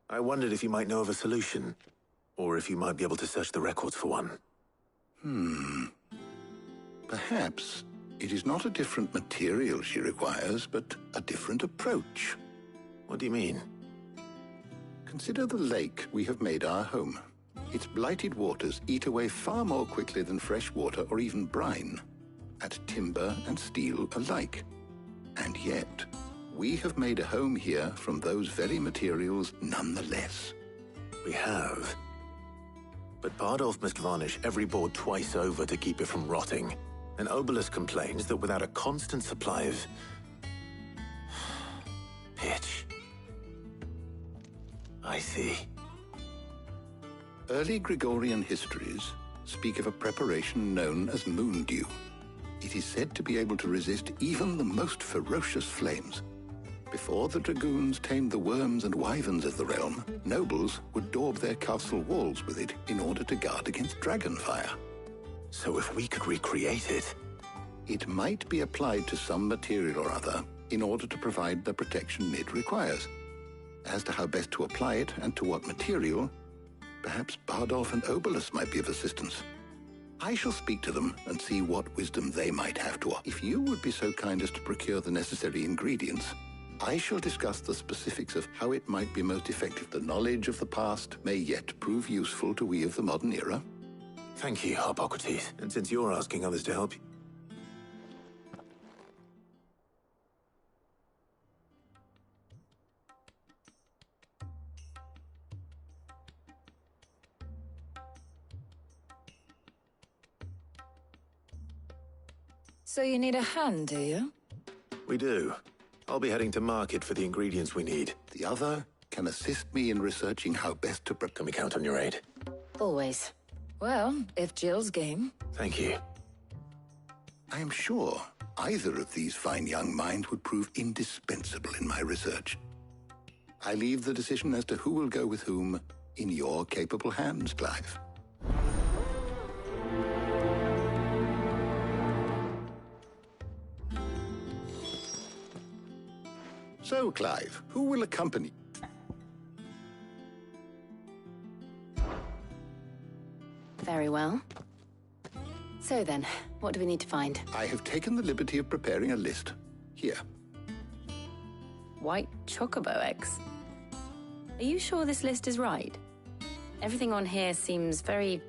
I wondered if you might know of a solution, or if you might be able to search the records for one. Perhaps it is not a different material she requires, but a different approach. What do you mean? Consider the lake we have made our home. Its blighted waters eat away far more quickly than fresh water or even brine, at timber and steel alike. And yet, we have made a home here from those very materials nonetheless. We have. But Bardolph must varnish every board twice over to keep it from rotting. And Obelus complains that without a constant supply of pitch. I see. Early Gregorian histories speak of a preparation known as moon dew. It is said to be able to resist even the most ferocious flames. Before the dragoons tamed the worms and wyverns of the realm, nobles would daub their castle walls with it in order to guard against dragonfire. So if we could recreate it... It might be applied to some material or other in order to provide the protection it requires. As to how best to apply it and to what material, perhaps Bardolph and Obelus might be of assistance. I shall speak to them and see what wisdom they might have to offer. If you would be so kind as to procure the necessary ingredients, I shall discuss the specifics of how it might be most effective. The knowledge of the past may yet prove useful to we of the modern era. Thank you, Hippocrates. And since you're asking others to help you... So you need a hand, do you? We do. I'll be heading to market for the ingredients we need. The other can assist me in researching how best to prep. Can we count on your aid? Always. Well, if Jill's game. Thank you. I am sure either of these fine young minds would prove indispensable in my research. I leave the decision as to who will go with whom in your capable hands, Clive. So, Clive, who will accompany? Very well. So then, what do we need to find? I have taken the liberty of preparing a list. Here. White chocobo eggs. Are you sure this list is right? Everything on here seems very...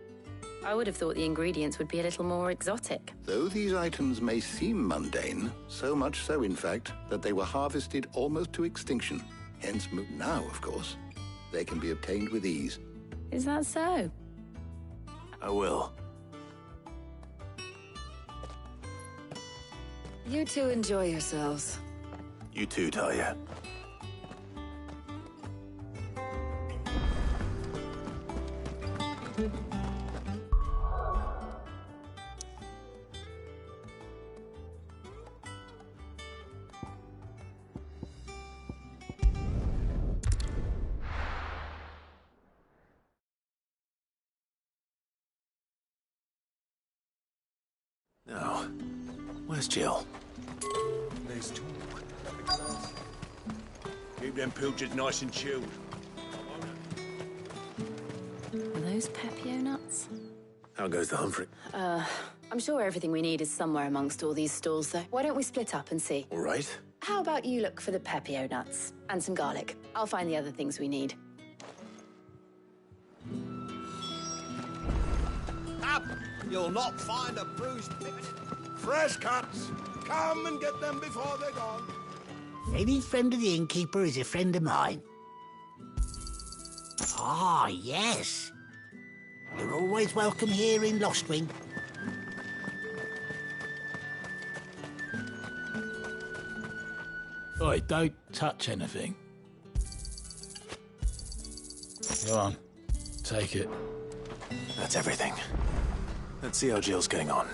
I would have thought the ingredients would be a little more exotic. Though these items may seem mundane, so much so, in fact, that they were harvested almost to extinction. Hence, now, of course, they can be obtained with ease. Is that so? I will. You two enjoy yourselves. You too, Talia. Now, where's Jill? There's talk. Keep them pilchards nice and chilled. Are those Pepio nuts? How goes the Humphrey? I'm sure everything we need is somewhere amongst all these stalls, though. Why don't we split up and see? All right. How about you look for the Pepio nuts and some garlic? I'll find the other things we need. Up! You'll not find a bruised pippin. Fresh cuts! Come and get them before they're gone. Any friend of the innkeeper is a friend of mine. Ah, yes. You're always welcome here in Lostwing. Oi, don't touch anything. Go on, take it. That's everything. Let's see how Jill's getting on.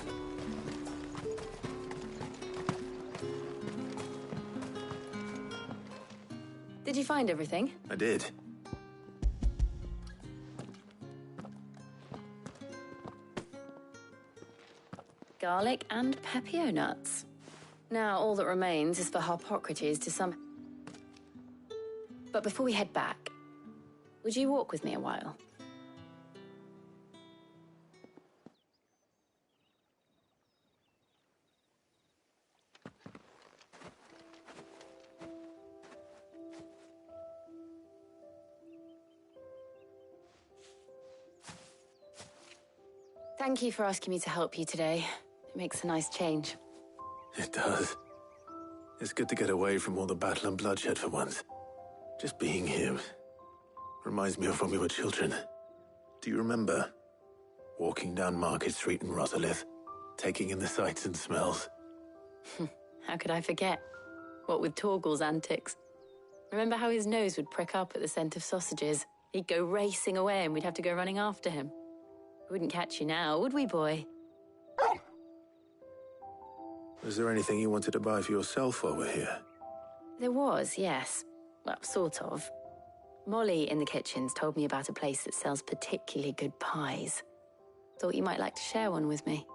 Did you find everything? I did. Garlic and Pepio nuts. Now, all that remains is for Harpocrates to some... But before we head back, would you walk with me a while? Thank you for asking me to help you today. It makes a nice change. It does. It's good to get away from all the battle and bloodshed for once. Just being here reminds me of when we were children. Do you remember? Walking down Market Street in Rosalith, taking in the sights and smells. How could I forget? What with Torgal's antics. Remember how his nose would prick up at the scent of sausages? He'd go racing away and we'd have to go running after him. We wouldn't catch you now, would we, boy? Was there anything you wanted to buy for yourself while we're here? There was, yes. Well, sort of. Molly in the kitchens told me about a place that sells particularly good pies. Thought you might like to share one with me.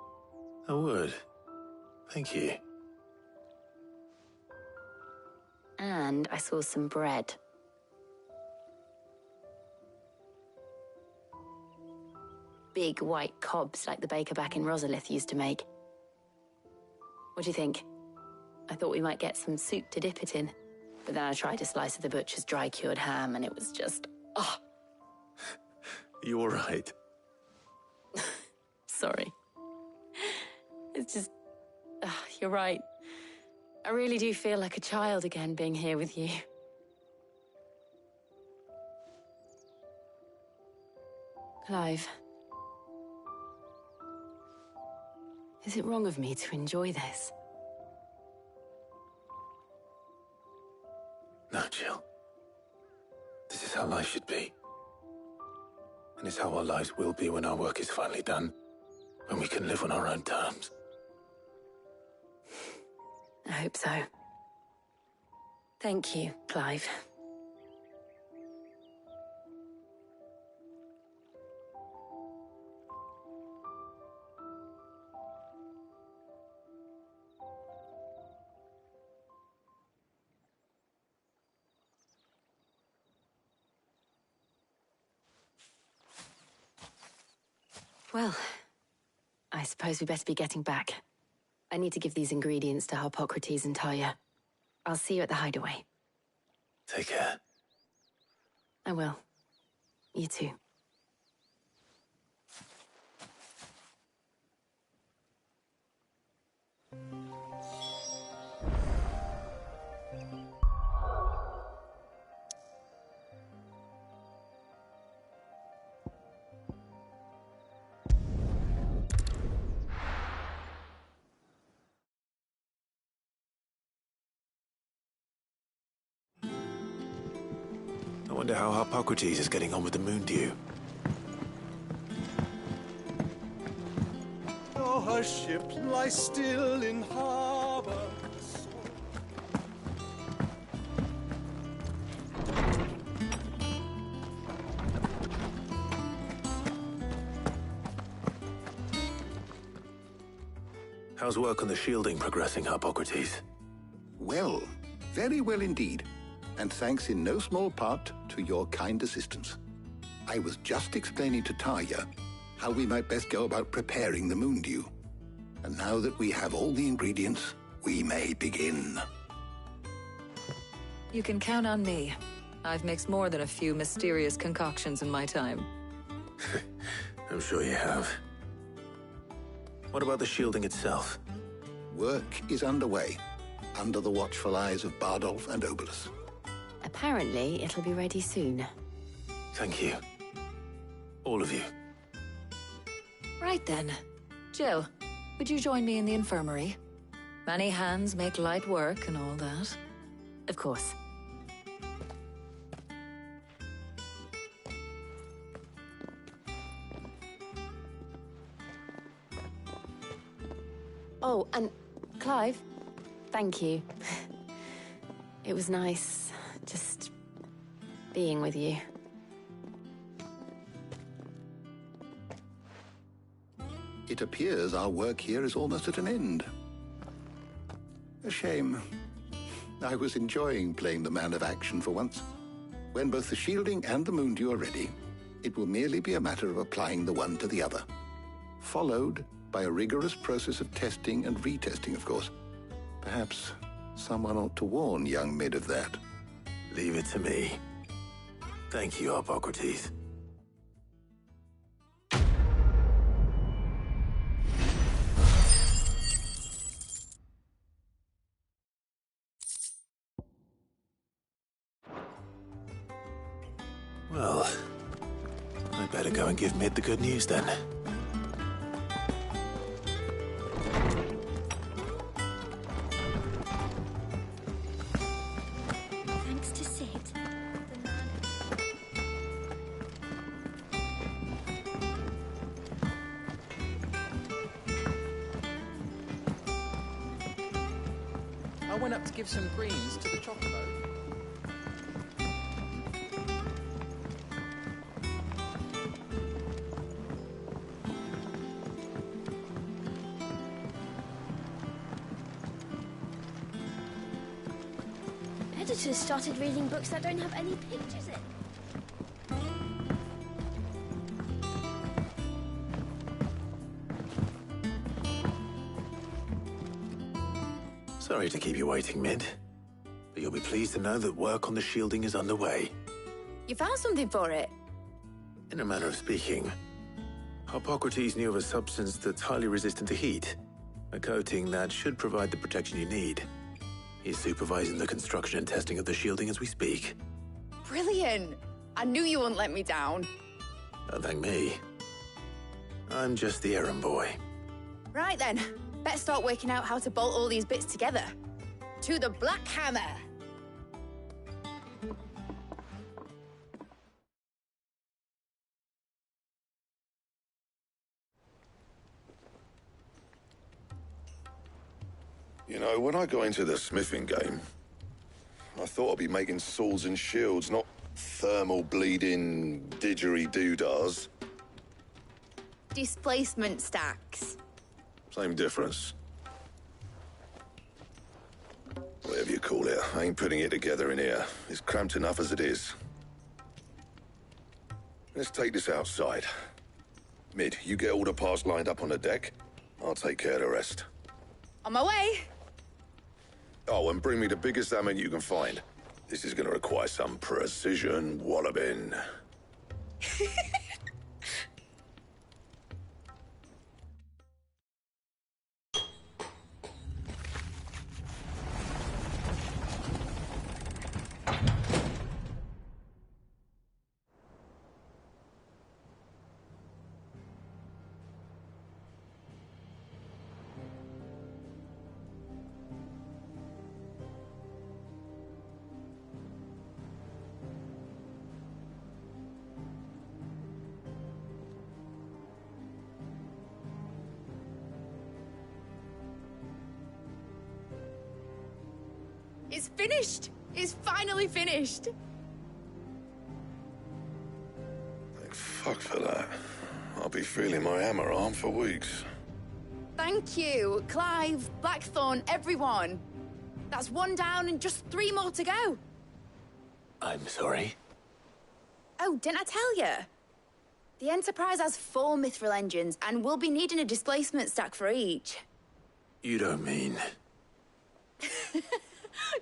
I would. Thank you. And I saw some bread. Big white cobs like the baker back in Rosalith used to make. What do you think? I thought we might get some soup to dip it in. But then I tried a slice of the butcher's dry-cured ham and it was just... oh. You all right? Sorry. It's just... you're right. I really do feel like a child again being here with you. Clive. Is it wrong of me to enjoy this? No, Jill. This is how life should be. And it's how our lives will be when our work is finally done. When we can live on our own terms. I hope so. Thank you, Clive. Well, I suppose we better be getting back. I need to give these ingredients to Harpocrates and Talia. I'll see you at the hideaway. Take care. I will. You too. I wonder how Harpocrates is getting on with the moon dew. Oh, her ship lies still in harbor. How's work on the shielding progressing, Harpocrates? Well, very well indeed. And thanks in no small part to your kind assistance. I was just explaining to Tarja how we might best go about preparing the moondew. And now that we have all the ingredients, we may begin. You can count on me. I've mixed more than a few mysterious concoctions in my time. I'm sure you have. What about the shielding itself? Work is underway, under the watchful eyes of Bardolph and Obolus. Apparently, it'll be ready soon. Thank you. All of you. Right then. Jill, would you join me in the infirmary? Many hands make light work and all that. Of course. Oh, and Clive, thank you. It was nice just being with you. It appears our work here is almost at an end. A shame. I was enjoying playing the man of action for once. When both the shielding and the moondew are ready, it will merely be a matter of applying the one to the other. Followed by a rigorous process of testing and retesting, of course. Perhaps someone ought to warn young Mid of that. Leave it to me. Thank you, Hippocrates. Well, I'd better go and give Mid the good news then. Thanks to Sid. I went up to give some greens to the chocobo. Editors started reading books that don't have any pictures in. Sorry to keep you waiting, Mid. But you'll be pleased to know that work on the shielding is underway. You found something for it? In a manner of speaking, Hippocrates knew of a substance that's highly resistant to heat. A coating that should provide the protection you need. He's supervising the construction and testing of the shielding as we speak. Brilliant! I knew you wouldn't let me down. Don't thank me. I'm just the errand boy. Right then, better start working out how to bolt all these bits together. To the Black Hammer! You know, when I got into the smithing game, I thought I'd be making swords and shields, not thermal bleeding didgeridoo-dahs. Displacement stacks. Same difference. Whatever you call it, I ain't putting it together in here. It's cramped enough as it is. Let's take this outside. Mid, you get all the parts lined up on the deck. I'll take care of the rest. On my way! Oh, and bring me the biggest salmon you can find. This is gonna require some precision walloping. It's finished! It's finally finished! Thank fuck for that. I'll be feeling my hammer arm for weeks. Thank you, Clive, Blackthorn, everyone. That's one down and just 3 more to go. I'm sorry. Oh, didn't I tell you? The Enterprise has 4 mithril engines, and we'll be needing a displacement stack for each. You don't mean...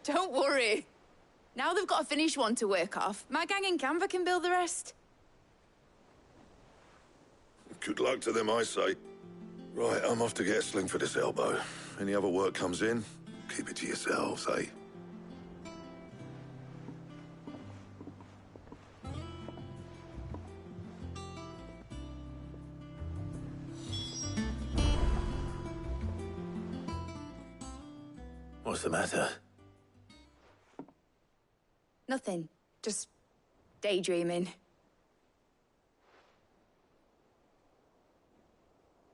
Don't worry. Now they've got a finished one to work off, my gang in Canva can build the rest. Good luck to them, I say. Right, I'm off to get a sling for this elbow. Any other work comes in, keep it to yourselves, eh? What's the matter? Nothing. Just daydreaming.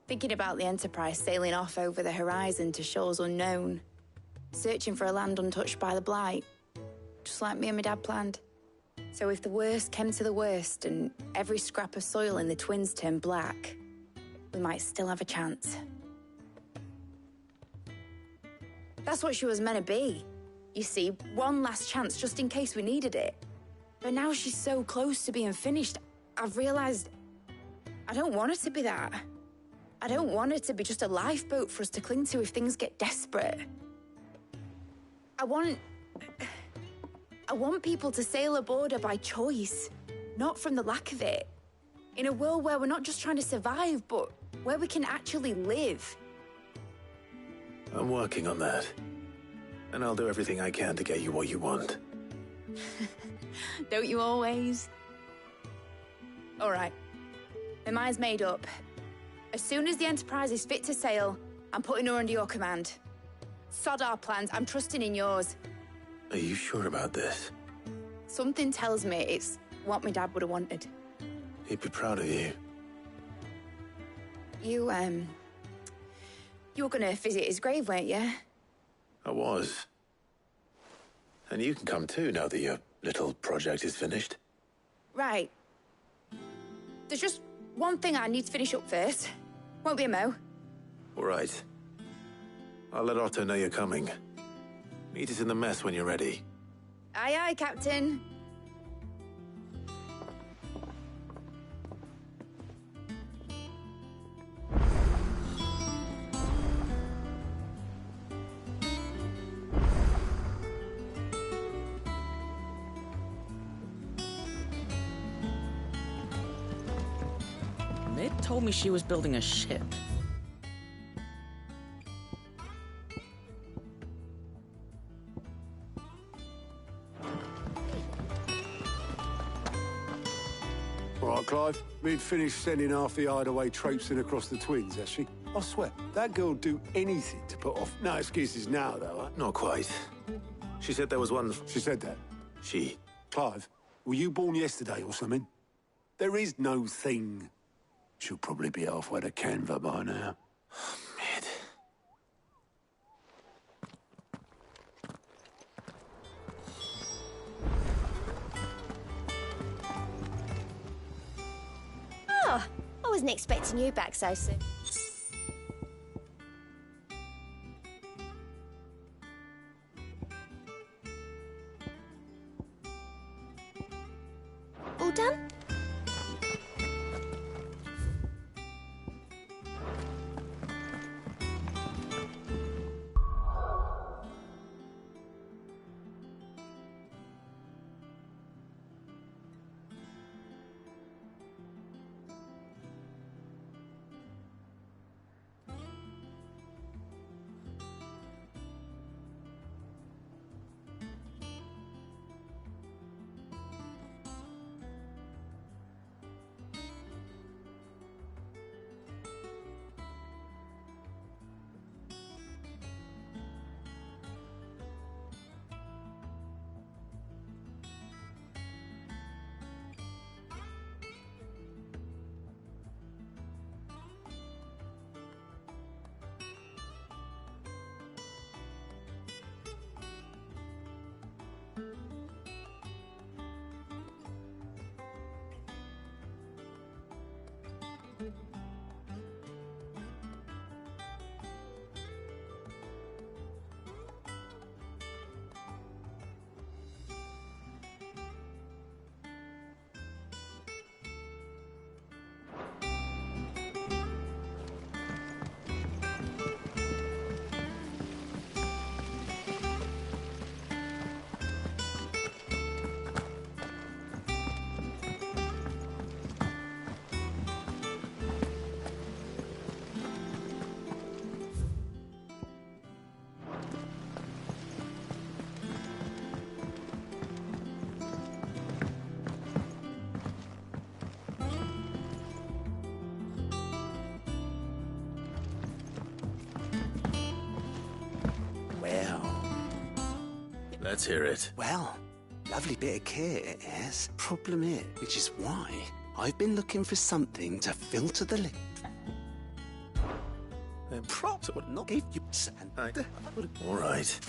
Thinking about the Enterprise sailing off over the horizon to shores unknown. Searching for a land untouched by the Blight. Just like me and my dad planned. So if the worst came to the worst and every scrap of soil in the Twins turned black, we might still have a chance. That's what she was meant to be. You see, one last chance just in case we needed it. But now she's so close to being finished, I've realized I don't want her to be that. I don't want her to be just a lifeboat for us to cling to if things get desperate. I want people to sail aboard her by choice, not from the lack of it. In a world where we're not just trying to survive, but where we can actually live. I'm working on that. And I'll do everything I can to get you what you want. Don't you always? All right. My mind's made up. As soon as the Enterprise is fit to sail, I'm putting her under your command. Sod our plans, I'm trusting in yours. Are you sure about this? Something tells me it's what my dad would have wanted. He'd be proud of you. You were gonna visit his grave, weren't you? I was. And you can come too now that your little project is finished. Right. There's just one thing I need to finish up first. Won't be a mo. All right. I'll let Otto know you're coming. Meet us in the mess when you're ready. Aye, aye, Captain. Mid told me she was building a ship. All right, Clive. Mid finished sending half the hideaway traipsing across the Twins, has she? I swear, that girl'd do anything to put off. No excuses now, though, huh? Not quite. She said there was one... She said that? She... Clive, were you born yesterday or something? There is no thing. She'll probably be halfway to Canva by now. Mid. Oh, I wasn't expecting you back so soon. All done? Let's hear it. Well, lovely bit of kit it is. Problem is, which is why I've been looking for something to filter the liquid. Props would not give you sand. All right.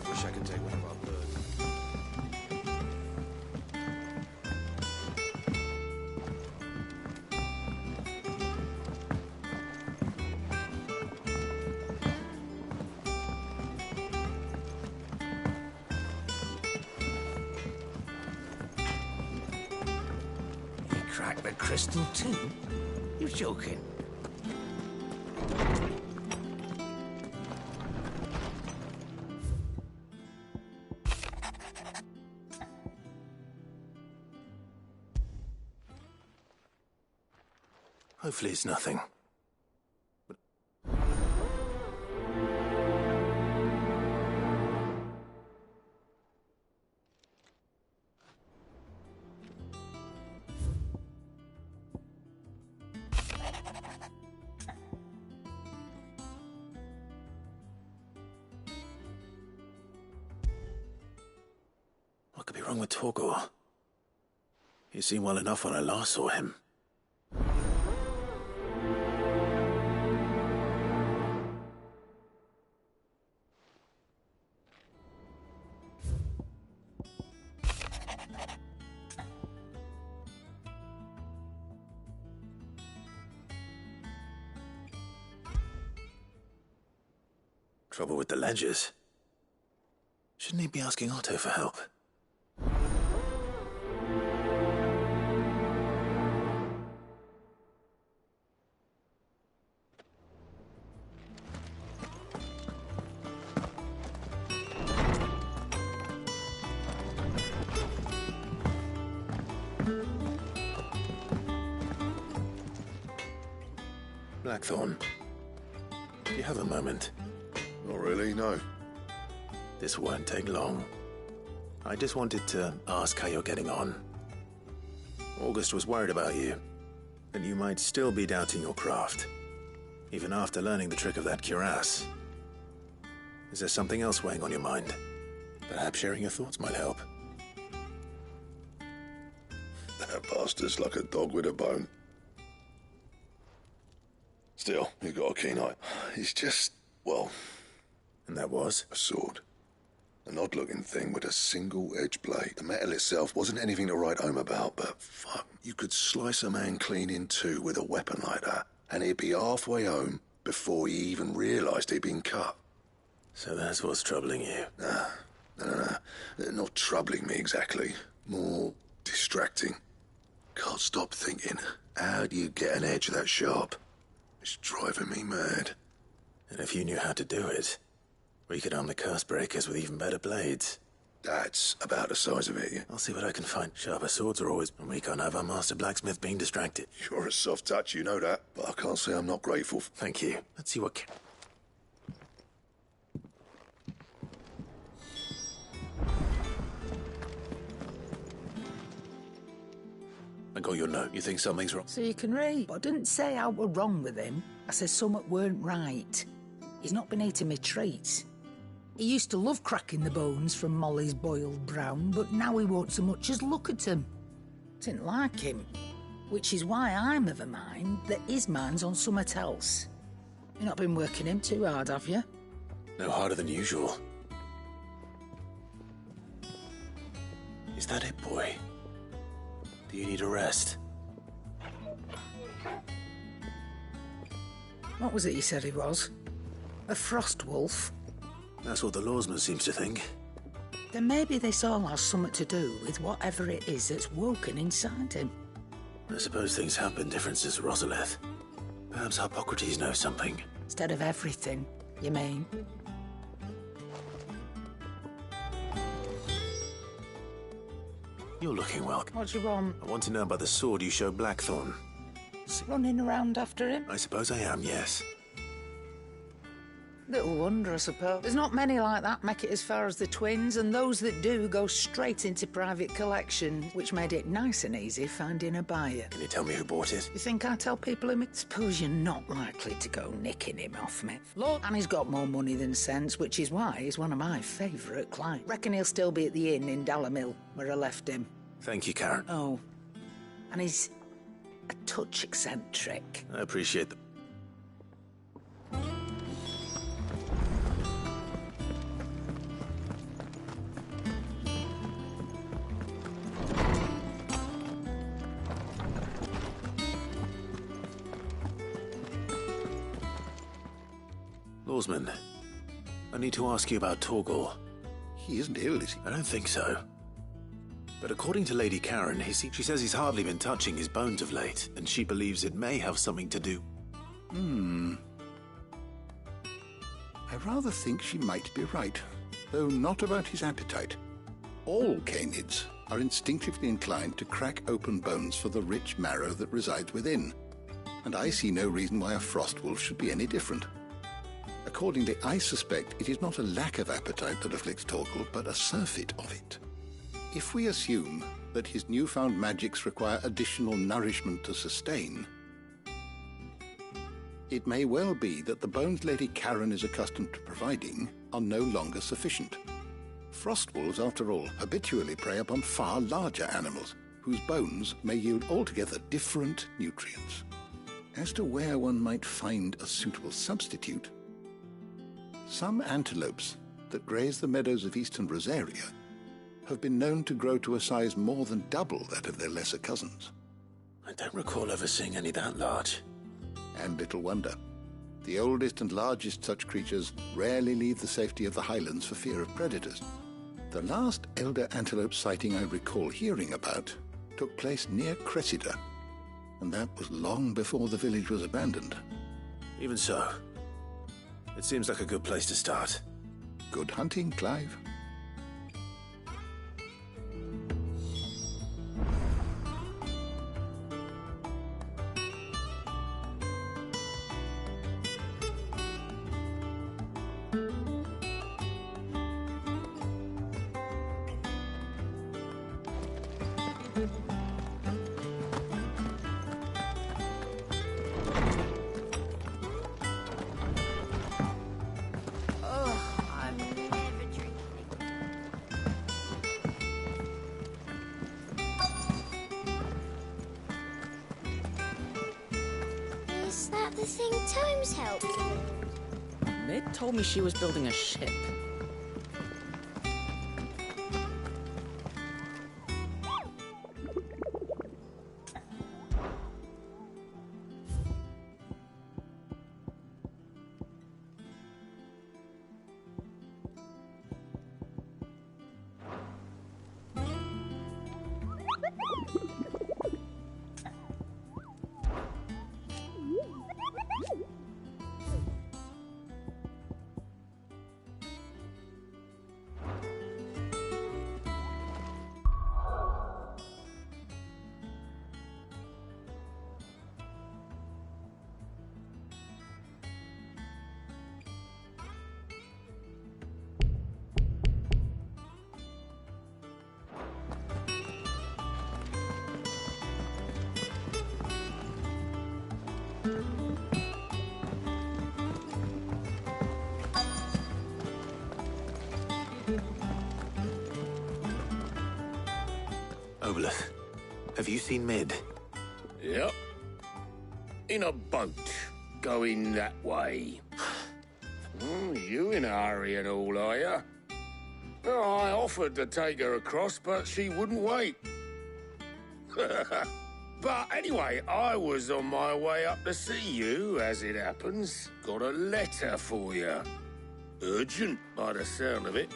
Wish I could take one of our birds. You cracked the crystal too? You're joking. Hopefully it's nothing. What could be wrong with Torgor? He seemed well enough when I last saw him. Trouble with the ledgers. Shouldn't he be asking Otto for help? Blackthorn, do you have a moment? Not really, no. This won't take long. I just wanted to ask how you're getting on. August was worried about you, that you might still be doubting your craft, even after learning the trick of that cuirass. Is there something else weighing on your mind? Perhaps sharing your thoughts might help. That bastard's like a dog with a bone. Still, you've got a keen eye. He's just, well... And that was? A sword. An odd-looking thing with a single-edged blade. The metal itself wasn't anything to write home about, but fuck, you could slice a man clean in two with a weapon like that, and he'd be halfway home before he even realised he'd been cut. So that's what's troubling you? No. Not troubling me exactly. More distracting. Can't stop thinking, how do you get an edge that sharp? It's driving me mad. And if you knew how to do it, we could arm the curse breakers with even better blades. That's about the size of it, yeah? I'll see what I can find. Sharper swords are always... And we can't have our master blacksmith being distracted. You're a soft touch, you know that. But I can't say I'm not grateful. Thank you. Let's see what can... I got your note. You think something's wrong? So you can read. But I didn't say I were wrong with him. I said something weren't right. He's not been eating me treats. He used to love cracking the bones from Molly's boiled brown, but now he won't so much as look at them. Didn't like him. Which is why I'm of a mind that his mind's on something else. You've not been working him too hard, have you? No harder than usual. Is that it, boy? Do you need a rest? What was it you said he was? A frost wolf? That's what the lawsman seems to think. Then maybe this all has something to do with whatever it is that's woken inside him. I suppose things have been different since Rosalith. Perhaps Hippocrates knows something. Instead of everything, you mean? You're looking well. What do you want? I want to know about the sword you showed Blackthorn. Running around after him? I suppose I am, yes. Little wonder, I suppose. There's not many like that make it as far as the twins, and those that do go straight into private collection, which made it nice and easy finding a buyer. Can you tell me who bought it? You think I tell people him? Suppose you're not likely to go nicking him off me. Lord, and he's got more money than sense, which is why he's one of my favourite clients. Reckon he'll still be at the inn in Dallamil, where I left him. Thank you, Karen. Oh, and he's a touch eccentric. I appreciate the... Lawsman, I need to ask you about Torgor. He isn't ill, is he? I don't think so. But according to Lady Karen, she says he's hardly been touching his bones of late, and she believes it may have something to do. I rather think she might be right, though not about his appetite. All canids are instinctively inclined to crack open bones for the rich marrow that resides within, and I see no reason why a frostwolf should be any different. Accordingly, I suspect it is not a lack of appetite that afflicts Torgal, but a surfeit of it. If we assume that his newfound magics require additional nourishment to sustain, it may well be that the bones Lady Karen is accustomed to providing are no longer sufficient. Frostwolves, after all, habitually prey upon far larger animals, whose bones may yield altogether different nutrients. As to where one might find a suitable substitute, some antelopes that graze the meadows of eastern Rosaria have been known to grow to a size more than double that of their lesser cousins. I don't recall ever seeing any that large. And little wonder. The oldest and largest such creatures rarely leave the safety of the highlands for fear of predators. The last elder antelope sighting I recall hearing about took place near Cressida, and that was long before the village was abandoned. Even so, it seems like a good place to start. Good hunting, Clive. Is that the thing Tomes helped with? Ned told me she was building a ship. Oboleth, have you seen Mid? Yep. In a boat, going that way. You in a hurry and all, are you? Oh, I offered to take her across, but she wouldn't wait. But anyway, I was on my way up to see you, as it happens. Got a letter for you. Urgent, by the sound of it.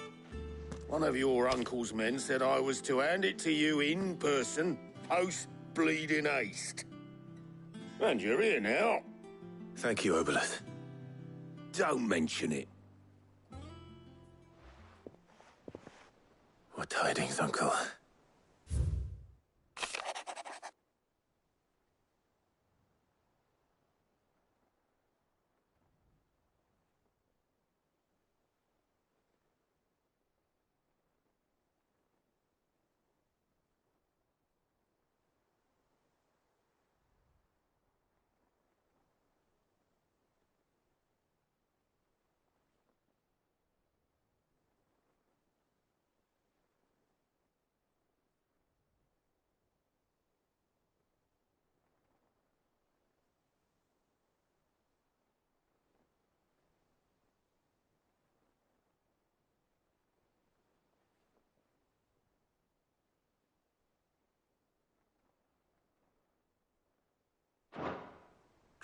One of your uncle's men said I was to hand it to you in person, post-bleeding haste. And you're here now. Thank you, Oboleth. Don't mention it. What tidings, Uncle?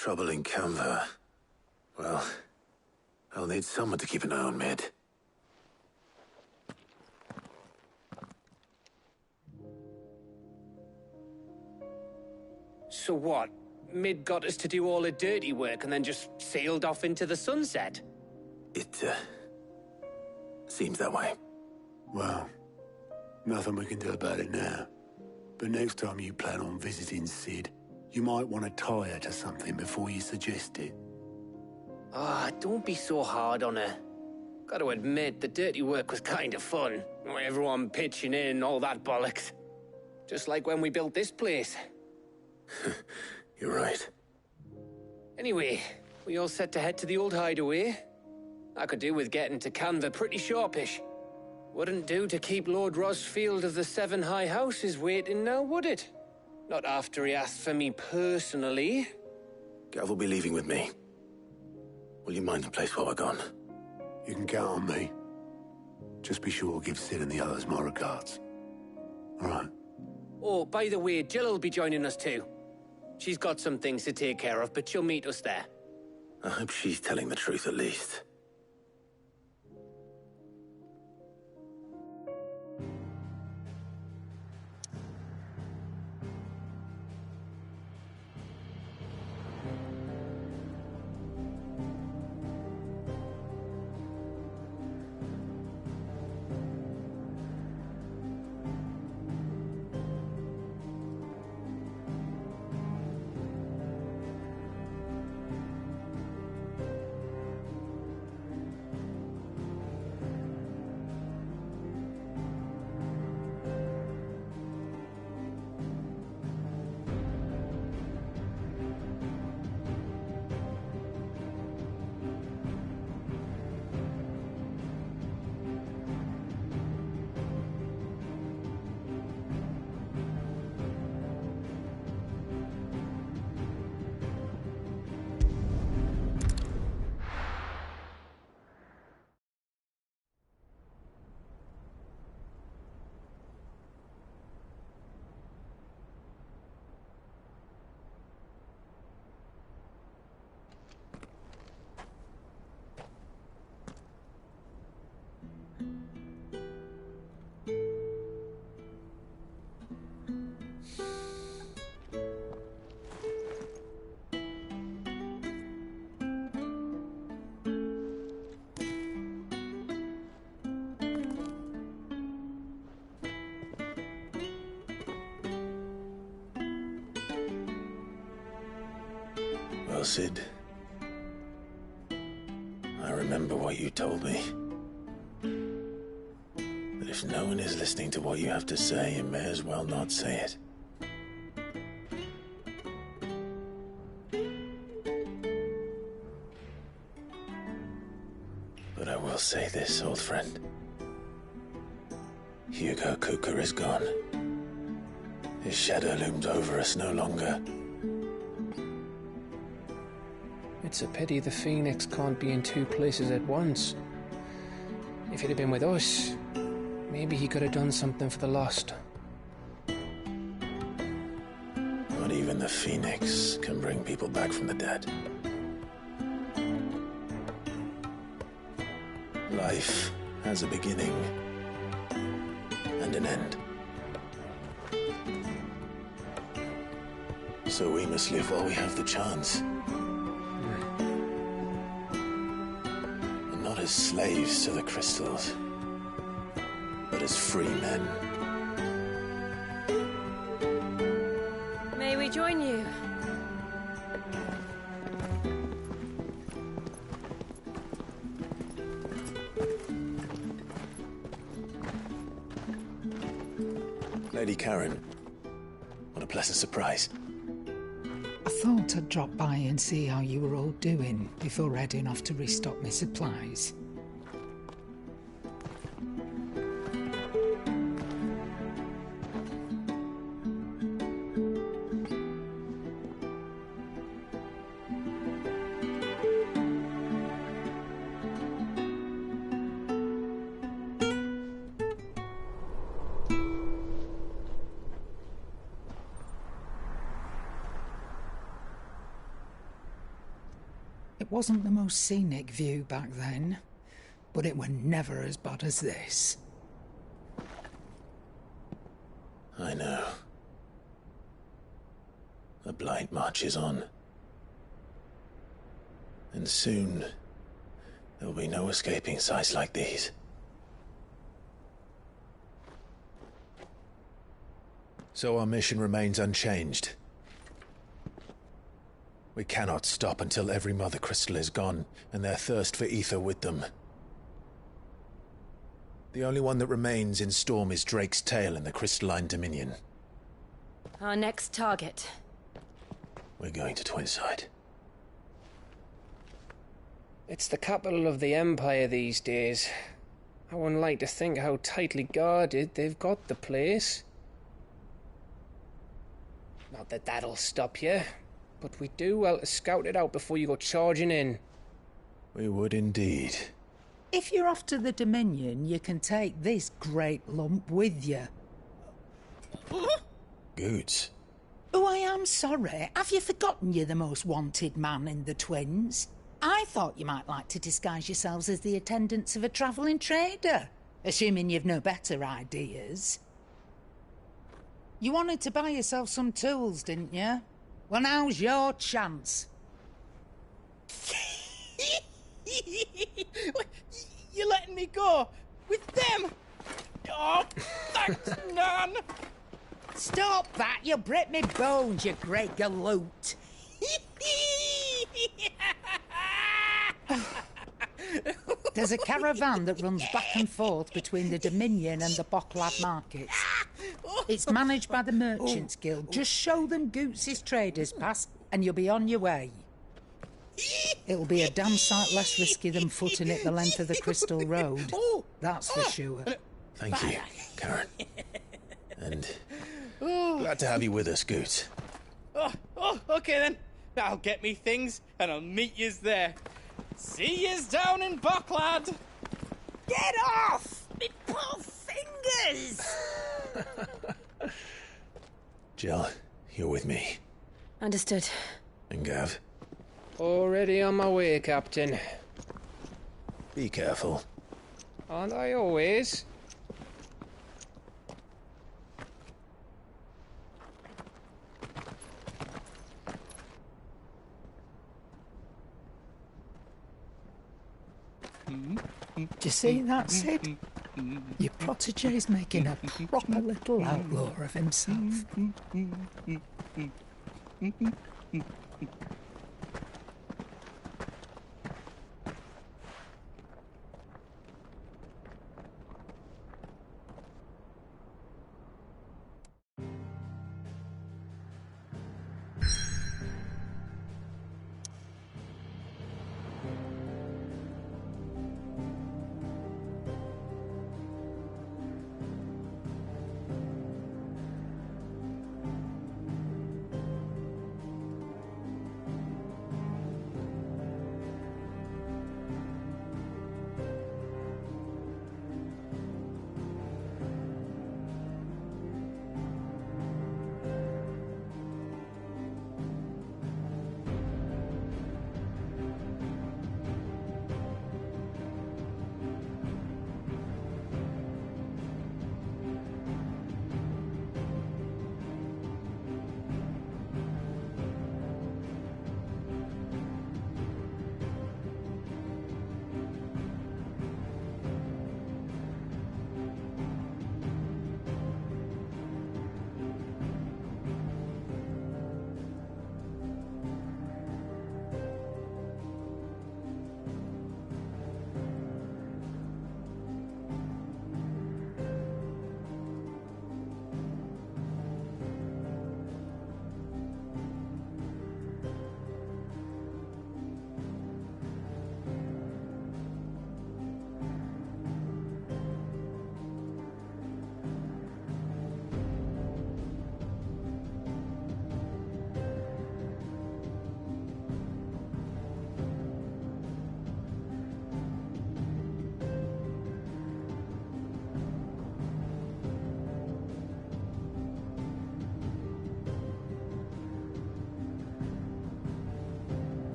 Trouble in Canva. Well, I'll need someone to keep an eye on Mid. So what? Mid got us to do all the dirty work and then just sailed off into the sunset? It, seems that way. Well, nothing we can do about it now. But next time you plan on visiting Sid, you might want to tie her to something before you suggest it. Ah, don't be so hard on her. Got to admit, the dirty work was kind of fun. Everyone pitching in, all that bollocks. Just like when we built this place. You're right. Anyway, we all set to head to the old hideaway. I could do with getting to Canva pretty sharpish. Wouldn't do to keep Lord Rosfield of the Seven High Houses waiting now, would it? Not after he asked for me personally. Gav will be leaving with me. Will you mind the place while we're gone? You can count on me. Just be sure to give Sid and the others my regards. All right. Oh, by the way, Jill will be joining us too. She's got some things to take care of, but she'll meet us there. I hope she's telling the truth at least. Well, Sid, I remember what you told me. That if no one is listening to what you have to say, you may as well not say it. But I will say this, old friend. Hugo Cooker is gone. His shadow looms over us no longer. It's a pity the Phoenix can't be in two places at once. If he'd have been with us, maybe he could have done something for the lost. Not even the Phoenix can bring people back from the dead. Life has a beginning and an end. So we must live while we have the chance. And not as slaves to the crystals, but as free men. May we join you? Lady Karen, what a pleasant surprise. I thought I'd drop by and see how you were all doing before heading off to restock my supplies. It wasn't the most scenic view back then, but it were never as bad as this. I know. The Blight marches on. And soon, there'll be no escaping sights like these. So our mission remains unchanged. We cannot stop until every Mother Crystal is gone, and their thirst for ether with them. The only one that remains in Storm is Drake's Tail in the Crystalline Dominion. Our next target. We're going to Twinside. It's the capital of the Empire these days. I wouldn't like to think how tightly guarded they've got the place. Not that that'll stop you, but we do well to scout it out before you go charging in. We would indeed. If you're off to the Dominion, you can take this great lump with you. Goods. Oh, I am sorry. Have you forgotten you're the most wanted man in the Twins? I thought you might like to disguise yourselves as the attendants of a travelling trader, assuming you've no better ideas. You wanted to buy yourself some tools, didn't you? Well, now's your chance. You're letting me go? With them? Oh, thanks, Nan! Stop that! You'll break me bones, you great galoot! There's a caravan that runs back and forth between the Dominion and the Bocklad markets. It's managed by the Merchants Guild. Just show them Goots' traders pass and you'll be on your way. It'll be a damn sight less risky than footing it the length of the Crystal Road. That's for sure. Thank you, Karen. And glad to have you with us, Goots. Okay then. I'll get me things and I'll meet yous there. See yous down in Bocklad. Get off! Me poor fingers! Jill, you're with me. Understood. And Gav? Already on my way, Captain. Be careful. Aren't I always? Do you see that, Sid? Your protege's making a proper little outlaw of himself.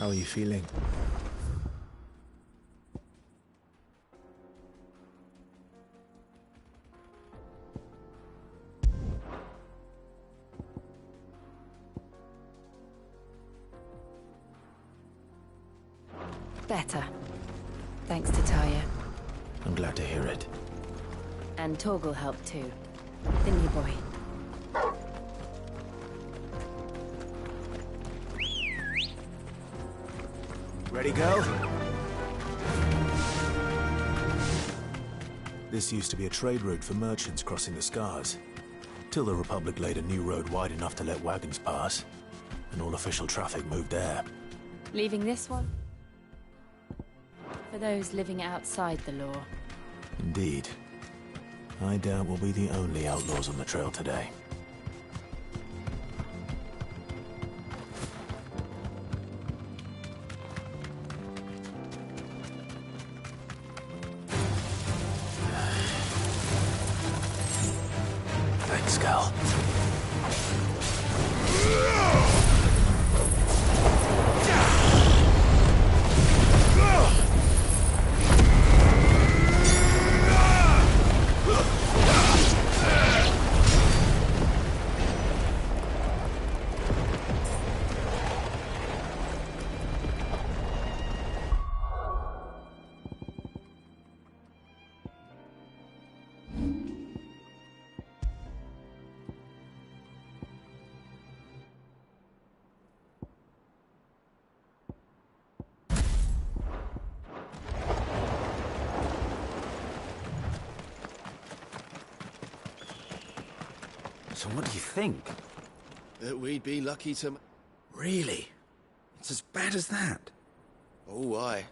How are you feeling? Better. Thanks to Taya. I'm glad to hear it. And Torgal helped too. The new boy. Ready, go? This used to be a trade route for merchants crossing the Scars. Till the Republic laid a new road wide enough to let wagons pass. And all official traffic moved there. Leaving this one? For those living outside the law. Indeed. I doubt we'll be the only outlaws on the trail today. Thanks, Cal. So what do you think? That we'd be lucky to... Really? It's as bad as that? Oh, aye.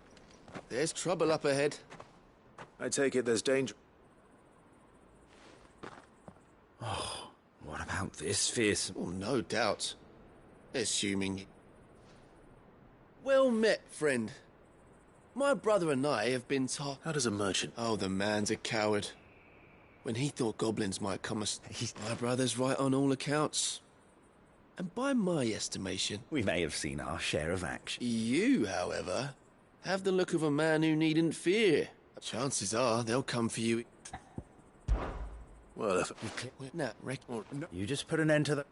There's trouble up ahead. I take it there's danger. Oh, what about this fearsome... Oh, no doubt. Assuming... Well met, friend. My brother and I have been taught... How does a merchant... Oh, the man's a coward. When he thought goblins might come... My brother's right on all accounts. And by my estimation... We may have seen our share of action. You, however, have the look of a man who needn't fear. Chances are they'll come for you... Well, if... Now, You just put an end to the...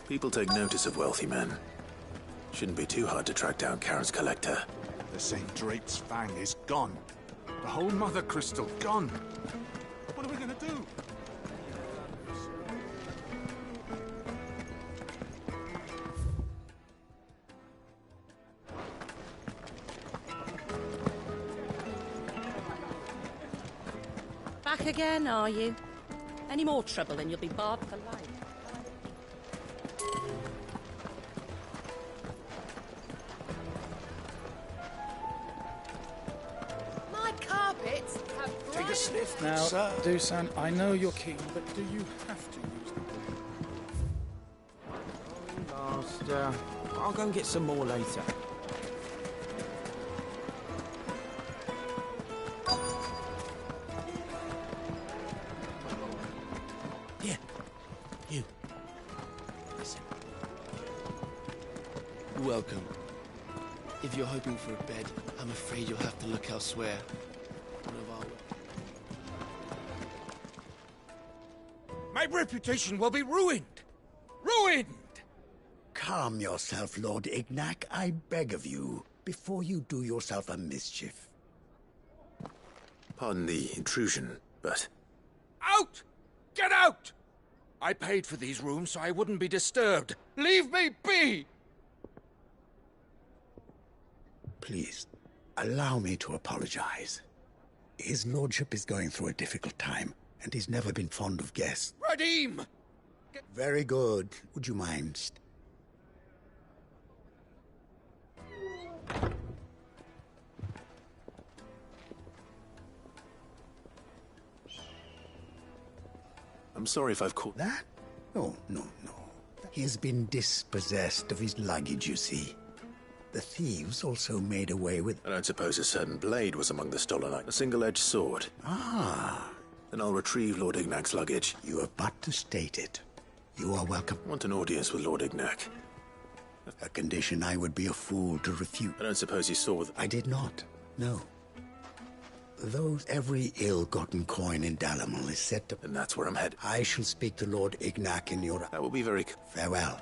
People take notice of wealthy men. Shouldn't be too hard to track down Karen's collector. The St. Drake's Fang is gone. The whole Mother Crystal gone. What are we gonna do? Back again, are you? Any more trouble and you'll be barred for life. My carpets have Take a sniff, Now, sir. Dusan, I know you're keen, but do you have to use them? Master, I'll go and get some more later. Here. You. Listen. Welcome. If you're hoping for a bed, I'm afraid you'll have to look elsewhere. One of our... My reputation will be ruined. Ruined! Calm yourself, Lord Ignac, I beg of you, before you do yourself a mischief. Pardon the intrusion, but... Out! Get out! I paid for these rooms so I wouldn't be disturbed. Leave me be! Please, allow me to apologize. His lordship is going through a difficult time, and he's never been fond of guests. Radim! Very good. Would you mind? I'm sorry if I've caught... That? Oh, no. He has been dispossessed of his luggage, you see. The thieves also made away with... I don't suppose a certain blade was among the stolen items. A single-edged sword. Ah. Then I'll retrieve Lord Ignac's luggage. You have but to state it. You are welcome. I want an audience with Lord Ignac. A condition I would be a fool to refute. I don't suppose you saw I did not, no. Though every ill-gotten coin in Dalamil is set to... And that's where I'm headed. I shall speak to Lord Ignac in your... That will be very... Farewell.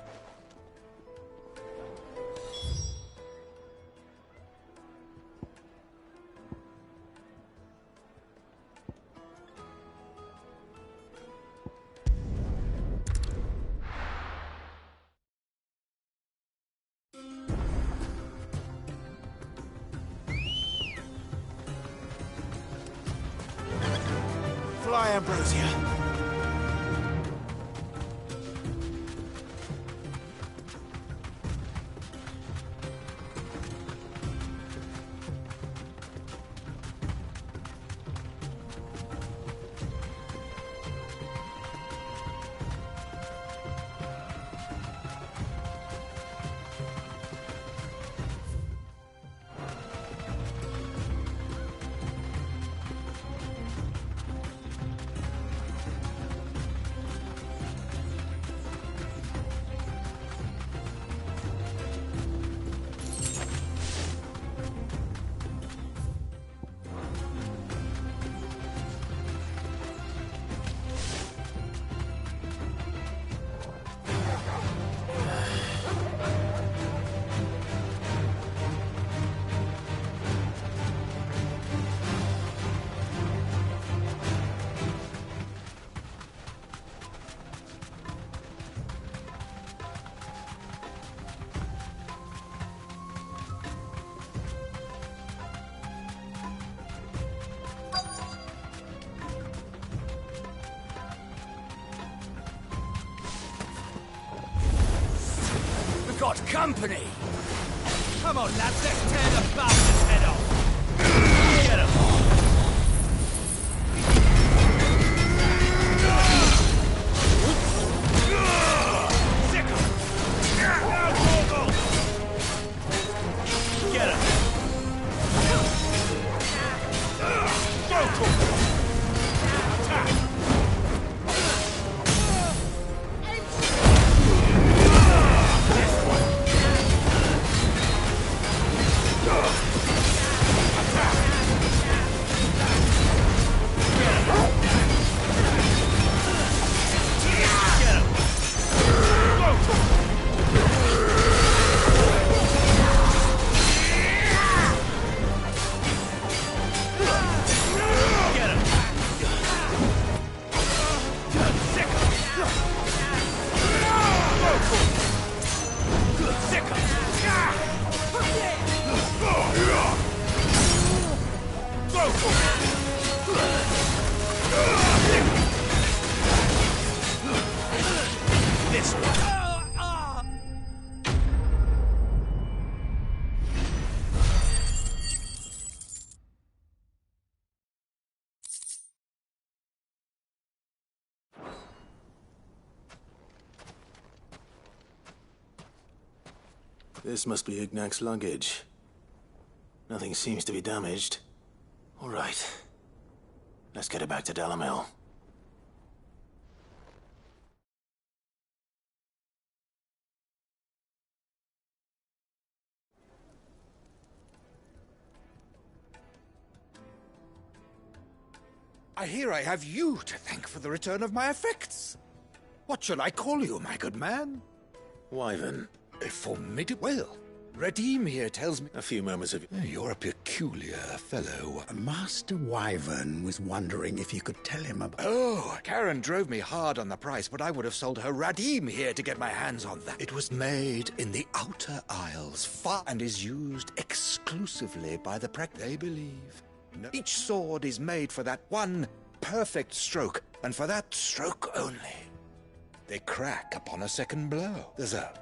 Fly, Ambrosia. Got company! Come on, lads, let's tear the bastard's head off! Get him! Sick him! Now, Morgul! Get him! Go for it! Attack! This one. This must be Ignac's luggage. Nothing seems to be damaged. All right. Let's get it back to Dalamil. I hear I have you to thank for the return of my effects. What shall I call you, my good man? Wyvern. A formidable... Well, Radim here tells me... A few moments of... You're a peculiar fellow. Master Wyvern was wondering if you could tell him about... Oh, Karen drove me hard on the price, but I would have sold her Radim here to get my hands on that. It was made in the Outer Isles, and is used exclusively by the they believe. No. Each sword is made for that one perfect stroke, and for that stroke only. They crack upon a second blow. There's a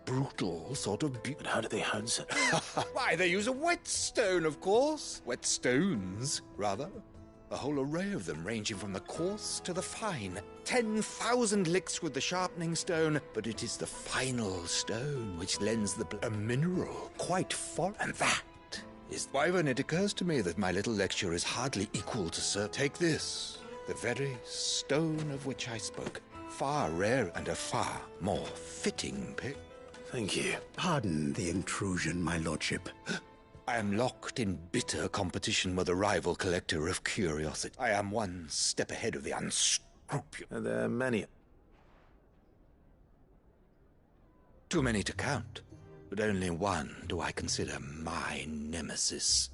brutal sort of But how do they harness it? Why, they use a whetstone, of course. Whetstones, rather. A whole array of them, ranging from the coarse to the fine. 10,000 licks with the sharpening stone, but it is the final stone which lends a mineral quite foreign. And that is why when it occurs to me that my little lecture is hardly equal to Sir. Take this, the very stone of which I spoke. Far rare and a far more fitting pick. Thank you. Pardon the intrusion, my lordship. I am locked in bitter competition with a rival collector of curiosity. I am one step ahead of the unscrupulous. There are many. Too many to count, but only one do I consider my nemesis.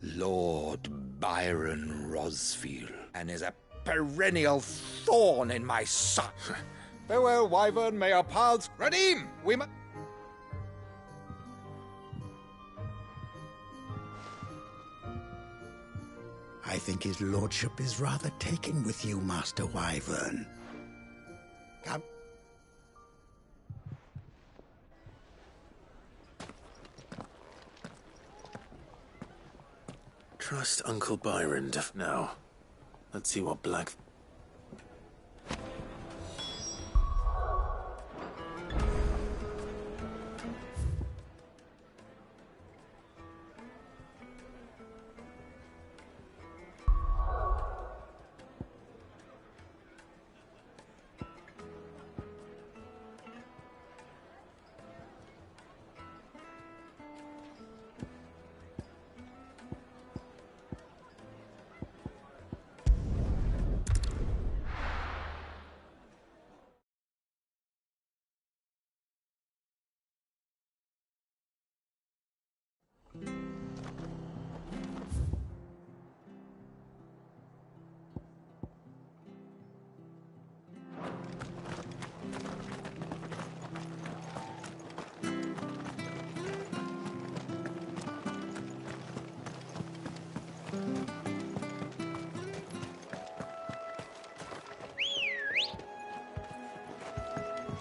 Lord Byron Rosfield, and is a perennial thorn in my side. Farewell, Wyvern, may our paths... Radim, we must... I think his lordship is rather taken with you, Master Wyvern. Come. Trust Uncle Byron now. Let's see what Black...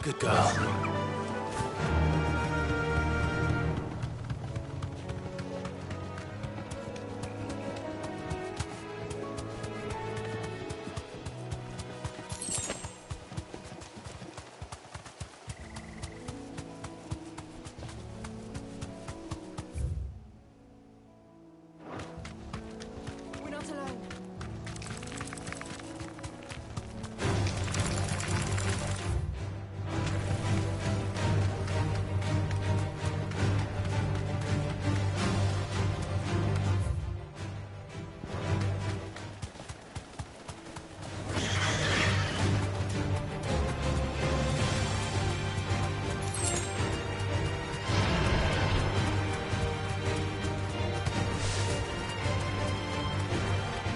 Good girl. We're not alone.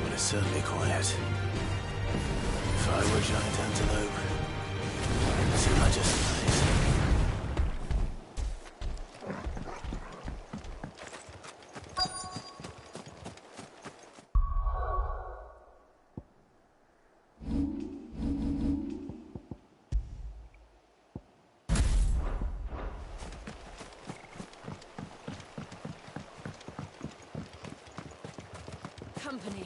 Well, it's certainly quiet. If I were a giant antelope, I'd see my just place. Company.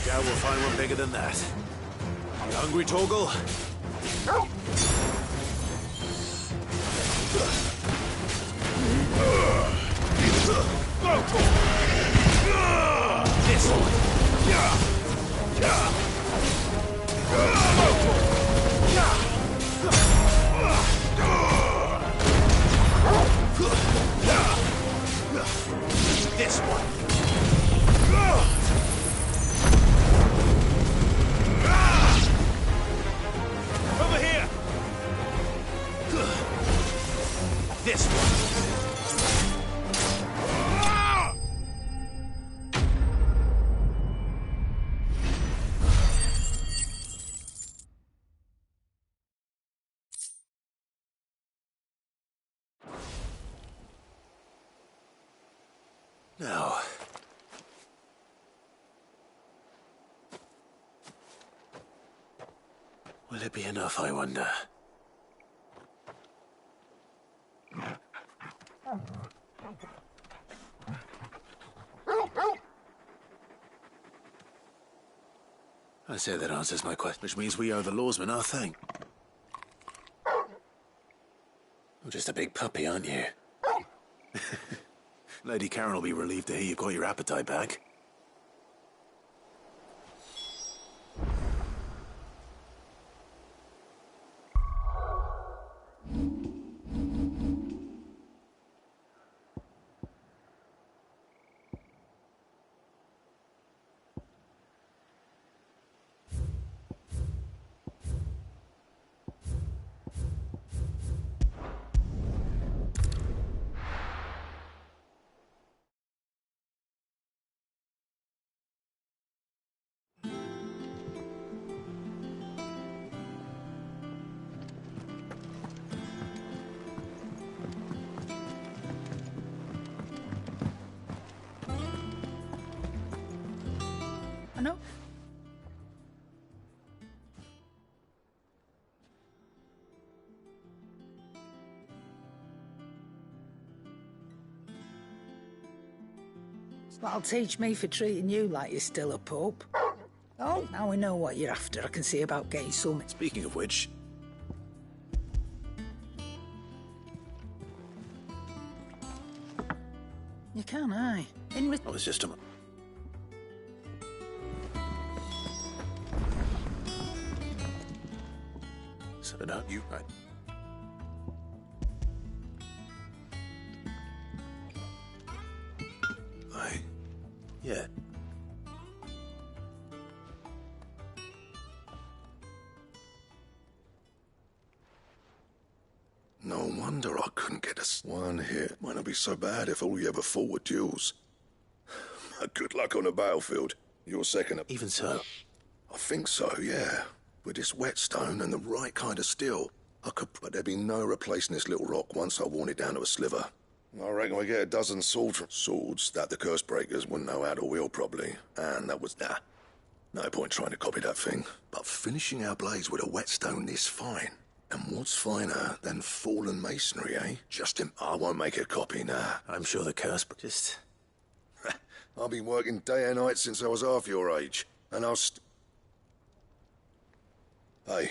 Doubt we'll find one bigger than that. You hungry, Torgal? This one. This one. Over here! This one! Now... will it be enough, I wonder? I say that answers my question, which means we owe the lawsman our thing. You're just a big puppy, aren't you? Lady Karen will be relieved to hear you've got your appetite back. I know. That'll teach me for treating you like you're still a pup. Oh, now we know what you're after. I can see about getting some. Speaking of which... You can, aye. I was just a... So no, you... Right. Yeah. No wonder I couldn't get us one hit. Might not be so bad if all you ever fought were duels. Good luck on the battlefield. You're second. Even so. I think so, yeah. With this whetstone and the right kind of steel, I could... But there'd be no replacing this little rock once I worn it down to a sliver. I reckon we get a dozen swords that the curse breakers wouldn't know how to wield properly. And that was... Nah. No point trying to copy that thing. But finishing our blades with a whetstone this fine. And what's finer than fallen masonry, eh? I won't make a copy, nah. I'm sure the curse... Just... I've been working day and night since I was half your age. And I'll Hey,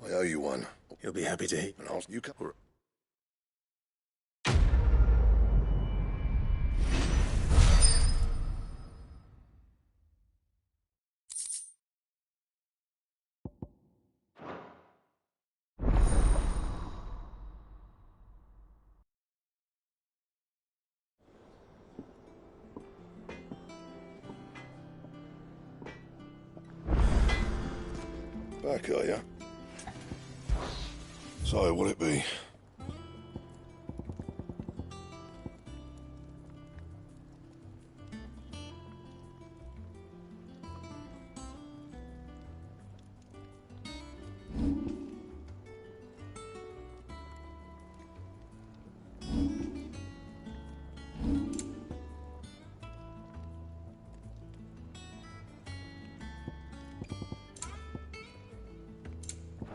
I owe you one. You'll be happy to eat. And you can... Back, are ya? So, what'll it be?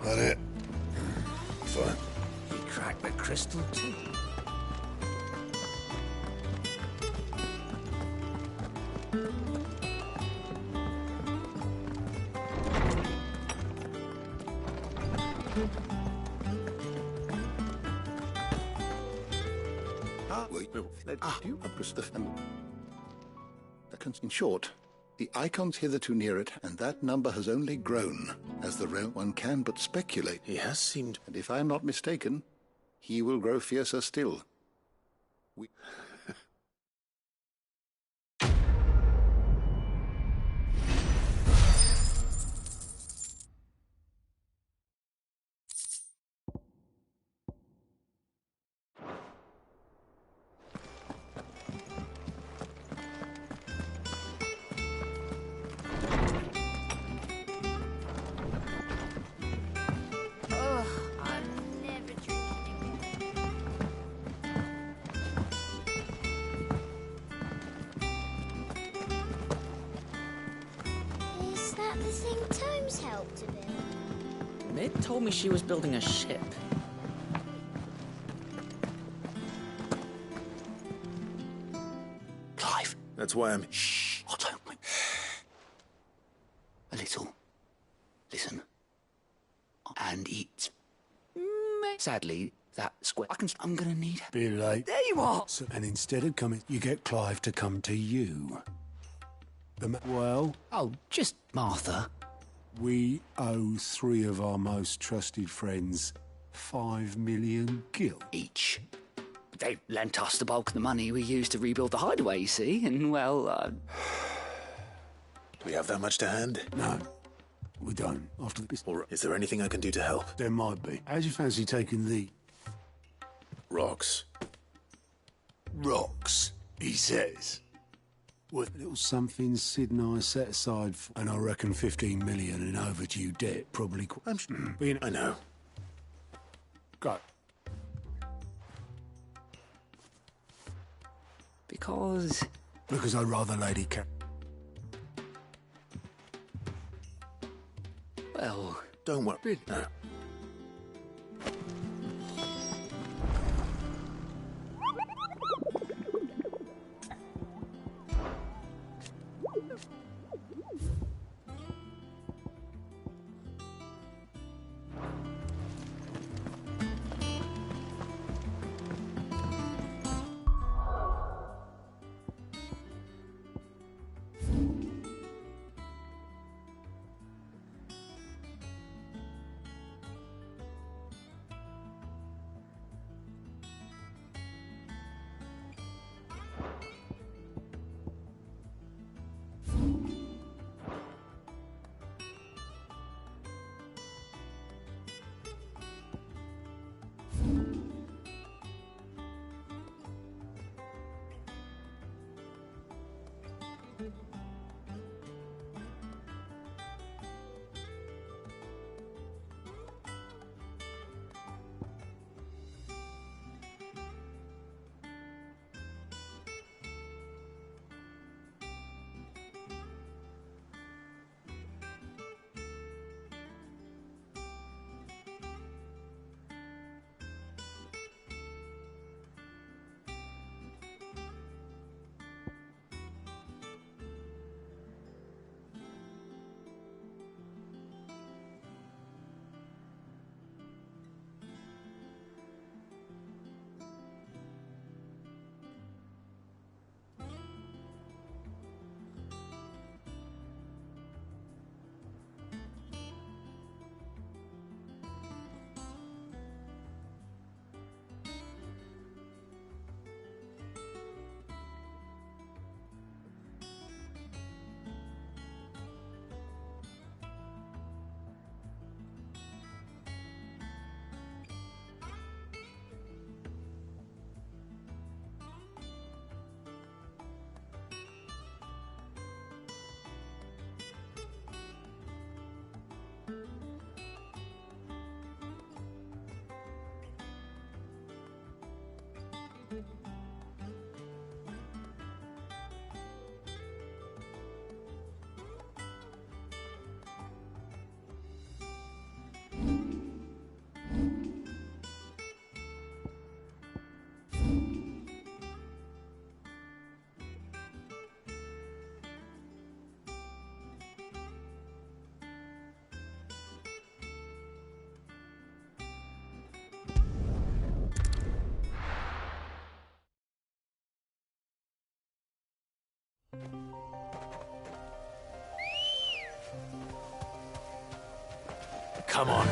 That it? Fine. You cracked the crystal too. In short, the icons hitherto near it, and that number has only grown, as the realm one can but speculate. He has seemed... And if I'm not mistaken, he will grow fiercer still. Mid told me she was building a ship. Clive. That's why I'm... Shh. Otto. A little. Listen. And it's... sadly, that square... I'm gonna need... Be late. There you are! So, and instead of coming, you get Clive to come to you. Well? Oh, just Martha. We owe 3 of our most trusted friends 5 million gil. Each. They lent us the bulk of the money we used to rebuild the hideaway, you see, and, well, Do we have that much to hand? No, we don't. After this... Or is there anything I can do to help? There might be. How'd you fancy taking the... Rocks. Rocks, he says. What little something Sid and I set aside for, and I reckon 15 million in overdue debt, probably... I know. Go. Because I'd rather Lady well... Don't worry. No. Come on.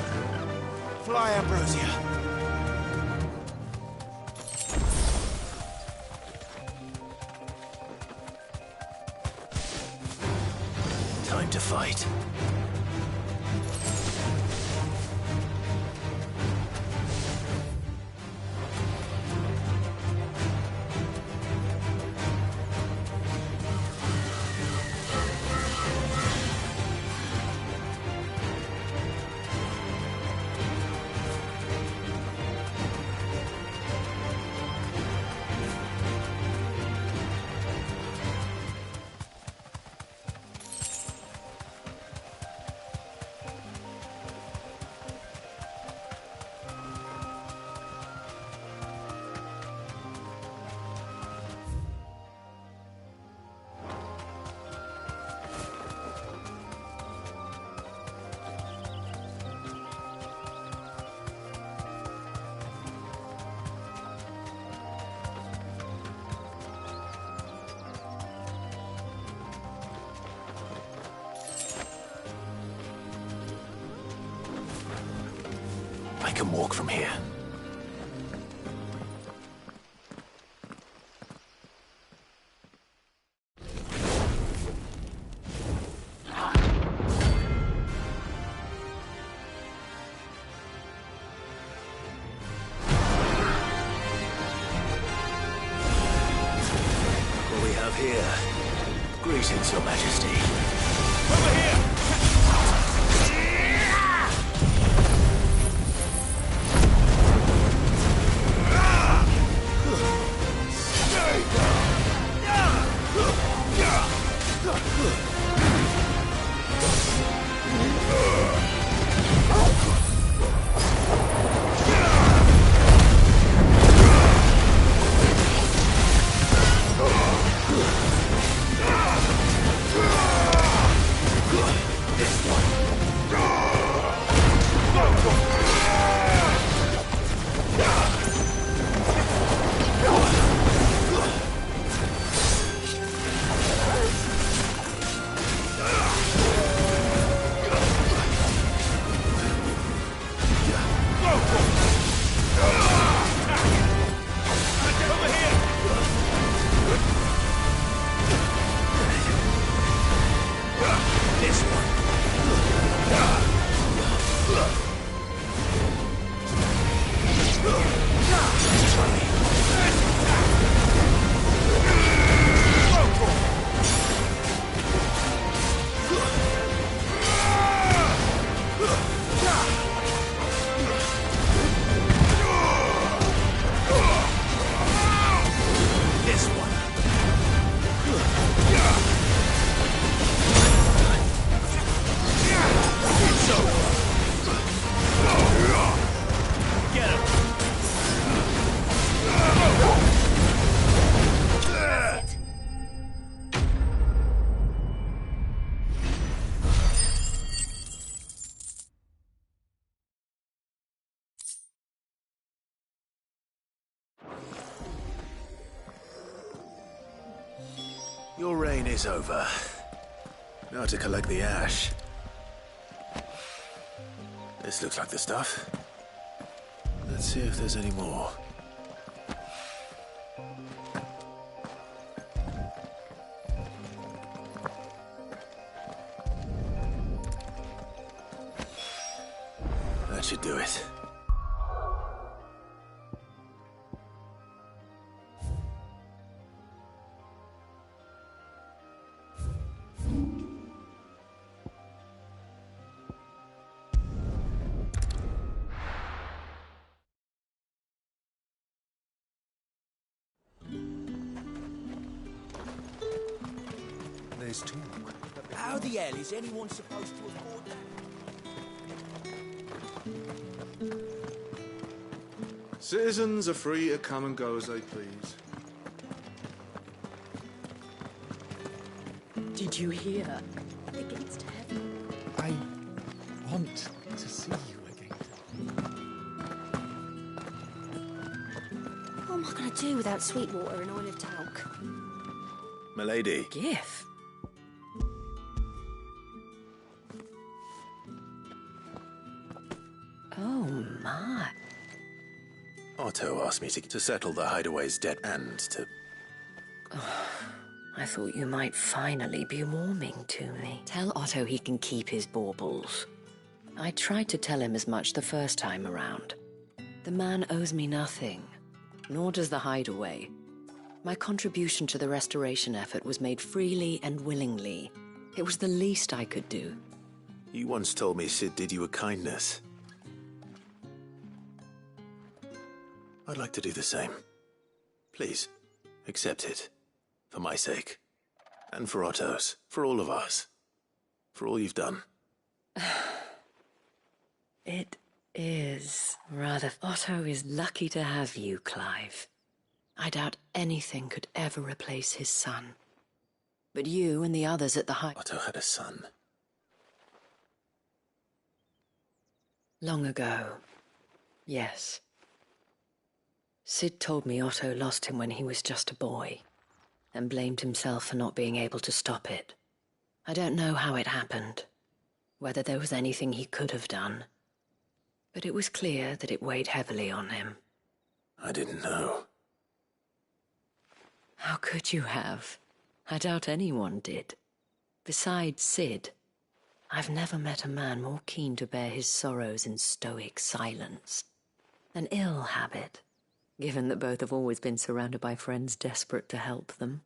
Fly, Ambrosia. Time to fight. I can walk from here. What we have here? Greetings, Your Majesty. Over here! Your reign is over. Now to collect the ash. This looks like the stuff. Let's see if there's any more. That should do it. There's talk. How the hell is anyone supposed to afford that? Citizens are free to come and go as they please. Did you hear? Against heaven. I want to see you again. What am I going to do without Sweetwater and oil of talc? Milady. Gif. Oh, my. Otto asked me to settle the hideaway's debt and to... I thought you might finally be warming to me. Tell Otto he can keep his baubles. I tried to tell him as much the first time around. The man owes me nothing, nor does the hideaway. My contribution to the restoration effort was made freely and willingly. It was the least I could do. You once told me Sid did you a kindness. I'd like to do the same. Please, accept it. For my sake. And for Otto's. For all of us. For all you've done. It is rather... Otto is lucky to have you, Clive. I doubt anything could ever replace his son. But you and the others at the Otto had a son. Long ago. Yes. Sid told me Otto lost him when he was just a boy, and blamed himself for not being able to stop it. I don't know how it happened, whether there was anything he could have done. But it was clear that it weighed heavily on him. I didn't know. How could you have? I doubt anyone did. Besides Sid, I've never met a man more keen to bear his sorrows in stoic silence. An ill habit, given that both have always been surrounded by friends desperate to help them.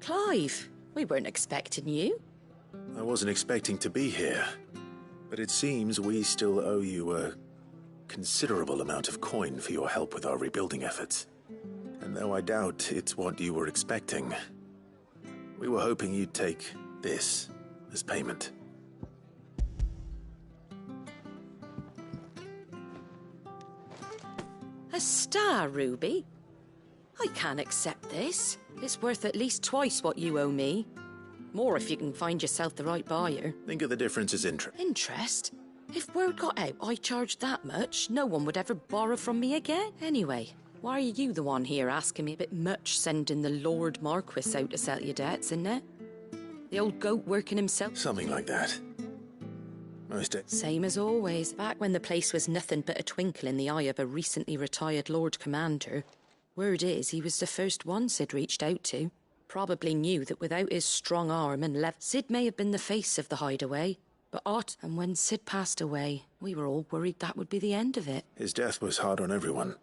Clive, we weren't expecting you. I wasn't expecting to be here, but it seems we still owe you a considerable amount of coin for your help with our rebuilding efforts. And though I doubt it's what you were expecting, we were hoping you'd take this as payment. A star ruby? I can't accept this. It's worth at least twice what you owe me. More if you can find yourself the right buyer. Think of the difference as interest. Interest? If word got out I charged that much, no one would ever borrow from me again. Anyway, why are you the one here asking me a bit much, sending the Lord Marquis out to sell your debts, isn't it? The old goat working himself? Something like that. Same as always. Back when the place was nothing but a twinkle in the eye of a recently retired Lord Commander, word is he was the first one Sid reached out to. Probably knew that without his strong arm and Sid may have been the face of the hideaway. But and when Sid passed away, we were all worried that would be the end of it. His death was hard on everyone.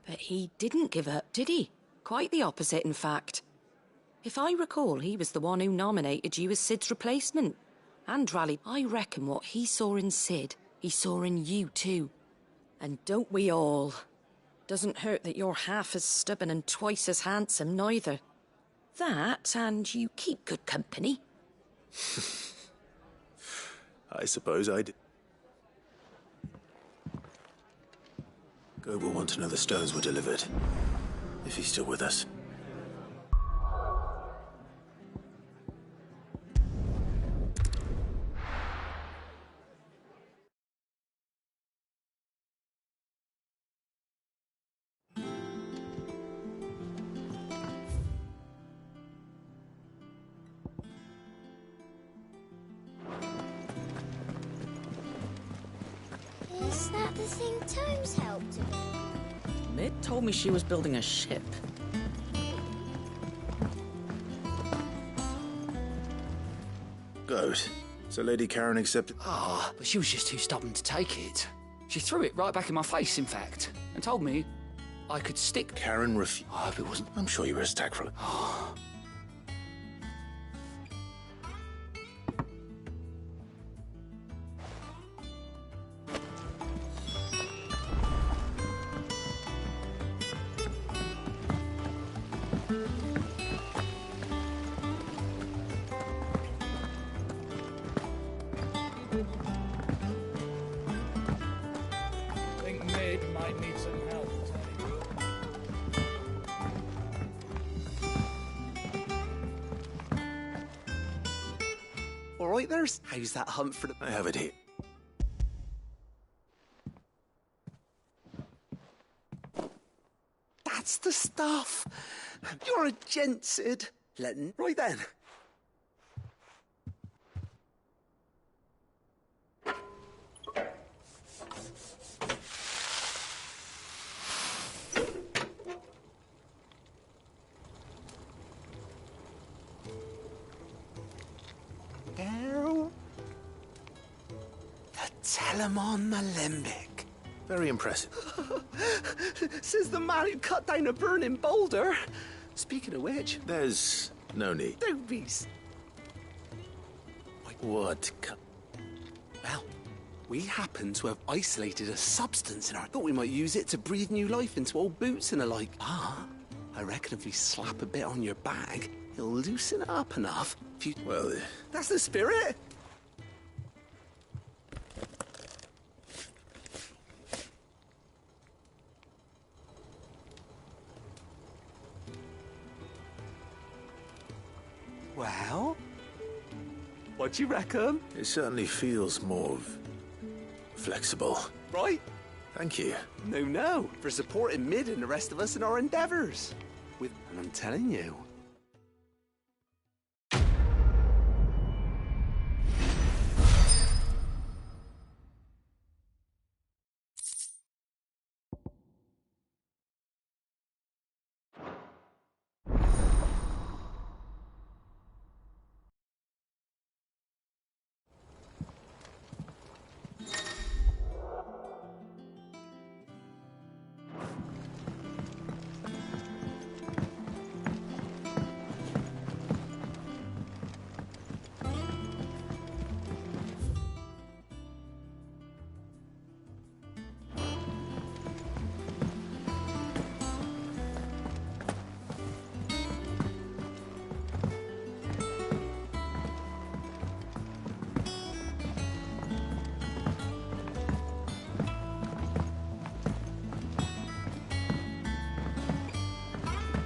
But he didn't give up, did he? Quite the opposite, in fact. If I recall, he was the one who nominated you as Sid's replacement. And rallied. I reckon what he saw in Sid, he saw in you too. And don't we all? Doesn't hurt that you're half as stubborn and twice as handsome, neither. That, and you keep good company. I suppose I did. Goat will want to know the stones were delivered, if he's still with us. Is that the thing Tomes helped to build? Mid told me she was building a ship. Goat. So Lady Karen accepted... But she was just too stubborn to take it. She threw it right back in my face, in fact, and told me I could stick... Karen refused. I hope it wasn't... I'm sure you were as tactful. I think Mid might need some help, All right, there's. How's that hunt for the... I have it here. That's the stuff. You're a gent, Sid. Right then. Girl. The Telemon Malembic. Very impressive. Says the man who cut down a burning boulder. Speaking of which... There's no need. Don't be... What? Well, We happen to have isolated a substance in our... Thought we might use it to breathe new life into old boots and the like. Ah, I reckon if we slap a bit on your bag, it'll loosen it up enough. If you... Well, that's the spirit. Well, what do you reckon? It certainly feels more flexible. Right? Thank you. No, for supporting Mid and the rest of us in our endeavours. And I'm telling you,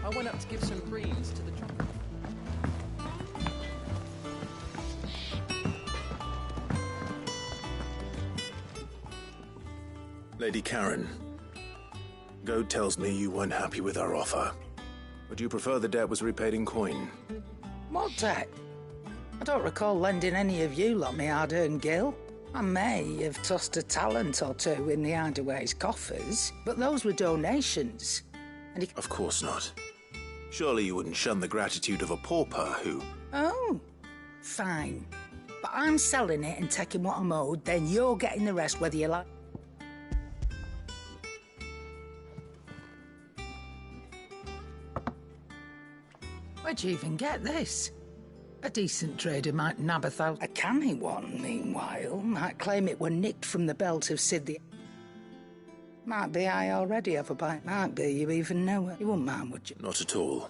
I went up to give some greens to the trucker. Lady Karen, Goad tells me you weren't happy with our offer. Would you prefer the debt was repaid in coin? What debt? I don't recall lending any of you lot me hard-earned gil. I may have tossed a talent or two in the Hideaway's coffers, but those were donations. And Of course not. Surely you wouldn't shun the gratitude of a pauper who... Oh, fine. But I'm selling it and taking what I'm owed, then you're getting the rest whether you like. Where'd you even get this? A decent trader might nab 1,000. A canny one, meanwhile, might claim it were nicked from the belt of Sid the... Might be I already have a bite. Might be you even know it. You wouldn't mind, would you? Not at all.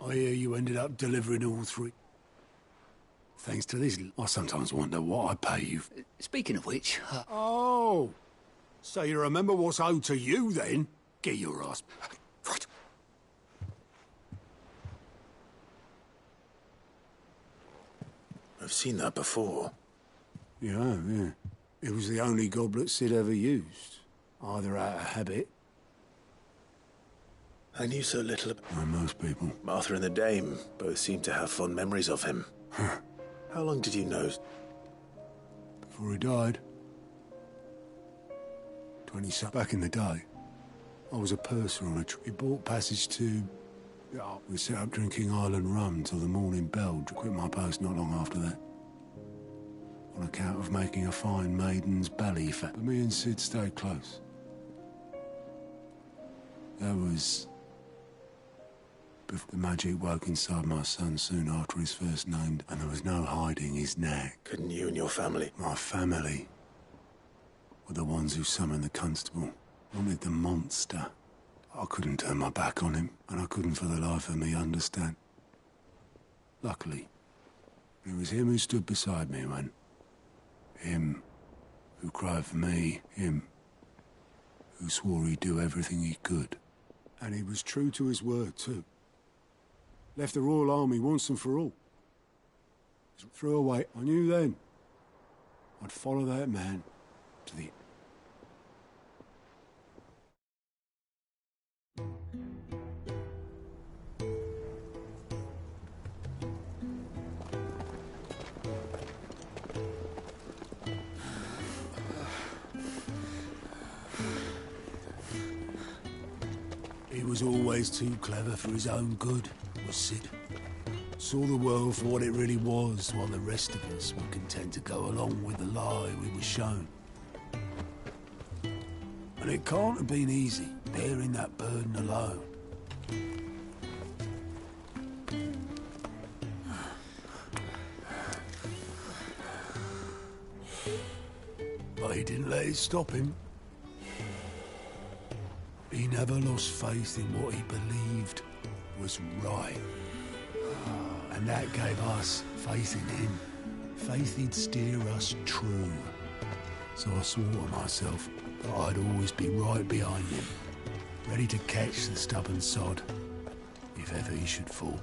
I hear you ended up delivering all three. Thanks to this, I sometimes wonder what I pay you. Speaking of which... Oh! So you remember what's owed to you, then? Get your ass... Right. I've seen that before. Yeah. It was the only goblet Sid ever used. Either out of habit... I knew so little about... Like most people. Martha and the Dame both seem to have fond memories of him. How long did you know? Before he died. 20 back in the day. I was a purser on a trip. He bought passage to... We set up drinking Island rum till the morning bell. Quit my post not long after that. On account of making a fine maiden's belly fat. But me and Sid stayed close. That was... The magic woke inside my son soon after his first named, and there was no hiding his knack. Couldn't you and your family? My family were the ones who summoned the constable. Wanted the monster. I couldn't turn my back on him, and I couldn't for the life of me understand. Luckily, it was him who stood beside me when... Him who cried for me. Him who swore he'd do everything he could. And he was true to his word, too. Left the Royal Army once and for all. Threw away. I knew then I'd follow that man to the... He was always too clever for his own good, was Sid. Saw the world for what it really was, while the rest of us were content to go along with the lie we were shown. And it can't have been easy, bearing that burden alone. But he didn't let it stop him. He never lost faith in what he believed was right. And that gave us faith in him. Faith he'd steer us true. So I swore to myself that I'd always be right behind him, ready to catch the stubborn sod, if ever he should fall.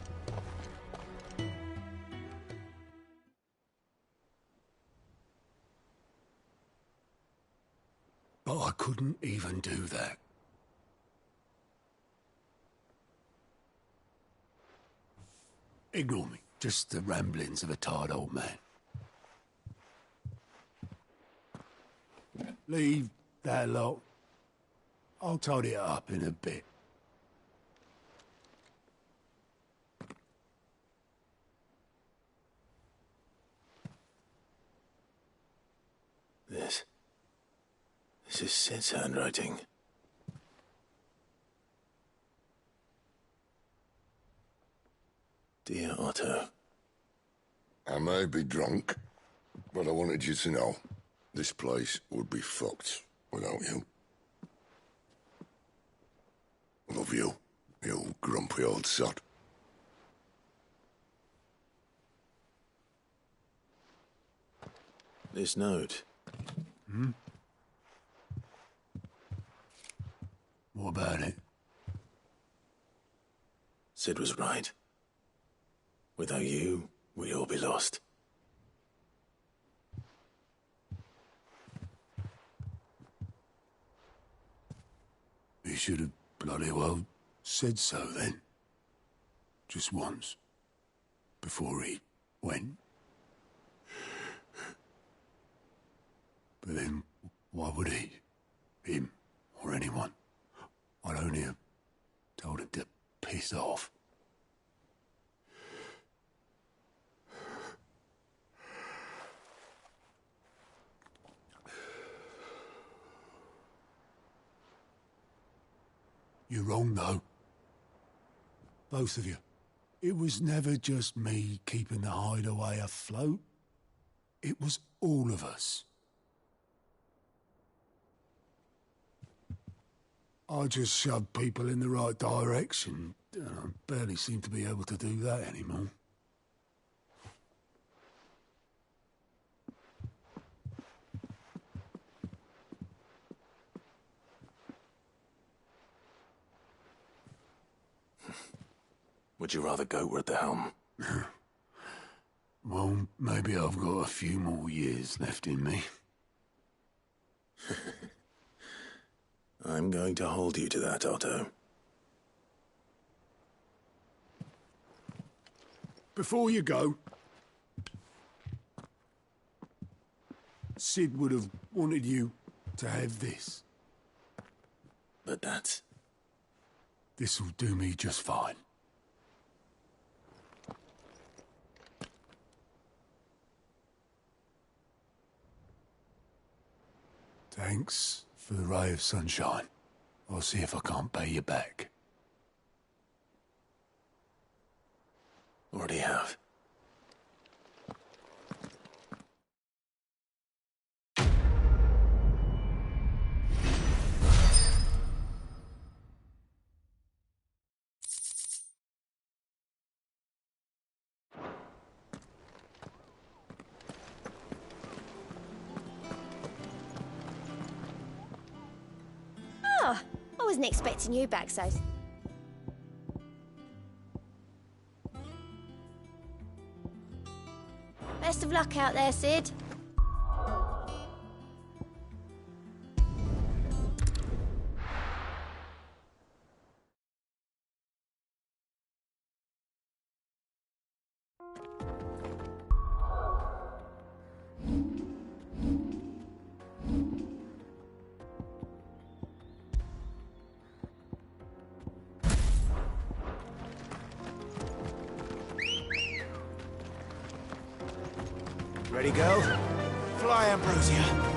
But I couldn't even do that. Ignore me. Just the ramblings of a tired old man. Leave that lot. I'll tidy it up in a bit. This is Sid's handwriting. Dear Otto. I may be drunk, but I wanted you to know this place would be fucked without you. Love you, you grumpy old sod. This note. Hmm? What about it? Sid was right. Without you, we'd all be lost. He should have bloody well said so then. Just once. Before he went. But then, why would he? Him, or anyone? I'd only have told him to piss off. You're wrong, though. Both of you. It was never just me keeping the hideaway afloat. It was all of us. I just shoved people in the right direction. I barely seem to be able to do that anymore. Would you rather goat were at the helm? Well, maybe I've got a few more years left in me. I'm going to hold you to that, Otto. Before you go, Sid would have wanted you to have this. But that's... This'll do me just fine. Thanks for the ray of sunshine. I'll see if I can't pay you back. Already have. Oh, I wasn't expecting you back so... Best of luck out there, Sid. Ready, girl? Fly, Ambrosia.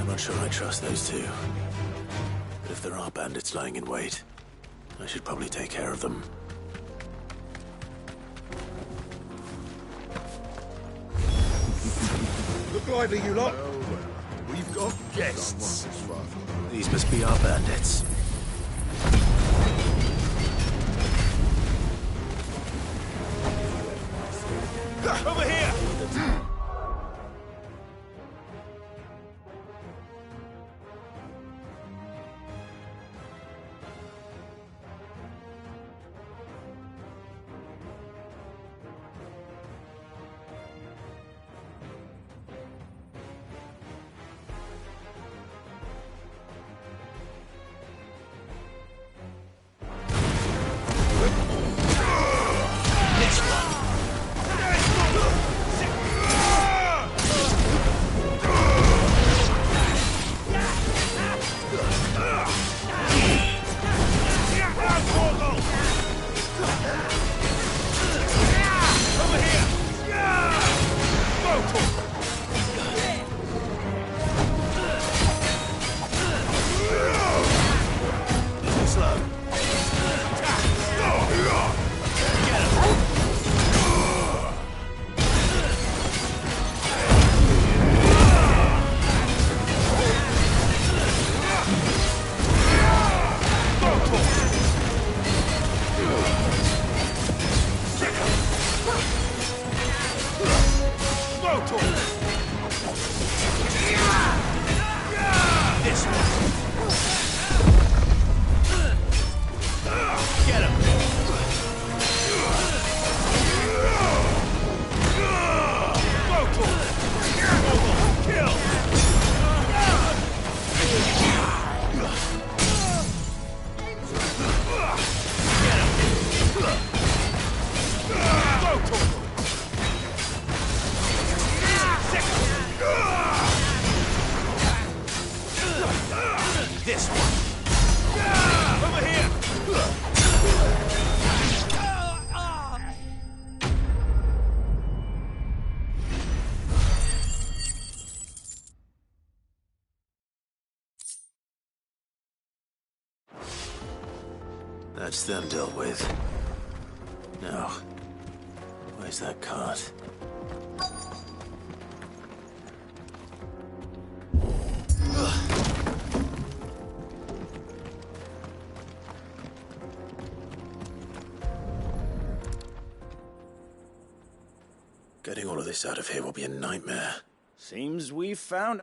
not sure I trust those two. But if there are bandits lying in wait, I should probably take care of them. Look lively, you lot. We've got guests. These must be our bandits. Over here! That's them dealt with. Now, where's that cart? Getting all of this out of here will be a nightmare. Seems we've found...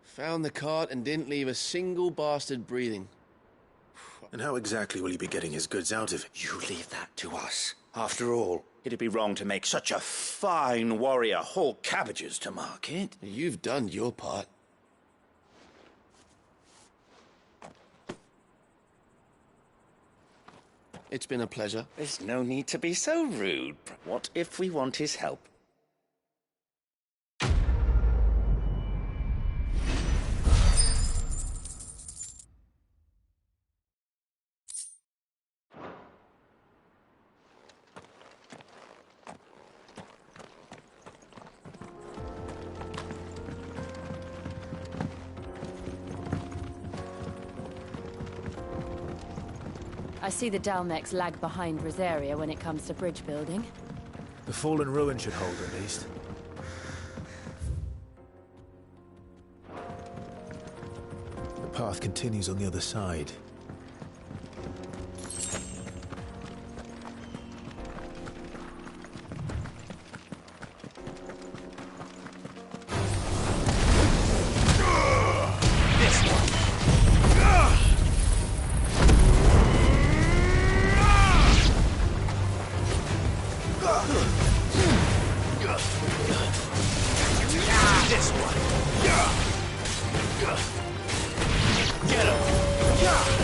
Found the cart and didn't leave a single bastard breathing. And how exactly will he be getting his goods out of it? You leave that to us. After all, it'd be wrong to make such a fine warrior haul cabbages to market. You've done your part. It's been a pleasure. There's no need to be so rude. What if we want his help? I see the Dalmex lag behind Rosaria when it comes to bridge building. The fallen ruin should hold, at least. The path continues on the other side. Get him!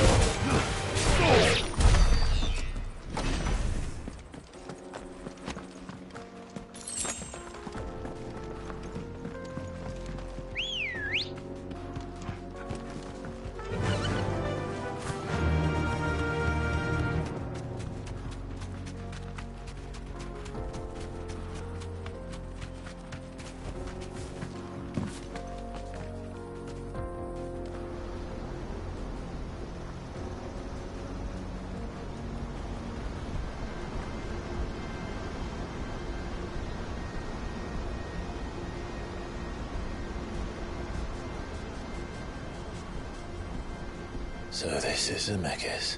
So this is Zemeckis.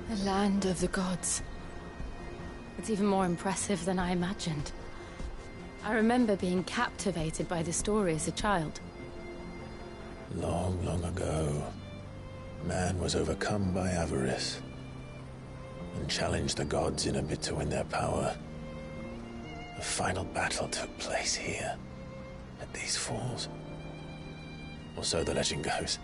The land of the gods. It's even more impressive than I imagined. I remember being captivated by the story as a child. Long, long ago, man was overcome by avarice and challenged the gods in a bid to win their power. The final battle took place here, at these falls. Or so the legend goes.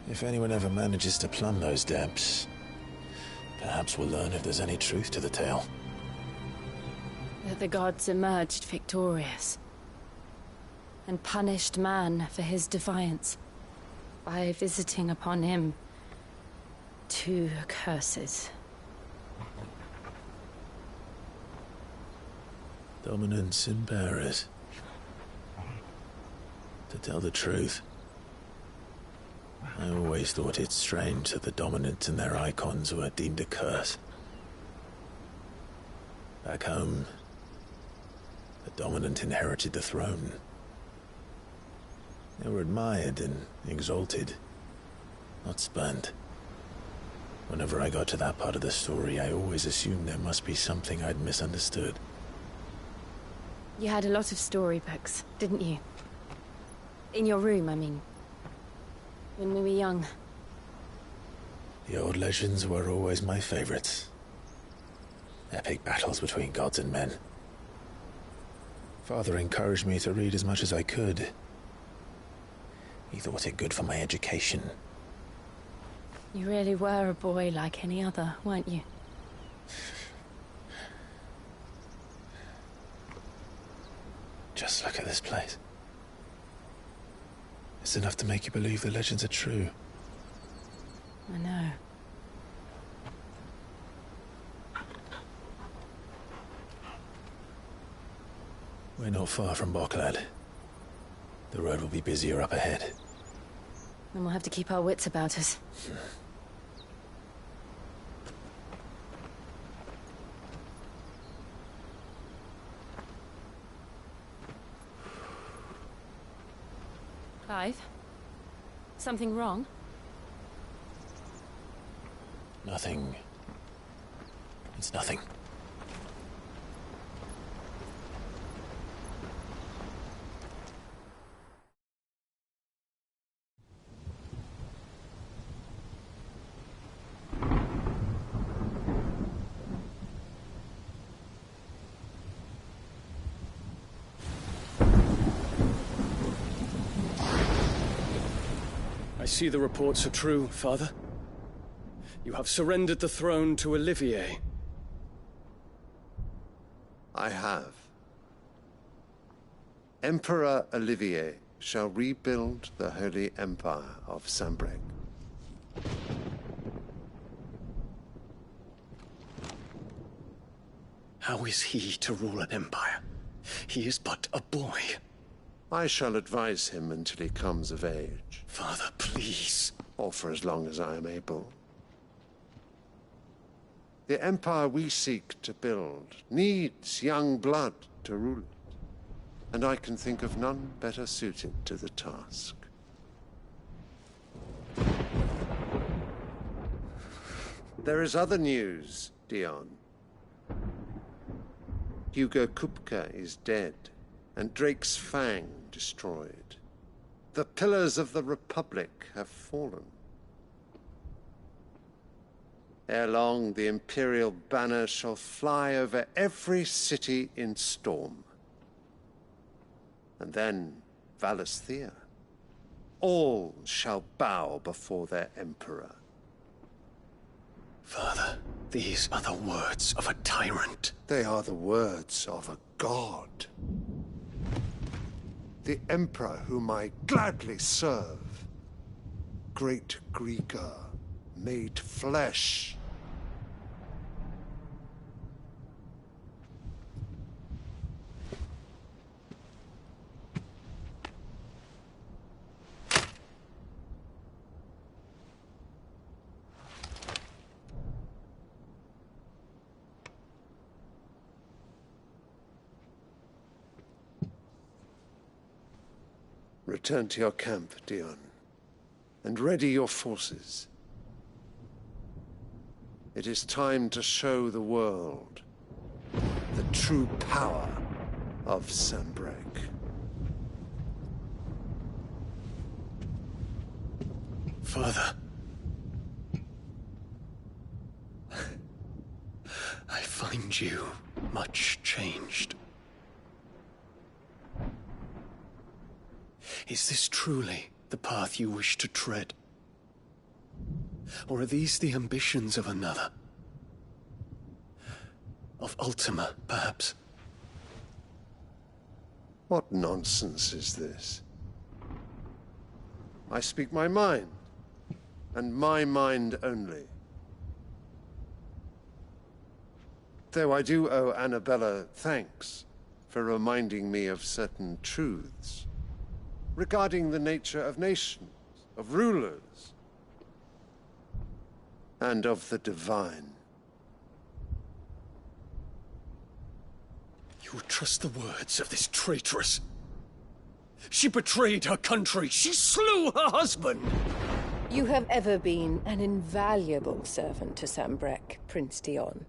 If anyone ever manages to plumb those depths, perhaps we'll learn if there's any truth to the tale. That the gods emerged victorious and punished man for his defiance by visiting upon him 2 curses. Dominance and bearers. To tell the truth, I always thought it strange that the dominant and their icons were deemed a curse. Back home, the dominant inherited the throne. They were admired and exalted, not spurned. Whenever I got to that part of the story, I always assumed there must be something I'd misunderstood. You had a lot of storybooks, didn't you? In your room, I mean. When we were young. The old legends were always my favorites. Epic battles between gods and men. Father encouraged me to read as much as I could. He thought it good for my education. You really were a boy like any other, weren't you? Just look at this place. It's enough to make you believe the legends are true. I know. We're not far from Boklad. The road will be busier up ahead. Then we'll have to keep our wits about us. Clive? Something wrong? Nothing. It's nothing. I see the reports are true, Father. You have surrendered the throne to Olivier. I have. Emperor Olivier shall rebuild the Holy Empire of Sambrec. How is he to rule an empire? He is but a boy. I shall advise him until he comes of age. Father, please. Or for as long as I am able. The empire we seek to build needs young blood to rule it, and I can think of none better suited to the task. There is other news, Dion. Hugo Kupka is dead, and Drake's Fang destroyed. The pillars of the Republic have fallen. Ere long, the Imperial banner shall fly over every city in Storm. And then, Valisthea. All shall bow before their Emperor. Father, these are the words of a tyrant. They are the words of a god. The Emperor whom I gladly serve. Great Greeker, made flesh. Return to your camp, Dion, and ready your forces. It is time to show the world the true power of Sanbreque. Father. I find you much changed. Is this truly the path you wish to tread? Or are these the ambitions of another? Of Ultima, perhaps? What nonsense is this? I speak my mind, and my mind only. Though I do owe Annabella thanks for reminding me of certain truths regarding the nature of nations, of rulers, and of the divine. You would trust the words of this traitress? She betrayed her country. She slew her husband. You have ever been an invaluable servant to Sanbreque, Prince Dion.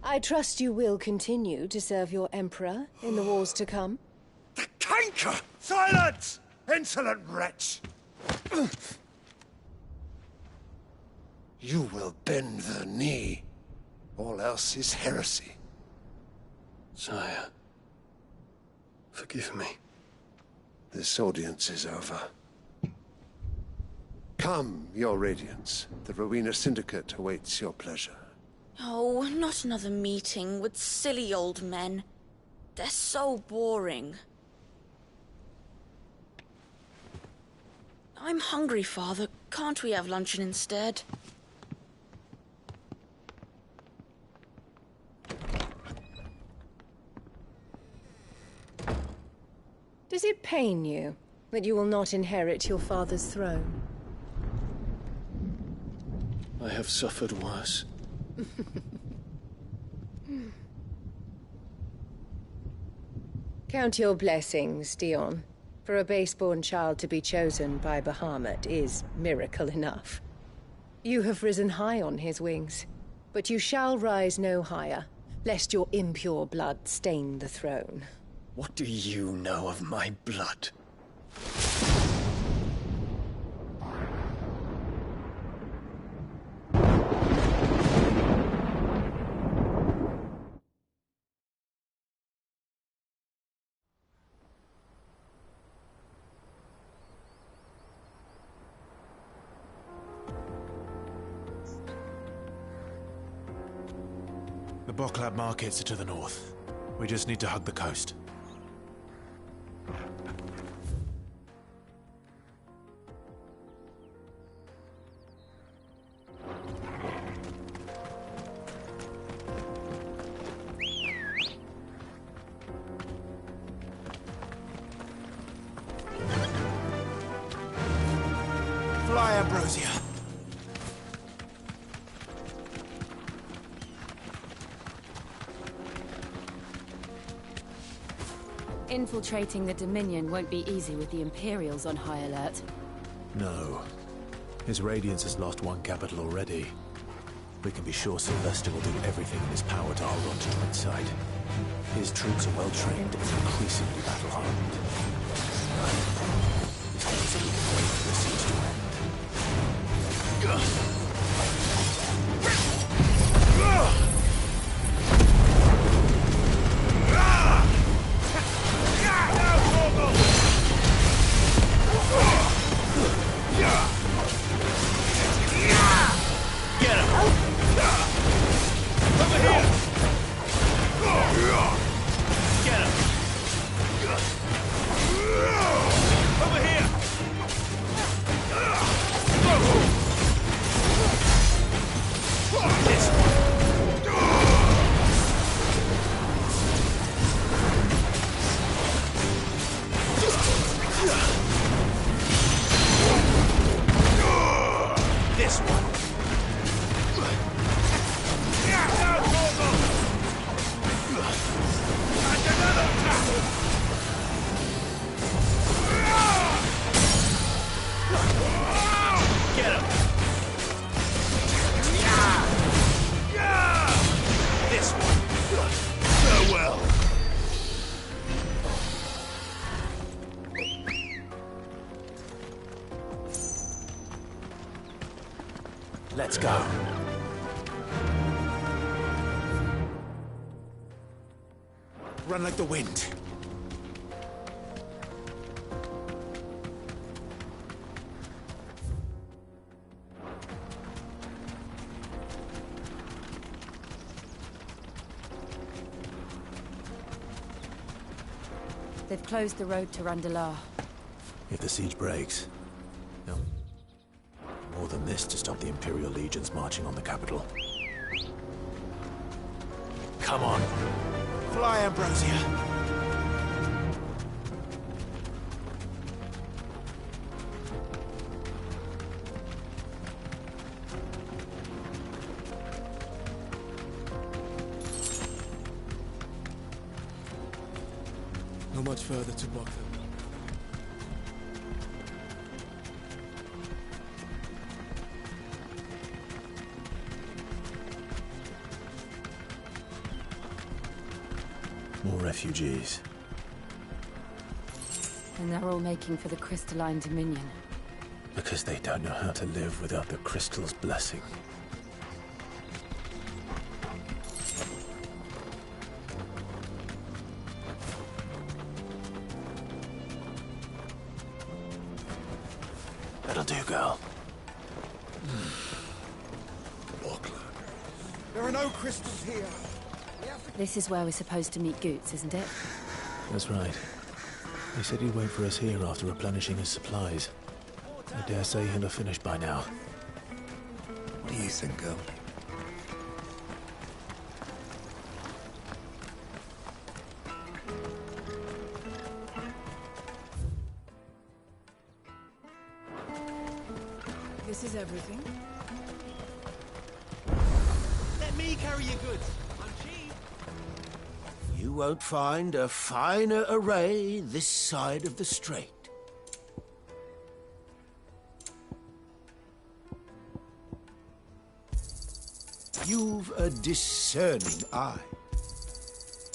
I trust you will continue to serve your Emperor in the wars to come. The canker! Silence! Insolent wretch! You will bend the knee. All else is heresy. Sire, forgive me. This audience is over. Come, your Radiance. The Rowena Syndicate awaits your pleasure. Oh, not another meeting with silly old men. They're so boring. I'm hungry, Father. Can't we have luncheon instead? Does it pain you that you will not inherit your father's throne? I have suffered worse. Count your blessings, Dion. For a base-born child to be chosen by Bahamut is miracle enough. You have risen high on his wings, but you shall rise no higher, lest your impure blood stain the throne. What do you know of my blood? The Boklab markets are to the north. We just need to hug the coast. Fly, Ambrosia. Infiltrating the Dominion won't be easy with the Imperials on high alert. No. His Radiance has lost one capital already. We can be sure Sylvester will do everything in his power to hold on to Twinside. His troops are well trained and increasingly battle-hardened. This means that we can wait for the siege to end. Let's go. Run like the wind. They've closed the road to Randalar. If the siege breaks, no. More than this to stop the Imperial legions marching on the capital. Come on. Fly, Ambrosia. Not much further to block them. More refugees. And they're all making for the Crystalline Dominion. Because they don't know how to live without the crystal's blessing. That'll do, girl. There are no crystals here. This is where we're supposed to meet Goots, isn't it? That's right. He said he'd wait for us here after replenishing his supplies. I dare say he'll have finished by now. What do you think, girl? This is everything. Let me carry your goods. I'm cheap. You won't find a finer array this side of the strait. You've a discerning eye.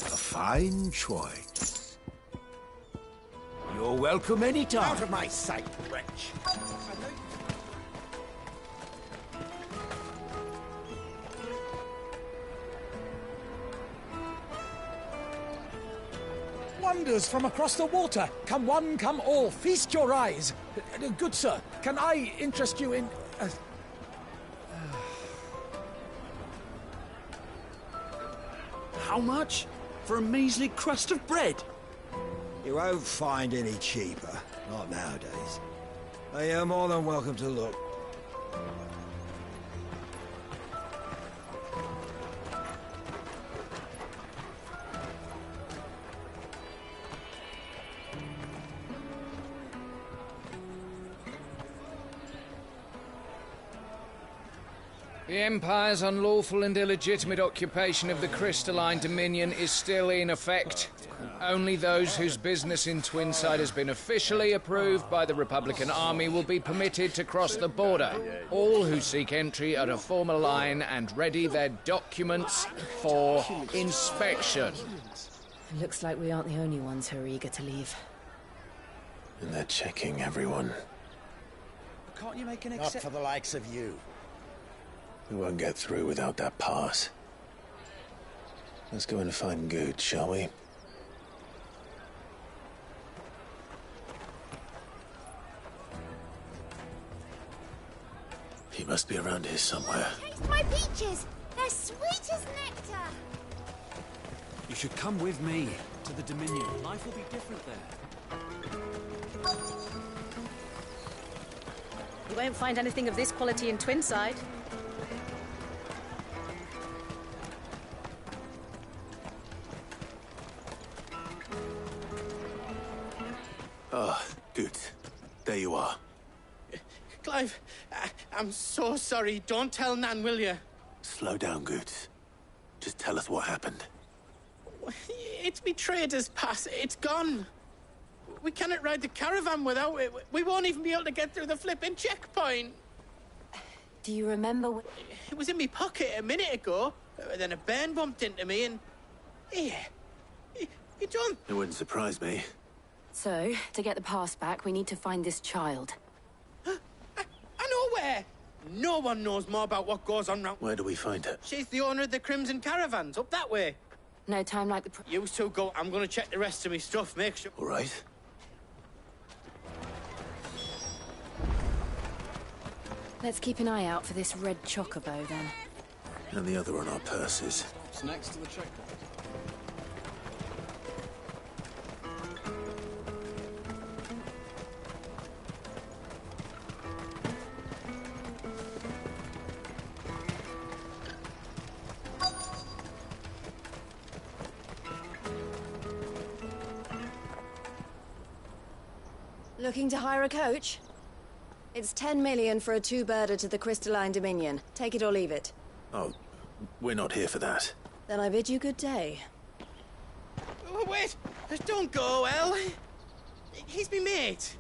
A fine choice. You're welcome anytime. Out of my sight, wretch! Wonders from across the water. Come one, come all. Feast your eyes. Good sir, can I interest you in... How much? For a measly crust of bread? You won't find any cheaper. Not nowadays. You're more than welcome to look. The Empire's unlawful and illegitimate occupation of the Crystalline Dominion is still in effect. Only those whose business in Twinside has been officially approved by the Republican Army will be permitted to cross the border. All who seek entry are to form a line and ready their documents for inspection. It looks like we aren't the only ones who are eager to leave. And they're checking everyone. Can't you make an Not exception? for the likes of you. We won't get through without that pass. Let's go in and find Good, shall we? He must be around here somewhere. Taste my peaches! They're sweet as nectar! You should come with me to the Dominion. Life will be different there. You won't find anything of this quality in Twinside. Ah, good. There you are. Clive, I'm so sorry. Don't tell Nan, will you? Slow down, Good. Just tell us what happened. It's me trader's pass. It's gone. We cannot ride the caravan without it. We won't even be able to get through the flipping checkpoint. Do you remember It was in my pocket a minute ago. Then a bairn bumped into me and... Here. You don't... It wouldn't surprise me. So, to get the pass back, we need to find this child. I know where. No one knows more about what goes on round... Where do we find her? She's the owner of the Crimson Caravans, up that way. No time like the... You two go. I'm gonna check the rest of my stuff, make sure... All right. Let's keep an eye out for this red chocobo, then. And the other on our purses. It's next to the checkpoint. Looking to hire a coach? It's 10 million for a two-birder to the Crystalline Dominion. Take it or leave it. Oh, we're not here for that. Then I bid you good day. Oh, wait! Don't go, El. He's me mate.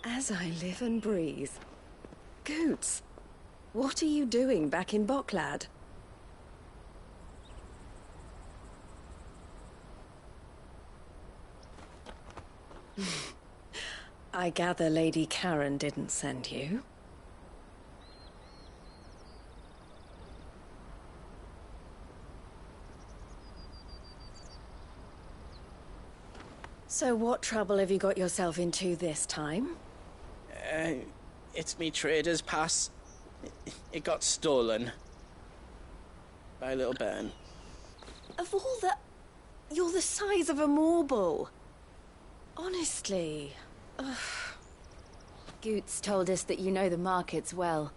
As I live and breathe. Goots, what are you doing back in Bocklad? I gather Lady Karen didn't send you. So what trouble have you got yourself into this time? It's me trader's pass. It got stolen. By a little bairn. Of all the... You're the size of a marble. Honestly. Ugh. Goots told us that you know the markets well.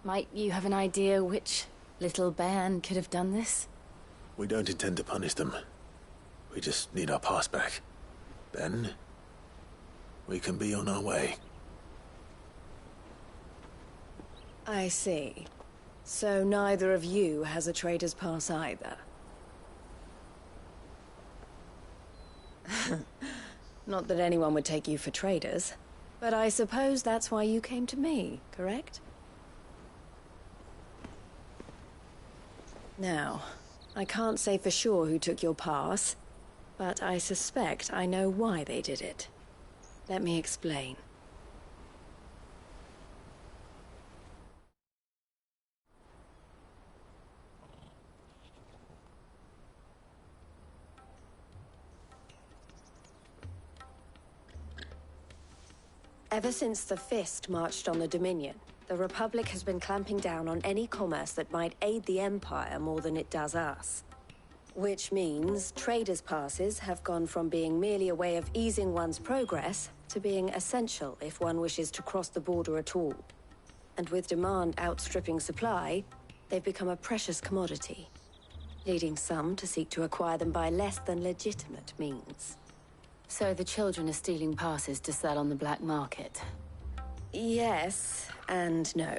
Might you have an idea which little bairn could have done this? We don't intend to punish them. We just need our pass back. Then, we can be on our way. I see. So neither of you has a trader's pass either. Not that anyone would take you for traders, but I suppose that's why you came to me, correct? Now, I can't say for sure who took your pass, but I suspect I know why they did it. Let me explain. Ever since the Fist marched on the Dominion, the Republic has been clamping down on any commerce that might aid the Empire more than it does us. Which means traders' passes have gone from being merely a way of easing one's progress to being essential if one wishes to cross the border at all. And with demand outstripping supply, they've become a precious commodity, leading some to seek to acquire them by less than legitimate means. So the children are stealing passes to sell on the black market? Yes, and no.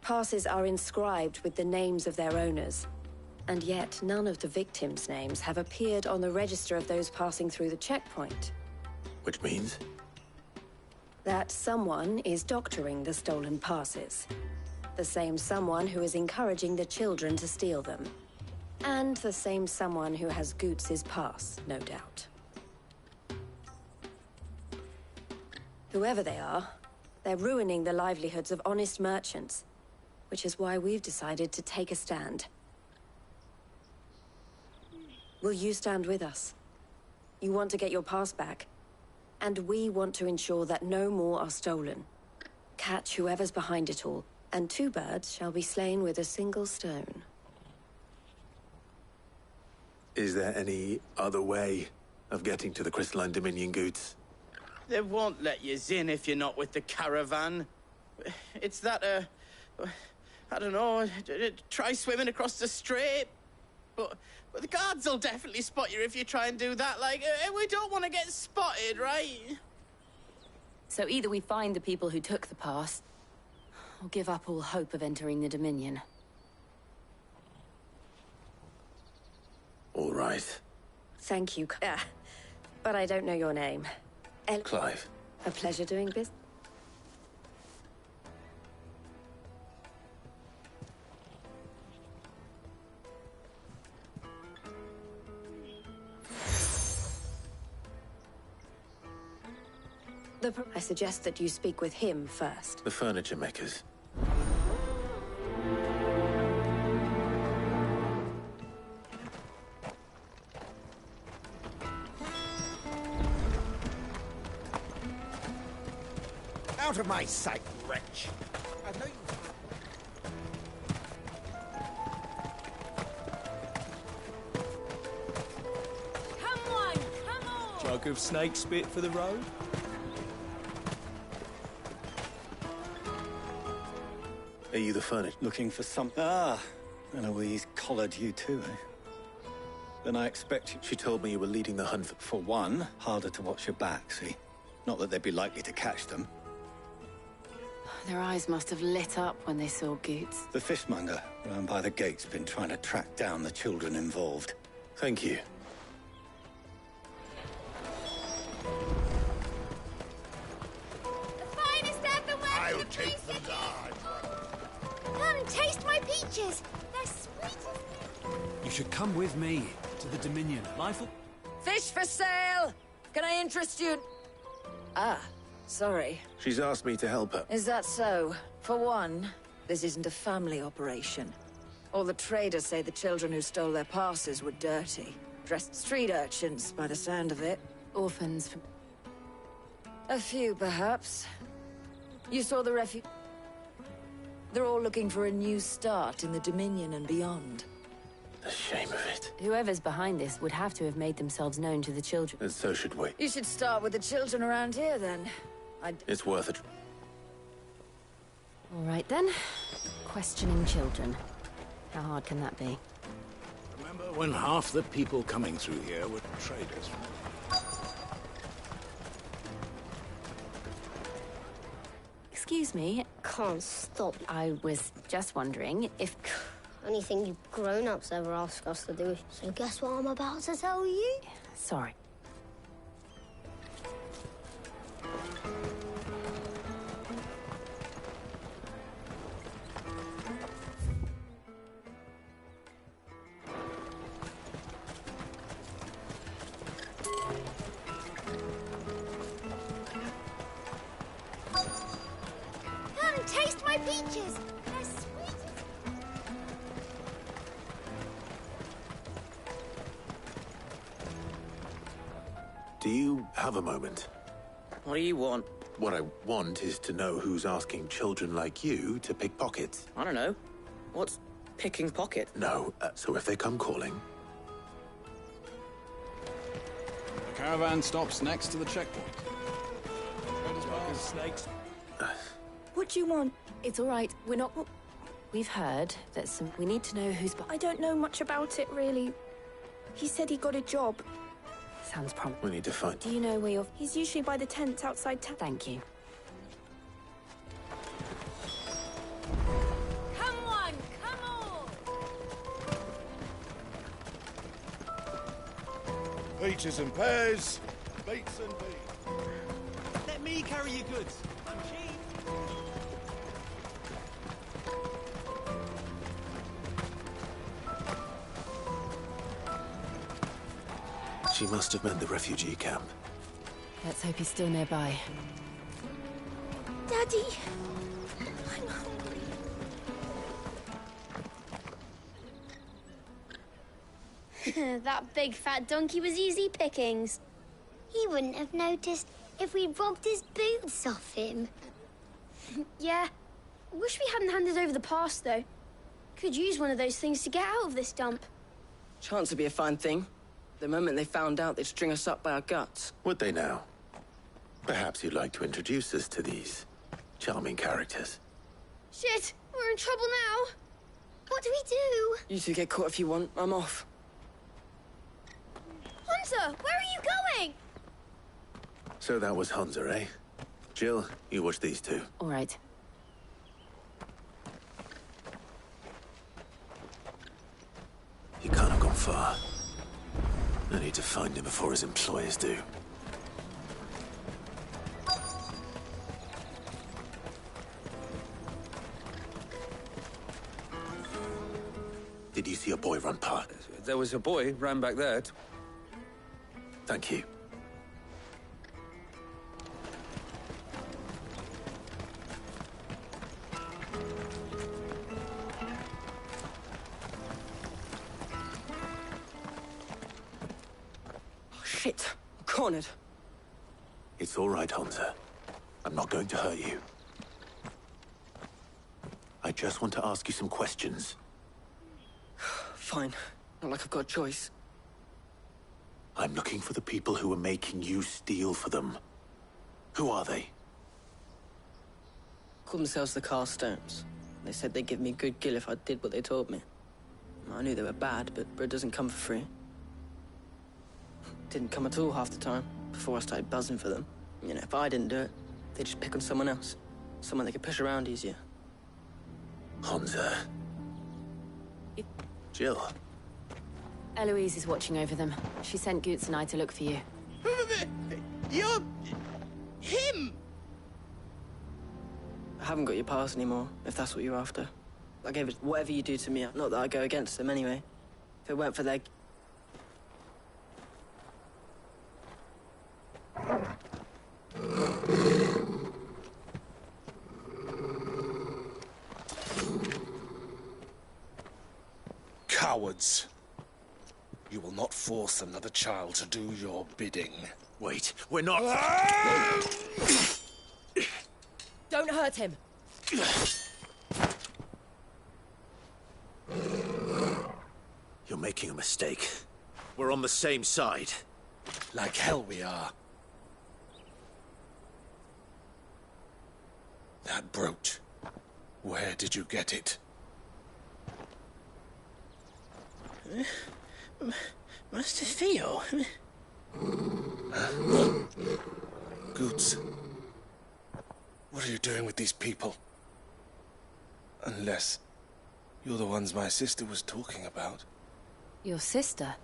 Passes are inscribed with the names of their owners, and yet none of the victims' names have appeared on the register of those passing through the checkpoint. Which means? That someone is doctoring the stolen passes. The same someone who is encouraging the children to steal them. And the same someone who has Goots' pass, no doubt. Whoever they are, they're ruining the livelihoods of honest merchants, which is why we've decided to take a stand. Will you stand with us? You want to get your pass back, and we want to ensure that no more are stolen. Catch whoever's behind it all, and two birds shall be slain with a single stone. Is there any other way of getting to the Crystalline Dominion, Goots? They won't let you in if you're not with the caravan. It's that, I don't know, try swimming across the strait. But the guards will definitely spot you if you try and do that. Like, we don't want to get spotted, right? So either we find the people who took the pass, or give up all hope of entering the Dominion. All right. Thank you, but I don't know your name. Clive. A pleasure doing business. I suggest that you speak with him first. The furniture makers. Out of my sight, wretch! I've no... Come on! Jug of snake spit for the road? Are you the furniture? Looking for something? Ah, and Eloise collared you too, eh? Then I expect you... She told me you were leading the hunt For one, harder to watch your back, see? Not that they'd be likely to catch them. Their eyes must have lit up when they saw Goots. The fishmonger round by the gate's been trying to track down the children involved. Thank you. The finest earthenware! I'll take the large one. Come and taste my peaches! They're sweet as... You should come with me to the Dominion. Life will... Fish for sale! Can I interest you? Ah, sorry. She's asked me to help her. Is that so? For one, this isn't a family operation. All the traders say the children who stole their passes were dirty. Dressed street urchins, by the sound of it. Orphans from... A few, perhaps. You saw the refuge... They're all looking for a new start in the Dominion and beyond. The shame of it. Whoever's behind this would have to have made themselves known to the children. And so should we. You should start with the children around here, then. It's worth it. All right, then. Questioning children. How hard can that be? Remember when half the people coming through here were traders? Excuse me. Can't stop. I was just wondering if... Anything you grown-ups ever ask us to do. So guess what I'm about to tell you? Sorry. Come and taste my peaches! They're sweet as... Do you have a moment? What do you want? What I want is to know who's asking children like you to pick pockets. I don't know. What's picking pocket? No, so if they come calling... The caravan stops next to the checkpoint. Snakes. What do you want? It's all right. We're not... We've heard that some... We need to know who's... I don't know much about it, really. He said he got a job. Sounds promising. We need to find... Do you know where you're... He's usually by the tents outside town. Thank you. Come on, come on! Peaches and pears, beets and beans. Let me carry your goods. I'm cheap. She must have meant the refugee camp. Let's hope he's still nearby. Daddy! I'm hungry. That big fat donkey was easy pickings. He wouldn't have noticed if we robbed his boots off him. Yeah. Wish we hadn't handed over the pass, though. Could use one of those things to get out of this dump. Chance would be a fine thing. The moment they found out, they'd string us up by our guts. Would they now? Perhaps you'd like to introduce us to these charming characters. Shit! We're in trouble now! What do we do? You two get caught if you want. I'm off. Hunter! Where are you going? So that was Hunter, eh? Jill, you watch these two. All right. He can't have gone far. I need to find him before his employers do. Did you see a boy run past? There was a boy ran back there. Thank you. Shit. I'm cornered. It's all right, Hansa. I'm not going to hurt you. I just want to ask you some questions. Fine. Not like I've got a choice. I'm looking for the people who are making you steal for them. Who are they? Called themselves the Carstones. They said they'd give me a good gill if I did what they told me. I knew they were bad, but bread doesn't come for free. Didn't come at all half the time, before I started buzzing for them. You know, if I didn't do it, they'd just pick on someone else. Someone they could push around easier. Hansa. Jill. Eloise is watching over them. She sent Goots and I to look for you. You're... him! I haven't got your pass anymore, if that's what you're after. I gave it whatever you do to me, not that I go against them anyway. If it weren't for their... Cowards. You will not force another child to do your bidding. Wait, we're not... Don't hurt him! You're making a mistake. We're on the same side. Like hell we are. That brooch. Where did you get it? Master Theo? Goots. What are you doing with these people? Unless you're the ones my sister was talking about. Your sister?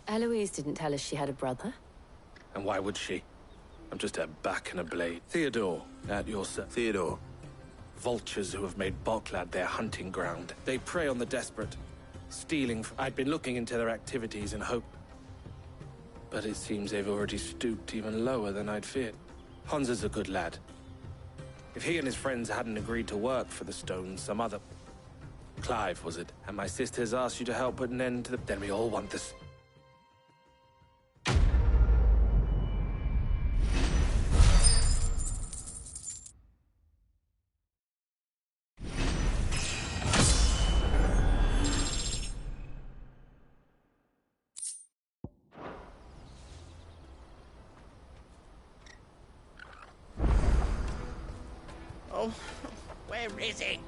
Eloise didn't tell us she had a brother. And why would she? I'm just a back and a blade. Theodore, at your service. Theodore. Vultures who have made Boklad their hunting ground. They prey on the desperate, stealing from... I'd been looking into their activities in hope. But it seems they've already stooped even lower than I'd feared. Hansa's a good lad. If he and his friends hadn't agreed to work for the Stones, some other... Clive, was it? And my sister's asked you to help put an end to the... Then we all want this. Oh, where is it?